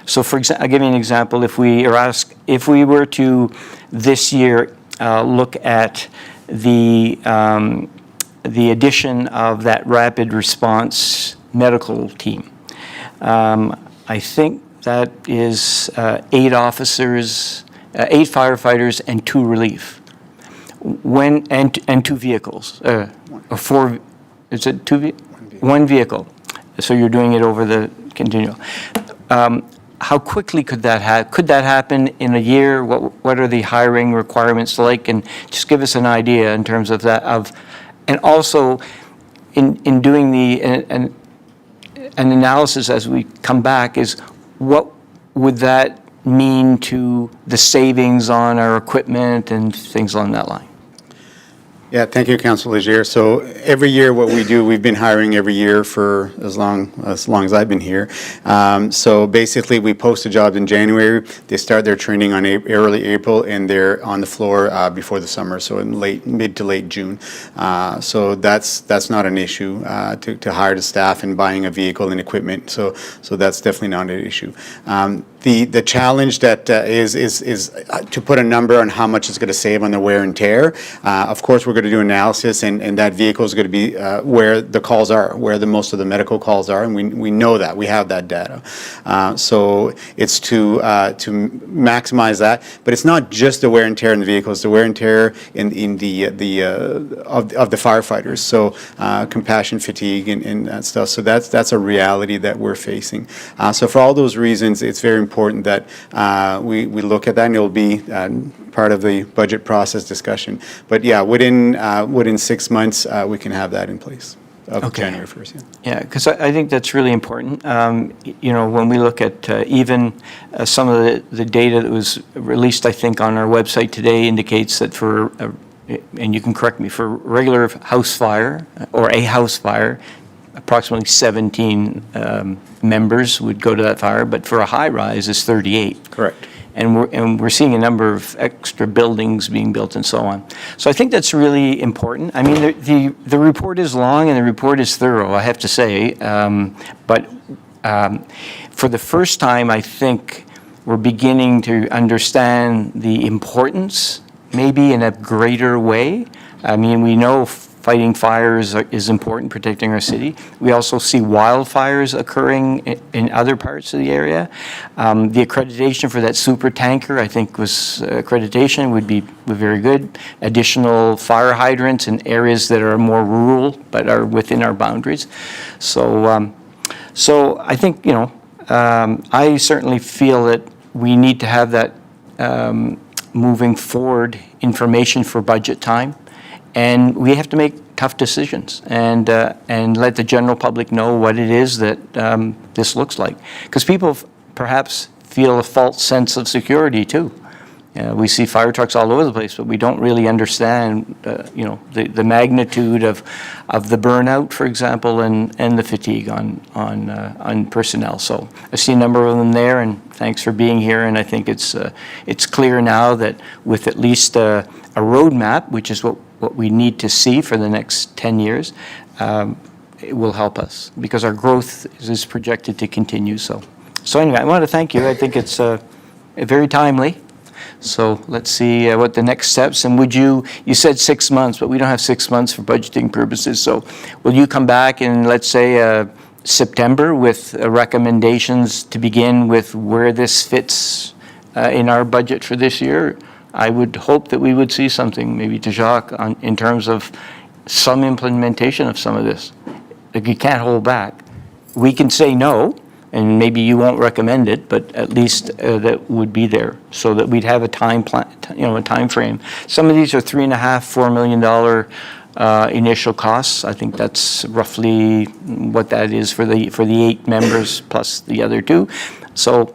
So for example, I'll give you an example. If we were to this year look at the addition of that rapid response medical team, I think that is 8 officers, 8 firefighters and 2 relief. And 2 vehicles, or 4, is it 2? 1 vehicle. So you're doing it over the continuum. How quickly could that happen? Could that happen in a year? What are the hiring requirements like? And just give us an idea in terms of that. And also, in doing an analysis as we come back, is what would that mean to the savings on our equipment and things along that line? Yeah, thank you, Councilor Leger. So every year what we do, we've been hiring every year for as long as I've been here. So basically we post the jobs in January, they start their training on early April, and they're on the floor before the summer, so in mid to late June. So that's not an issue to hire the staff and buying a vehicle and equipment. So that's definitely not an issue. The challenge that is to put a number on how much it's going to save on the wear and tear. Of course, we're going to do analysis, and that vehicle is going to be where the calls are, where most of the medical calls are, and we know that. We have that data. So it's to maximize that, but it's not just the wear and tear in the vehicle, it's the wear and tear in the of the firefighters. So compassion fatigue and that stuff. So that's a reality that we're facing. So for all those reasons, it's very important that we look at that, and it'll be part of the budget process discussion. But yeah, within 6 months, we can have that in place of January 1st. Yeah, because I think that's really important. When we look at even some of the data that was released, I think, on our website today indicates that for, and you can correct me, for regular house fire or a house fire, approximately 17 members would go to that fire, but for a high rise is 38. Correct. And we're seeing a number of extra buildings being built and so on. So I think that's really important. I mean, the report is long and the report is thorough, I have to say. But for the first time, I think we're beginning to understand the importance, maybe in a greater way. I mean, we know fighting fires is important, protecting our city. We also see wildfires occurring in other parts of the area. The accreditation for that super tanker, I think, accreditation would be very good. Additional fire hydrants in areas that are more rural but are within our boundaries. So I think, I certainly feel that we need to have that moving forward information for budget time. And we have to make tough decisions and let the general public know what it is that this looks like. Because people perhaps feel a false sense of security too. We see fire trucks all over the place, but we don't really understand, the magnitude of the burnout, for example, and the fatigue on personnel. So I see a number of them there, and thanks for being here. And I think it's clear now that with at least a roadmap, which is what we need to see for the next 10 years, it will help us because our growth is projected to continue. So anyway, I want to thank you. I think it's very timely. So let's see what the next steps, and you said 6 months, but we don't have 6 months for budgeting purposes. So will you come back in, let's say, September with recommendations to begin with where this fits in our budget for this year? I would hope that we would see something, maybe to Jacques, in terms of some implementation of some of this. Like, you can't hold back. We can say no, and maybe you won't recommend it, but at least that would be there, so that we'd have a time plan, a time frame. Some of these are $3.5–4 million initial costs. I think that's roughly what that is for the 8 members plus the other 2. So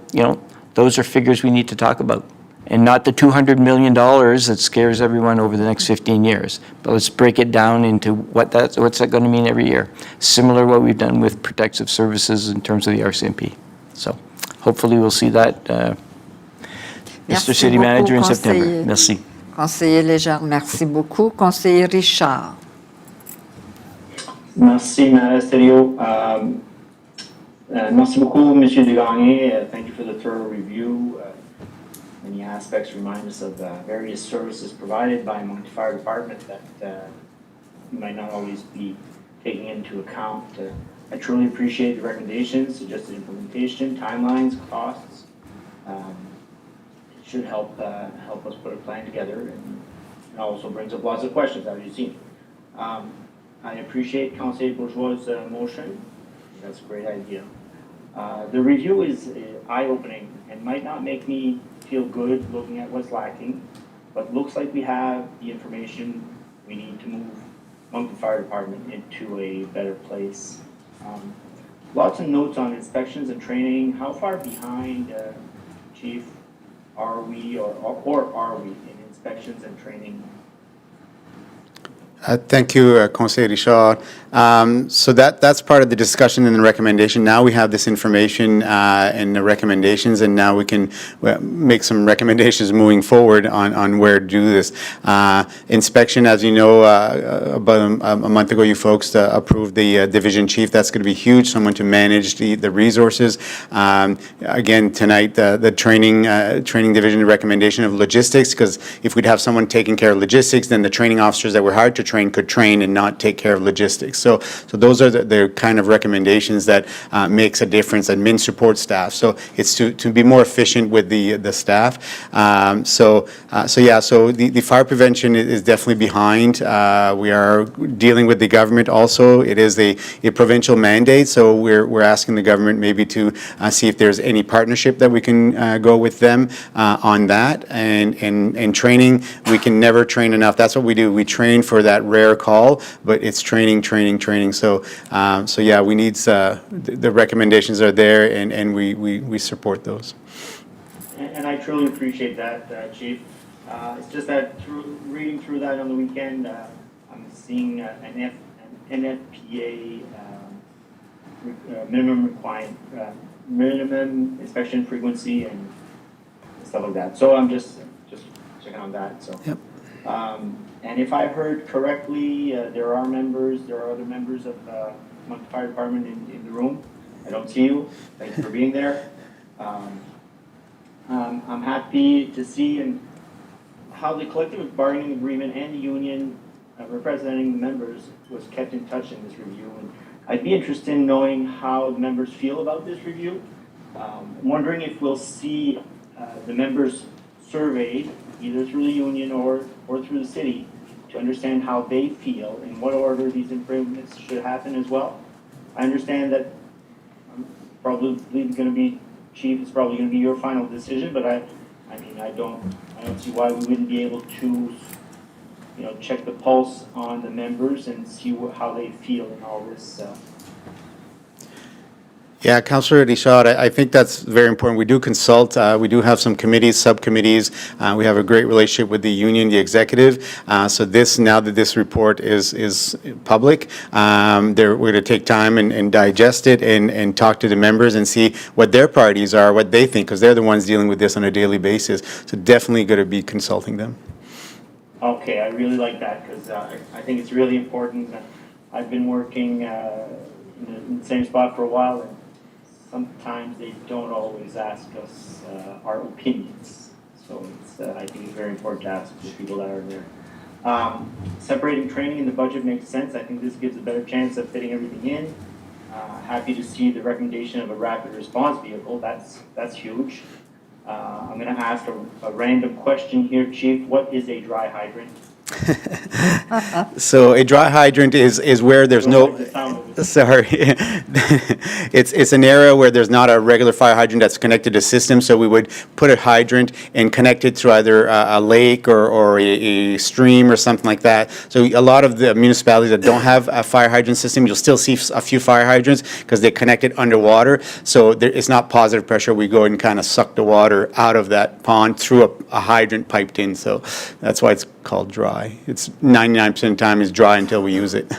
those are figures we need to talk about, and not the $200 million that scares everyone over the next 15 years. But let's break it down into what's that going to mean every year. Similar to what we've done with protective services in terms of the RCMP. So hopefully we'll see that, Mr. City Manager, in September. Merci. Conseiller Léger, merci beaucoup. Conseiller Richard. Merci, Mme Stereo. Merci beaucoup, Monsieur Desgagnés. Thank you for the thorough review. Many aspects remind us of various services provided by Moncton Fire Department that you might not always be taking into account. I truly appreciate the recommendations, suggested implementation, timelines, costs. It should help us put a plan together, and it also brings up lots of questions, as you've seen. I appreciate Councillor Bourgeois' motion. That's a great idea. The review is eye-opening and might not make me feel good looking at what's lacking, but looks like we have the information we need to move Moncton Fire Department into a better place. Lots of notes on inspections and training. How far behind, Chief, are we or are we in inspections and training? Thank you, Conseiller Richard. So that's part of the discussion and the recommendation. Now we have this information and the recommendations, and now we can make some recommendations moving forward on where to do this. Inspection, as you know, about a month ago, you folks approved the division chief. That's going to be huge, someone to manage the resources. Again, tonight, the training division recommendation of logistics, because if we'd have someone taking care of logistics, then the training officers that were hired to train could train and not take care of logistics. So those are the kind of recommendations that makes a difference. Admin support staff. So it's to be more efficient with the staff. So the fire prevention is definitely behind. We are dealing with the government also. It is a provincial mandate, so we're asking the government maybe to see if there's any partnership that we can go with them on that. And training, we can never train enough. That's what we do. We train for that rare call, but it's training. So yeah, we need the recommendations are there, and we support those. And I truly appreciate that, Chief. It's just that reading through that on the weekend, I'm seeing an NFPA minimum inspection frequency and stuff like that. So I'm just checking on that. So. Yep. And if I heard correctly, there are other members of the Moncton Fire Department in the room. I don't see you. Thanks for being there. I'm happy to see how the collective bargaining agreement and the union representing the members was kept in touch in this review. And I'd be interested in knowing how the members feel about this review. I'm wondering if we'll see the members surveyed either through the union or through the city to understand how they feel, in what order these improvements should happen as well. I understand that probably going to be, Chief, it's probably going to be your final decision, but I don't see why we wouldn't be able to, check the pulse on the members and see how they feel in all this. Yeah, Councillor Richard, I think that's very important. We do consult. We do have some committees, subcommittees. We have a great relationship with the union, the executive. So now that this report is public, we're going to take time and digest it and talk to the members and see what their priorities are, what they think, because they're the ones dealing with this on a daily basis. So definitely going to be consulting them. Okay, I really like that, because I think it's really important. I've been working in the same spot for a while, and sometimes they don't always ask us our opinions. So I think it's very important to ask the people that are there. Separating training and the budget makes sense. I think this gives a better chance of fitting everything in. Happy to see the recommendation of a rapid response vehicle. That's huge. I'm going to ask a random question here, Chief. What is a dry hydrant? So a dry hydrant is where there's no, sorry, it's an area where there's not a regular fire hydrant that's connected to system, so we would put a hydrant and connect it to either a lake or a stream or something like that. So a lot of the municipalities that don't have a fire hydrant system, you'll still see a few fire hydrants because they connect it underwater, so it's not positive pressure. We go and kind of suck the water out of that pond through a hydrant piped in, so that's why it's called dry. It's 99% of the time is dry until we use it.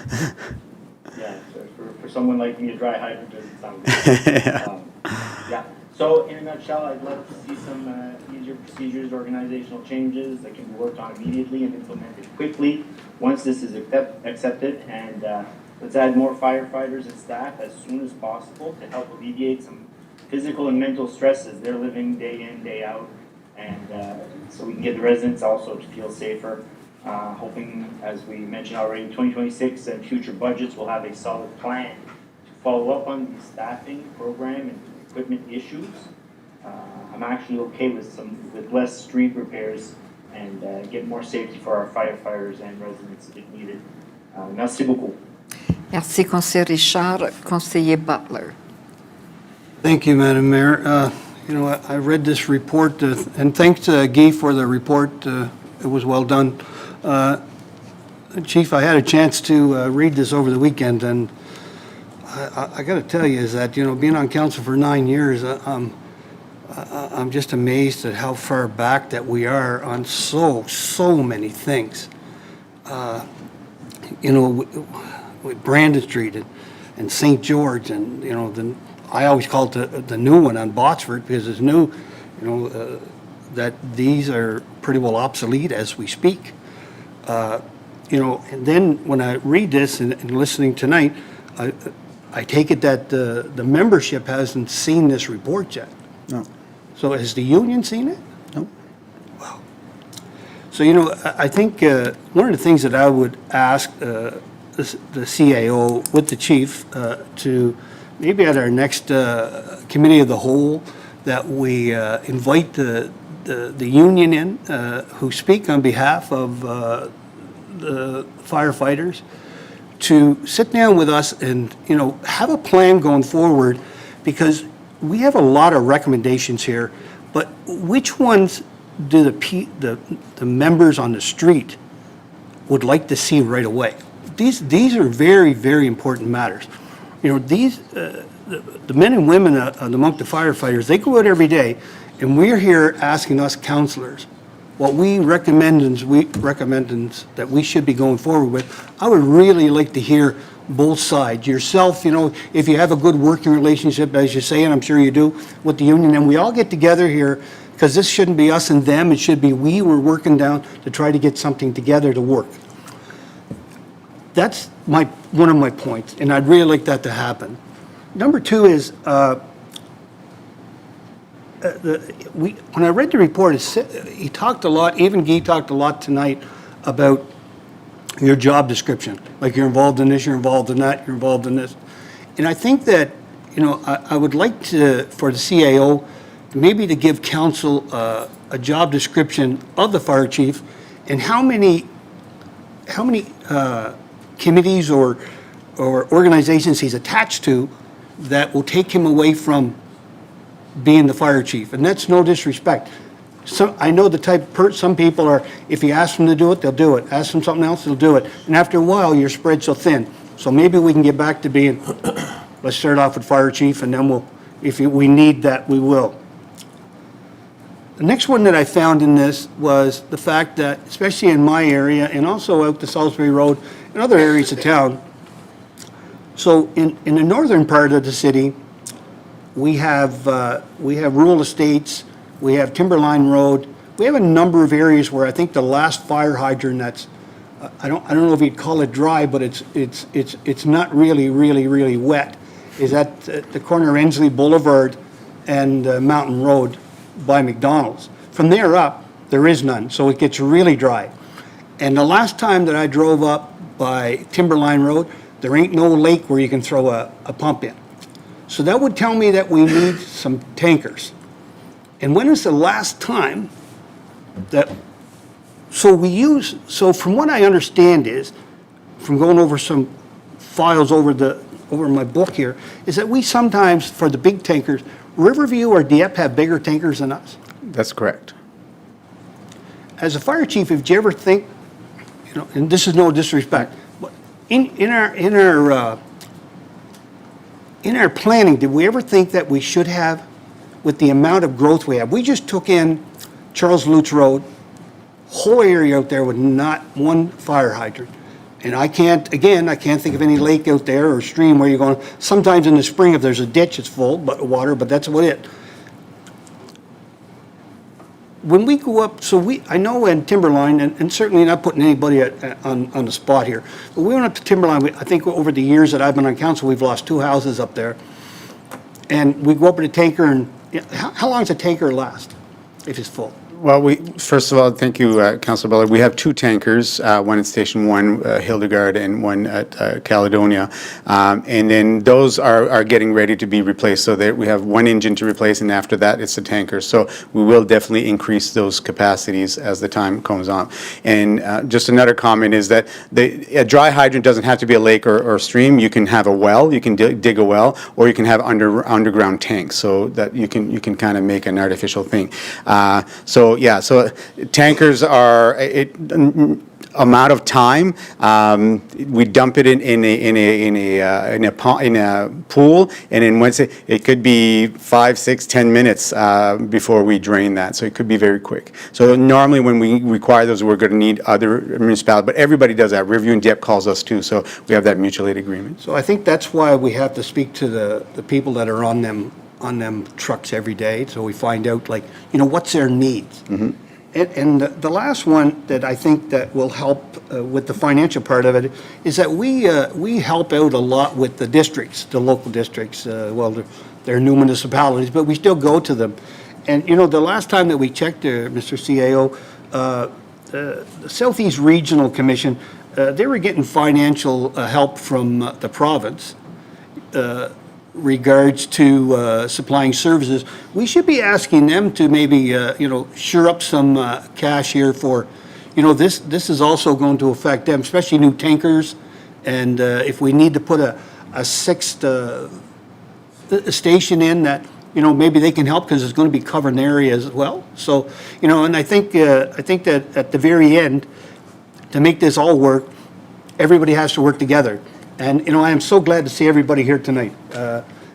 Yeah, so for someone like me, a dry hydrant doesn't sound good. Yeah, so in a nutshell, I'd love to see some easier procedures, organizational changes that can be worked on immediately and implemented quickly once this is accepted. And let's add more firefighters and staff as soon as possible to help alleviate some physical and mental stresses they're living day in, day out. And so we can get the residents also to feel safer. Hoping, as we mentioned already, 2026 and future budgets will have a solid plan to follow up on the staffing program and equipment issues. I'm actually okay with less street repairs and get more safety for our firefighters and residents if needed. Merci beaucoup. Merci, Conseiller Richard. Conseiller Butler. Thank you, Madam Mayor. I read this report, and thanks to Guy for the report. It was well done. Chief, I had a chance to read this over the weekend, and I got to tell you is that, being on council for 9 years, I'm just amazed at how far back that we are on so many things. With Brandon Street and St. George, and, I always call it the new one on Botsford because it's new, that these are pretty well obsolete as we speak. And then when I read this and listening tonight, I take it that the membership hasn't seen this report yet. No. So has the union seen it? No. Wow. So, I think one of the things that I would ask the CAO with the chief to maybe at our next committee of the whole, that we invite the union in who speak on behalf of the firefighters to sit down with us and, have a plan going forward, because we have a lot of recommendations here, but which ones do the members on the street would like to see right away? These are very, very important matters. The men and women among the firefighters, they go out every day, and we're here asking us counselors what we recommend that we should be going forward with. I would really like to hear both sides. Yourself, if you have a good working relationship, as you say, and I'm sure you do, with the union, and we all get together here, because this shouldn't be us and them, it should be we're working down to try to get something together to work. That's one of my points, and I'd really like that to happen. Number two is, when I read the report, he talked a lot, even Guy talked a lot tonight about your job description. Like, you're involved in this, you're involved in that, you're involved in this. And I think that, I would like for the CAO, maybe to give council a job description of the fire chief and how many committees or organizations he's attached to that will take him away from being the fire chief. And that's no disrespect. I know the type some people are, if you ask them to do it, they'll do it. Ask them something else, they'll do it. And after a while, you're spread so thin. So maybe we can get back to being, let's start off with fire chief, and then if we need that, we will. The next one that I found in this was the fact that, especially in my area and also out to Salisbury Road and other areas of town, so in the northern part of the city, we have rural estates, we have Timberline Road, we have a number of areas where I think the last fire hydrant that's I don't know if you'd call it dry, but it's not really wet, is at the corner of Ensley Boulevard and Mountain Road by McDonald's. From there up, there is none, so it gets really dry. And the last time that I drove up by Timberline Road, there ain't no lake where you can throw a pump in. So that would tell me that we need some tankers. And when is the last time that, so from what I understand is, from going over some files over my book here, is that we sometimes, for the big tankers, Riverview or Dieppe have bigger tankers than us. That's correct. As a fire chief, if you ever think, you know, and this is no disrespect, but in our planning, did we ever think that we should have, with the amount of growth we have, we just took in Charles Lutz Road, whole area out there with not one fire hydrant. And I can't think of any lake out there or stream where you're going, sometimes in the spring if there's a ditch, it's full, but water, but that's what it. When we go up, I know in Timberline, and certainly not putting anybody on the spot here, but we went up to Timberline, I think over the years that I've been on council, we've lost 2 houses up there. And we go up with a tanker and, how long does a tanker last if it's full? Well, first of all, thank you, Councilor Butler. We have 2 tankers, one at Station 1, Hildegard, and one at Caledonia. And then those are getting ready to be replaced, so that we have 1 engine to replace, and after that, it's the tanker. So we will definitely increase those capacities as the time comes on. And just another comment is that a dry hydrant doesn't have to be a lake or stream. You can have a well, you can dig a well, or you can have underground tanks, so that you can kind of make an artificial thing. So tankers are amount of time. We dump it in a pool, and then once it could be 5, 6, 10 minutes before we drain that. So it could be very quick. So normally when we require those, we're going to need other municipalities, but everybody does that. Riverview and Dieppe calls us too, so we have that mutual aid agreement. So I think that's why we have to speak to the people that are on them trucks every day, so we find out, like, you know, what's their needs. Mm-hmm. And the last one that I think that will help with the financial part of it is that we help out a lot with the districts, the local districts. They're new municipalities, but we still go to them. And, you know, the last time that we checked there, Mr. CAO, the Southeast Regional Commission, they were getting financial help from the province regards to supplying services. We should be asking them to maybe, shore up some cash here for, this is also going to affect them, especially new tankers. And if we need to put a 6th station in that, maybe they can help because it's going to be covering areas as well. So, and I think that at the very end, to make this all work, everybody has to work together. And, I am so glad to see everybody here tonight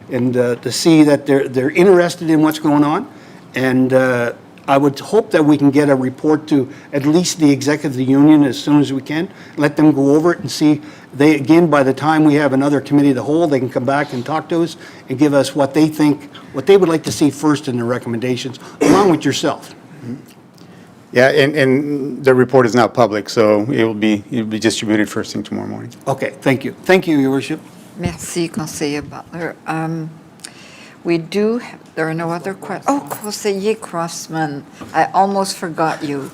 and to see that they're interested in what's going on. And I would hope that we can get a report to at least the executive union as soon as we can, let them go over it and see. By the time we have another committee of the whole, they can come back and talk to us and give us what they think, what they would like to see first in the recommendations, along with yourself. Yeah, and the report is now public, so it'll be distributed first thing tomorrow morning. Okay, thank you. Thank you, Your Worship. Merci, Conseiller Butler. There are no other questions. Oh, Conseiller Crossman, I almost forgot you.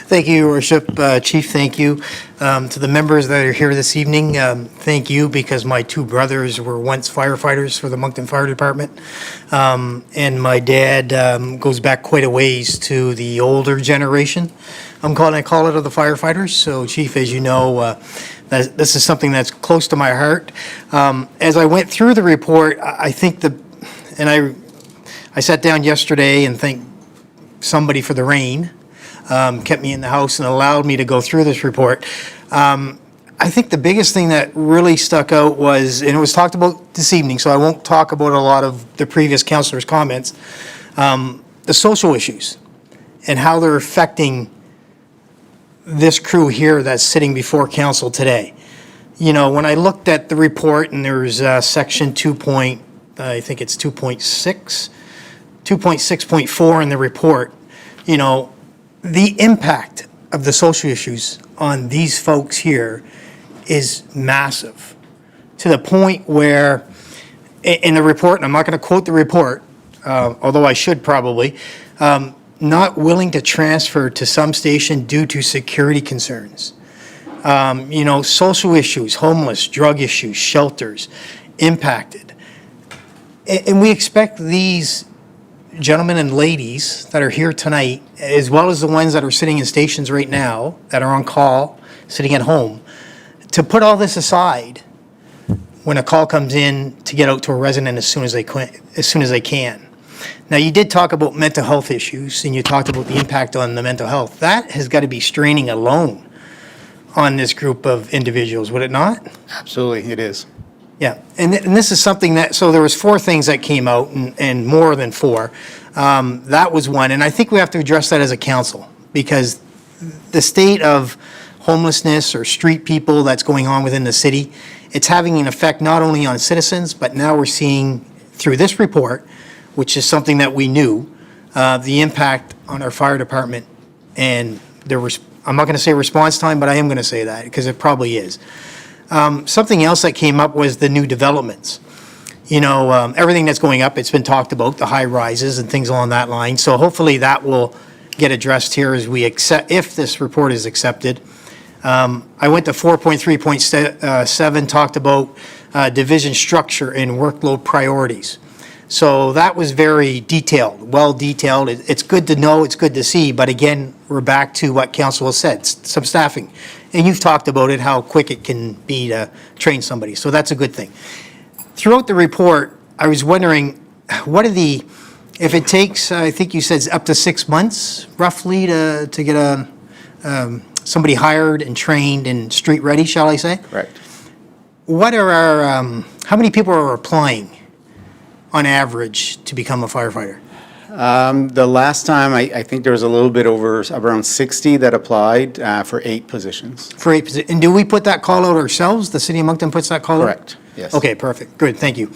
Thank you, Your Worship. Chief, thank you. To the members that are here this evening, thank you, because my 2 brothers were once firefighters for the Moncton Fire Department. And my dad goes back quite a ways to the older generation. I call it of the firefighters. So, Chief, as you know, this is something that's close to my heart. As I went through the report, I think I sat down yesterday and thanked somebody for the rain. Kept me in the house and allowed me to go through this report. I think the biggest thing that really stuck out was, and it was talked about this evening, so I won't talk about a lot of the previous councillors' comments, the social issues and how they're affecting this crew here that's sitting before council today. When I looked at the report, and there's section 2.6.4 in the report, the impact of the social issues on these folks here is massive, to the point where, in the report, and I'm not going to quote the report, although I should probably, not willing to transfer to some station due to security concerns. Social issues, homeless, drug issues, shelters, impacted. And we expect these gentlemen and ladies that are here tonight, as well as the ones that are sitting in stations right now, that are on call, sitting at home, to put all this aside when a call comes in to get out to a resident as soon as they can. Now, you did talk about mental health issues, and you talked about the impact on the mental health. That has got to be straining alone on this group of individuals, would it not? Absolutely, it is. Yeah, and this is something that, so there was 4 things that came out, and more than 4. That was one, and I think we have to address that as a council, because the state of homelessness or street people that's going on within the city, it's having an effect not only on citizens, but now we're seeing through this report, which is something that we knew, the impact on our fire department, and I'm not going to say response time, but I am going to say that, because it probably is. Something else that came up was the new developments. Everything that's going up, it's been talked about, the high rises and things along that line. So hopefully that will get addressed here as we accept, if this report is accepted. I went to 4.3.7, talked about division structure and workload priorities. So that was very detailed, well detailed. It's good to know, it's good to see, but again, we're back to what council has said, some staffing. And you've talked about it, how quick it can be to train somebody, so that's a good thing. Throughout the report, I was wondering, if it takes, I think you said up to 6 months roughly to get somebody hired and trained and street ready, shall I say? Correct. What are our, how many people are applying on average to become a firefighter? The last time, I think there was a little bit over, around 60 that applied for 8 positions. For 8 positions. And do we put that call out ourselves? The city of Moncton puts that call out? Correct, yes. Okay, perfect. Good, thank you.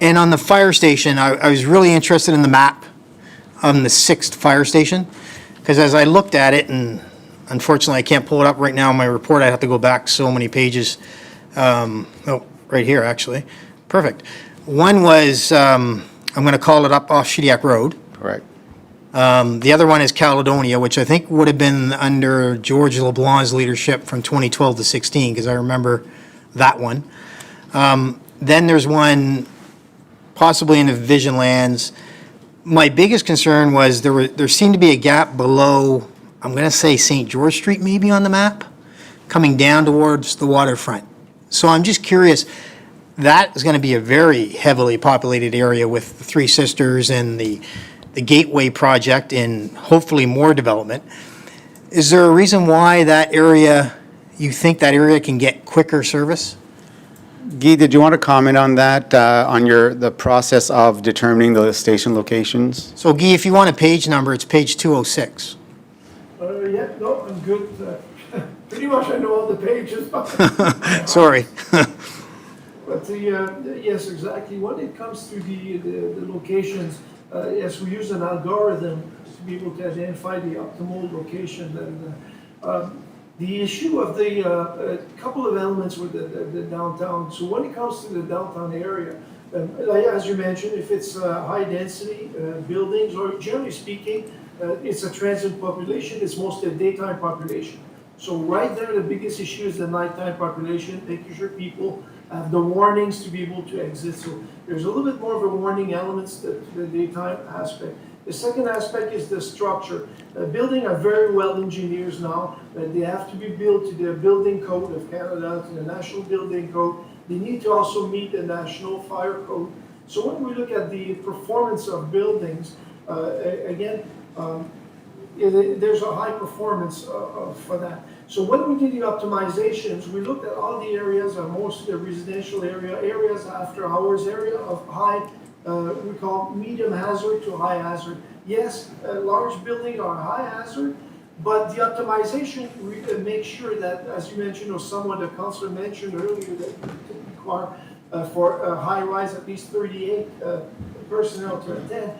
And on the fire station, I was really interested in the map on the 6th fire station, because as I looked at it, and unfortunately I can't pull it up right now in my report, I have to go back so many pages. Right here, actually. Perfect. One was, I'm going to call it up off Shediac Road. Correct. The other one is Caledonia, which I think would have been under George LeBlanc's leadership from 2012 to 16, because I remember that one. Then there's one possibly in the Vision Lands. My biggest concern was there seemed to be a gap below, I'm going to say St. George Street maybe on the map, coming down towards the waterfront. So I'm just curious, that is going to be a very heavily populated area with the Three Sisters and the Gateway project and hopefully more development. Is there a reason why that area, you think that area can get quicker service? Guy, did you want to comment on that, on the process of determining the station locations? So Guy, if you want a page number, it's page 206. Yeah, no, I'm good. Pretty much I know all the pages. Sorry. But yes, exactly. When it comes to the locations, yes, we use an algorithm to be able to identify the optimal location. And the issue of a couple of elements with the downtown. So when it comes to the downtown area, as you mentioned, if it's high density buildings, or generally speaking, it's a transient population, it's mostly a daytime population. So right there, the biggest issue is the nighttime population, making sure people have the warnings to be able to exit. So there's a little bit more of a warning elements to the daytime aspect. The second aspect is the structure. Buildings are very well engineered now. They have to be built to the building code of Canada, to the National Building Code. They need to also meet the National Fire Code. So when we look at the performance of buildings, again, there's a high performance for that. So when we did the optimizations, we looked at all the areas, most of the residential areas after hours, area of high, we call medium hazard to high hazard. Yes, large buildings are high hazard, but the optimization makes sure that, as you mentioned, or someone, the councilor mentioned earlier, that we require for a high rise at least 38 personnel to attend.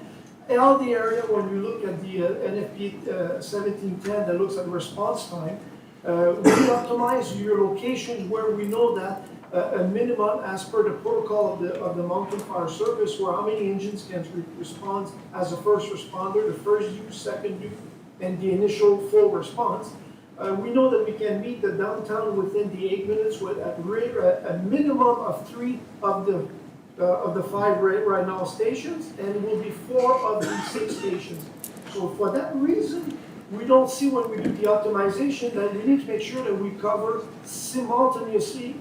In all the area, when we look at the NFP 1710 that looks at response time, We optimize your locations where we know that a minimum, as per the protocol of the Moncton Fire Service, where how many engines can respond as a first responder, the first due, second due, and the initial full response. We know that we can meet the downtown within the 8 minutes with a minimum of 3 of the 5 right now stations, and it will be 4 of the 6 stations. So for that reason, we don't see when we do the optimization that we need to make sure that we cover simultaneously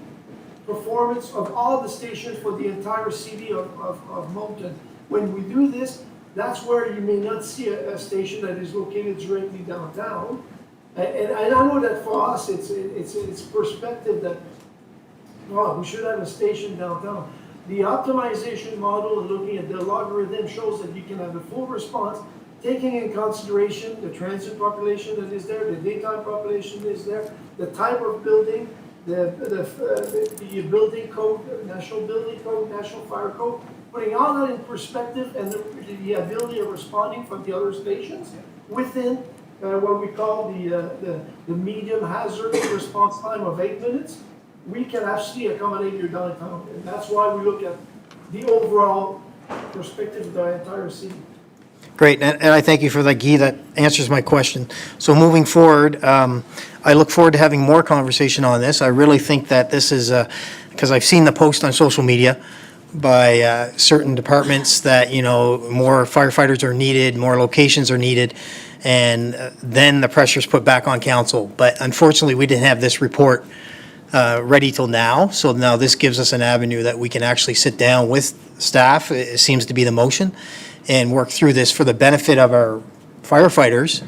performance of all the stations for the entire city of Moncton. When we do this, that's where you may not see a station that is located directly downtown. And I know that for us, it's perspective that, well, we should have a station downtown. The optimization model, looking at the logarithm, shows that you can have a full response, taking in consideration the transit population that is there, the daytime population is there, the type of building, the building code, national building code, national fire code, putting all that in perspective and the ability of responding from the other stations within what we call the medium hazard response time of 8 minutes, we can actually accommodate your downtown. And that's why we look at the overall perspective of the entire city. Great, and I thank you for that, Guy. That answers my question. So moving forward, I look forward to having more conversation on this. I really think that this is, because I've seen the post on social media by certain departments that, you know, more firefighters are needed, more locations are needed, and then the pressure's put back on council. But unfortunately, we didn't have this report ready till now, so now this gives us an avenue that we can actually sit down with staff, it seems to be the motion, and work through this for the benefit of our firefighters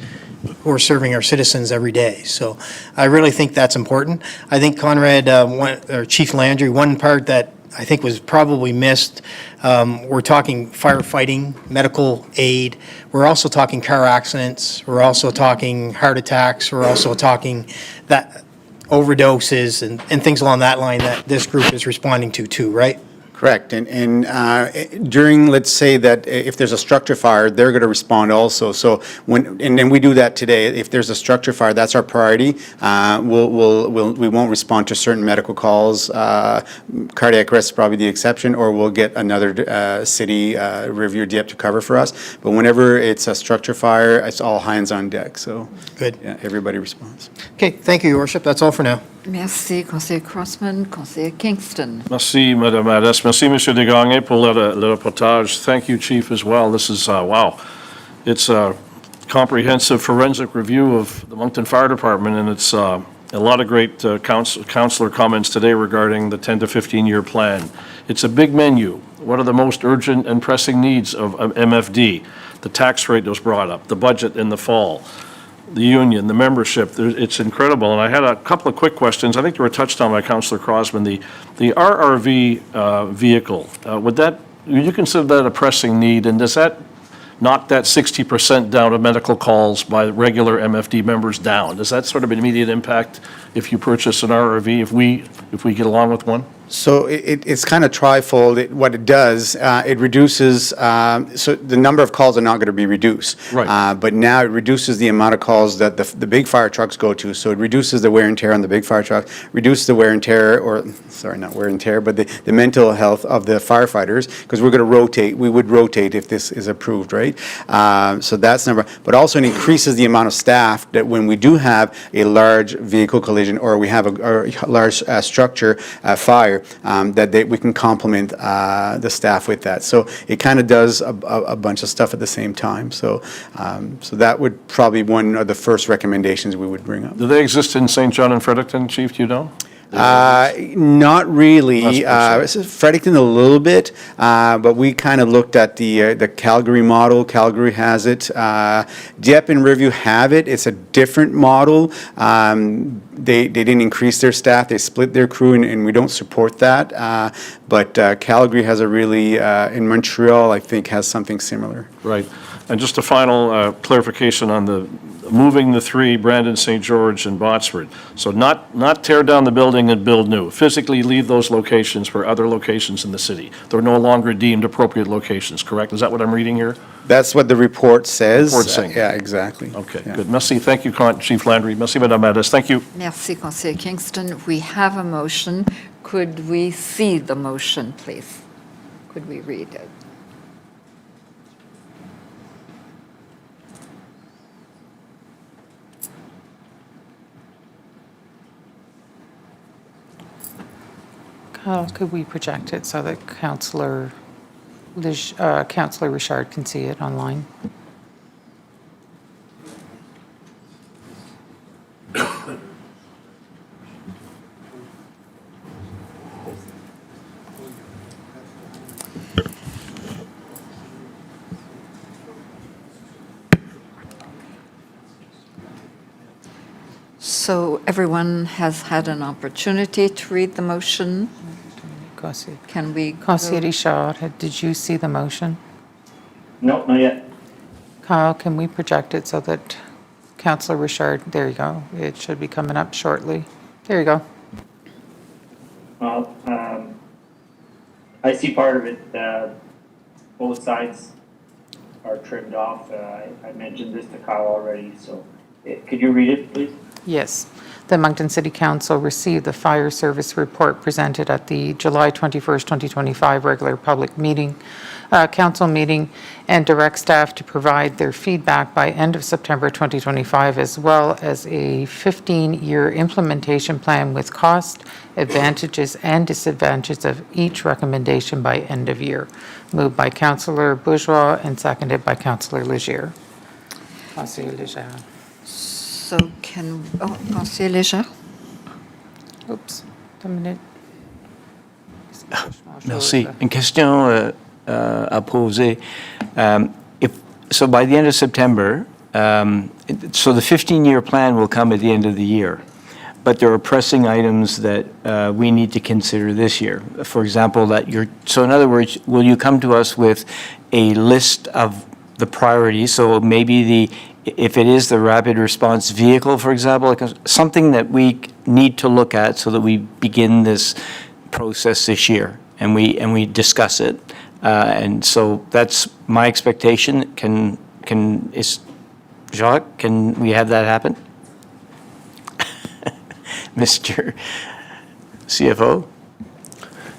who are serving our citizens every day. So I really think that's important. I think Conrad, or Chief Landry, one part that I think was probably missed, we're talking firefighting, medical aid. We're also talking car accidents. We're also talking heart attacks. We're also talking that overdoses and things along that line that this group is responding to too, right? Correct. And during, let's say that if there's a structure fire, they're going to respond also. So and then we do that today. If there's a structure fire, that's our priority. We won't respond to certain medical calls. Cardiac arrest is probably the exception, or we'll get another city Riverview DEP to cover for us. But whenever it's a structure fire, it's all hands on deck. So good. Yeah, everybody responds. Okay, thank you, Your Worship. That's all for now. Merci, Conseiller Crossman, Conseiller Kingston. Merci, Madame Adès. Merci, Monsieur Desgagnés, pour le reportage. Thank you, Chief, as well. This is, wow. It's a comprehensive forensic review of the Moncton Fire Department, and it's a lot of great councillor comments today regarding the 10 to 15-year plan. It's a big menu. What are the most urgent and pressing needs of MFD? The tax rate was brought up, the budget in the fall, the union, the membership. It's incredible. And I had a couple of quick questions. I think they were touched on by Councillor Crossman. The RRV vehicle, would you consider that a pressing need? And does that knock that 60% down of medical calls by regular MFD members down? Does that sort of immediate impact if you purchase an RRV, if we get along with one? So it's kind of trifold. What it does, it reduces, so the number of calls are not going to be reduced. Right. But now it reduces the amount of calls that the big fire trucks go to. So it reduces the wear and tear on the big fire truck, reduces the wear and tear, or, sorry, not wear and tear, but the mental health of the firefighters, because we're going to rotate. We would rotate if this is approved, right? So that's number, but also it increases the amount of staff that when we do have a large vehicle collision or we have a large structure fire, that we can complement the staff with that. So it kind of does a bunch of stuff at the same time. So that would probably one of the first recommendations we would bring up. Do they exist in St. John and Fredericton, Chief? Do you know? Not really. Fredericton a little bit, but we kind of looked at the Calgary model. Calgary has it. Dieppe and Riverview have it. It's a different model. They didn't increase their staff. They split their crew, and we don't support that. But Calgary has a really, in Montreal, I think, has something similar. Right. And just a final clarification on the moving the three, Brandon, St. George, and Botsford. So not tear down the building and build new. Physically leave those locations for other locations in the city. They're no longer deemed appropriate locations, correct? Is that what I'm reading here? That's what the report says. Report's saying. Yeah, exactly. Okay, Yeah. good. Merci. Thank you, Chief Landry. Merci, Madame Mattes. Thank you. Merci, Conseiller Kingston. We have a motion. Could we see the motion, please? Could we read it? Kyle, could we project it so that Councillor Richard can see it online? So everyone has had an opportunity to read the motion. Can we? Councillor Richard, did you see the motion? No, not yet. Kyle, can we project it so that Councillor Richard, there you go, it should be coming up shortly. There you go. Well, I see part of it. Both sides are trimmed off. I mentioned this to Kyle already, so could you read it, please? Yes. The Moncton City Council received the fire service report presented at the July 21st, 2025 regular public meeting, council meeting, and direct staff to provide their feedback by end of September 2025, as well as a 15-year implementation plan with cost, advantages, and disadvantages of each recommendation by end of year. Moved by Councillor Bourgeois and seconded by Councillor Leger. Councillor Leger. So Conseiller Léger? Oops, a minute. Merci. Une question à poser. So by the end of September, so the 15-year plan will come at the end of the year, but there are pressing items that we need to consider this year. For example, so in other words, will you come to us with a list of the priorities? So maybe if it is the rapid response vehicle, for example, like something that we need to look at so that we begin this process this year and we discuss it. And so that's my expectation. Jacques, can we have that happen? Mr. CFO?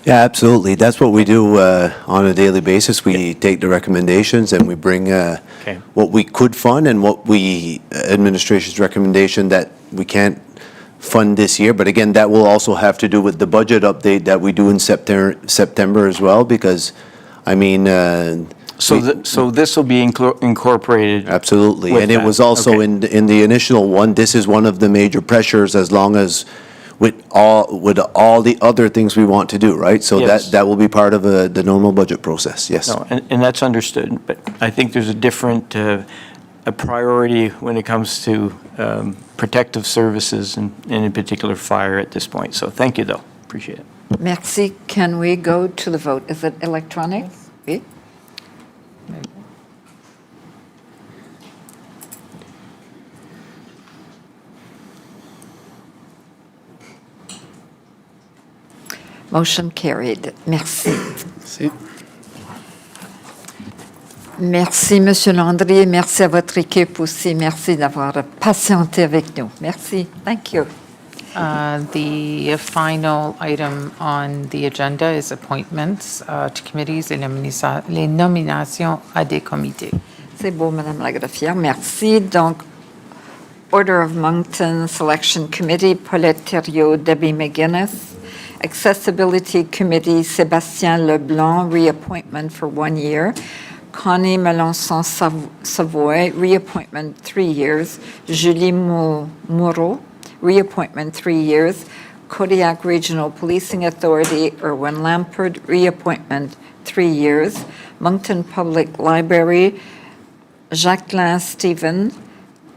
Yeah, absolutely. That's what we do on a daily basis. We take the recommendations and we bring what we could fund and what administration's recommendation that we can't fund this year. But again, that will also have to do with the budget update that we do in September as well, because, I mean... So this will be incorporated? Absolutely. And it was also in the initial one, this is one of the major pressures, as long as with all the other things we want to do, right? So Yes. that will be part of the normal budget process, yes. No, and that's understood, but I think there's a different a priority when it comes to protective services and in particular fire at this point. So thank you, though. Appreciate it. Merci. Can we go to the vote? Is it electronic? Oui. Motion carried. Merci. Merci. Merci, Monsieur Landry. Merci à votre équipe aussi. Merci d'avoir patienté avec nous. Merci. Thank you. The final item on the agenda is appointments to committees et les nominations à des comités. C'est beau, Madame la greffière. Merci. Donc, Order of Moncton Selection Committee, Paulette Thériault, Debbie McGuinness. Accessibility Committee, Sébastien Leblanc, reappointment for 1 year. Connie Melançon Savoy, reappointment 3 years. Julie Moreau, reappointment 3 years. Kodiak Regional Policing Authority, Erwin Lampert, reappointment 3 years. Moncton Public Library, Jacqueline Stephen,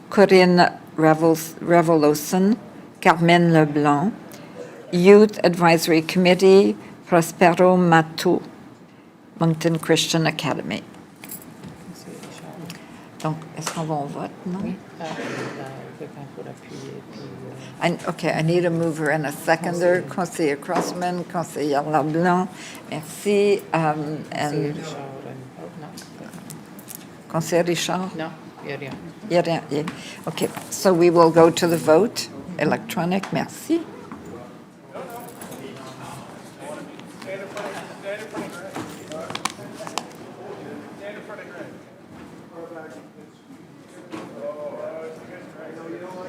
Corinne Revoluson, Carmen Leblanc. Youth Advisory Committee, Prospero Matou, Moncton Christian Academy. Donc, est-ce qu'on va au vote, non? Okay, I need a mover and a seconder. Conseiller Crossman, conseillère Leblanc, merci. And conseiller Richard? No, il n'y a rien. Il y a rien, yeah. Okay, so we will go to the vote. Electronic, merci.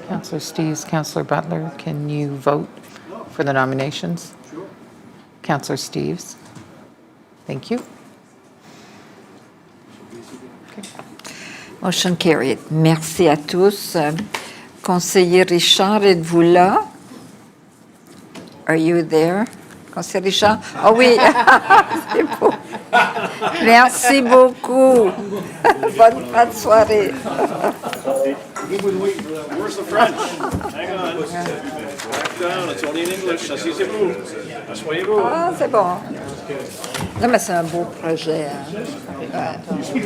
Councillor Steves, Councillor Butler, can you vote for the nominations? Sure. Councillor Steves? Thank you. Motion carried. Merci à tous. Conseiller Richard, êtes-vous là? Are you there? Conseiller Richard? Ah oui, c'est beau. Merci beaucoup. Bonne fin de soirée. Where's the French? Hang on. Back down, it's only in English. Asseyez-vous. Asseyez-vous. Ah, c'est bon. Non, mais c'est un beau projet. Hein? Ouais.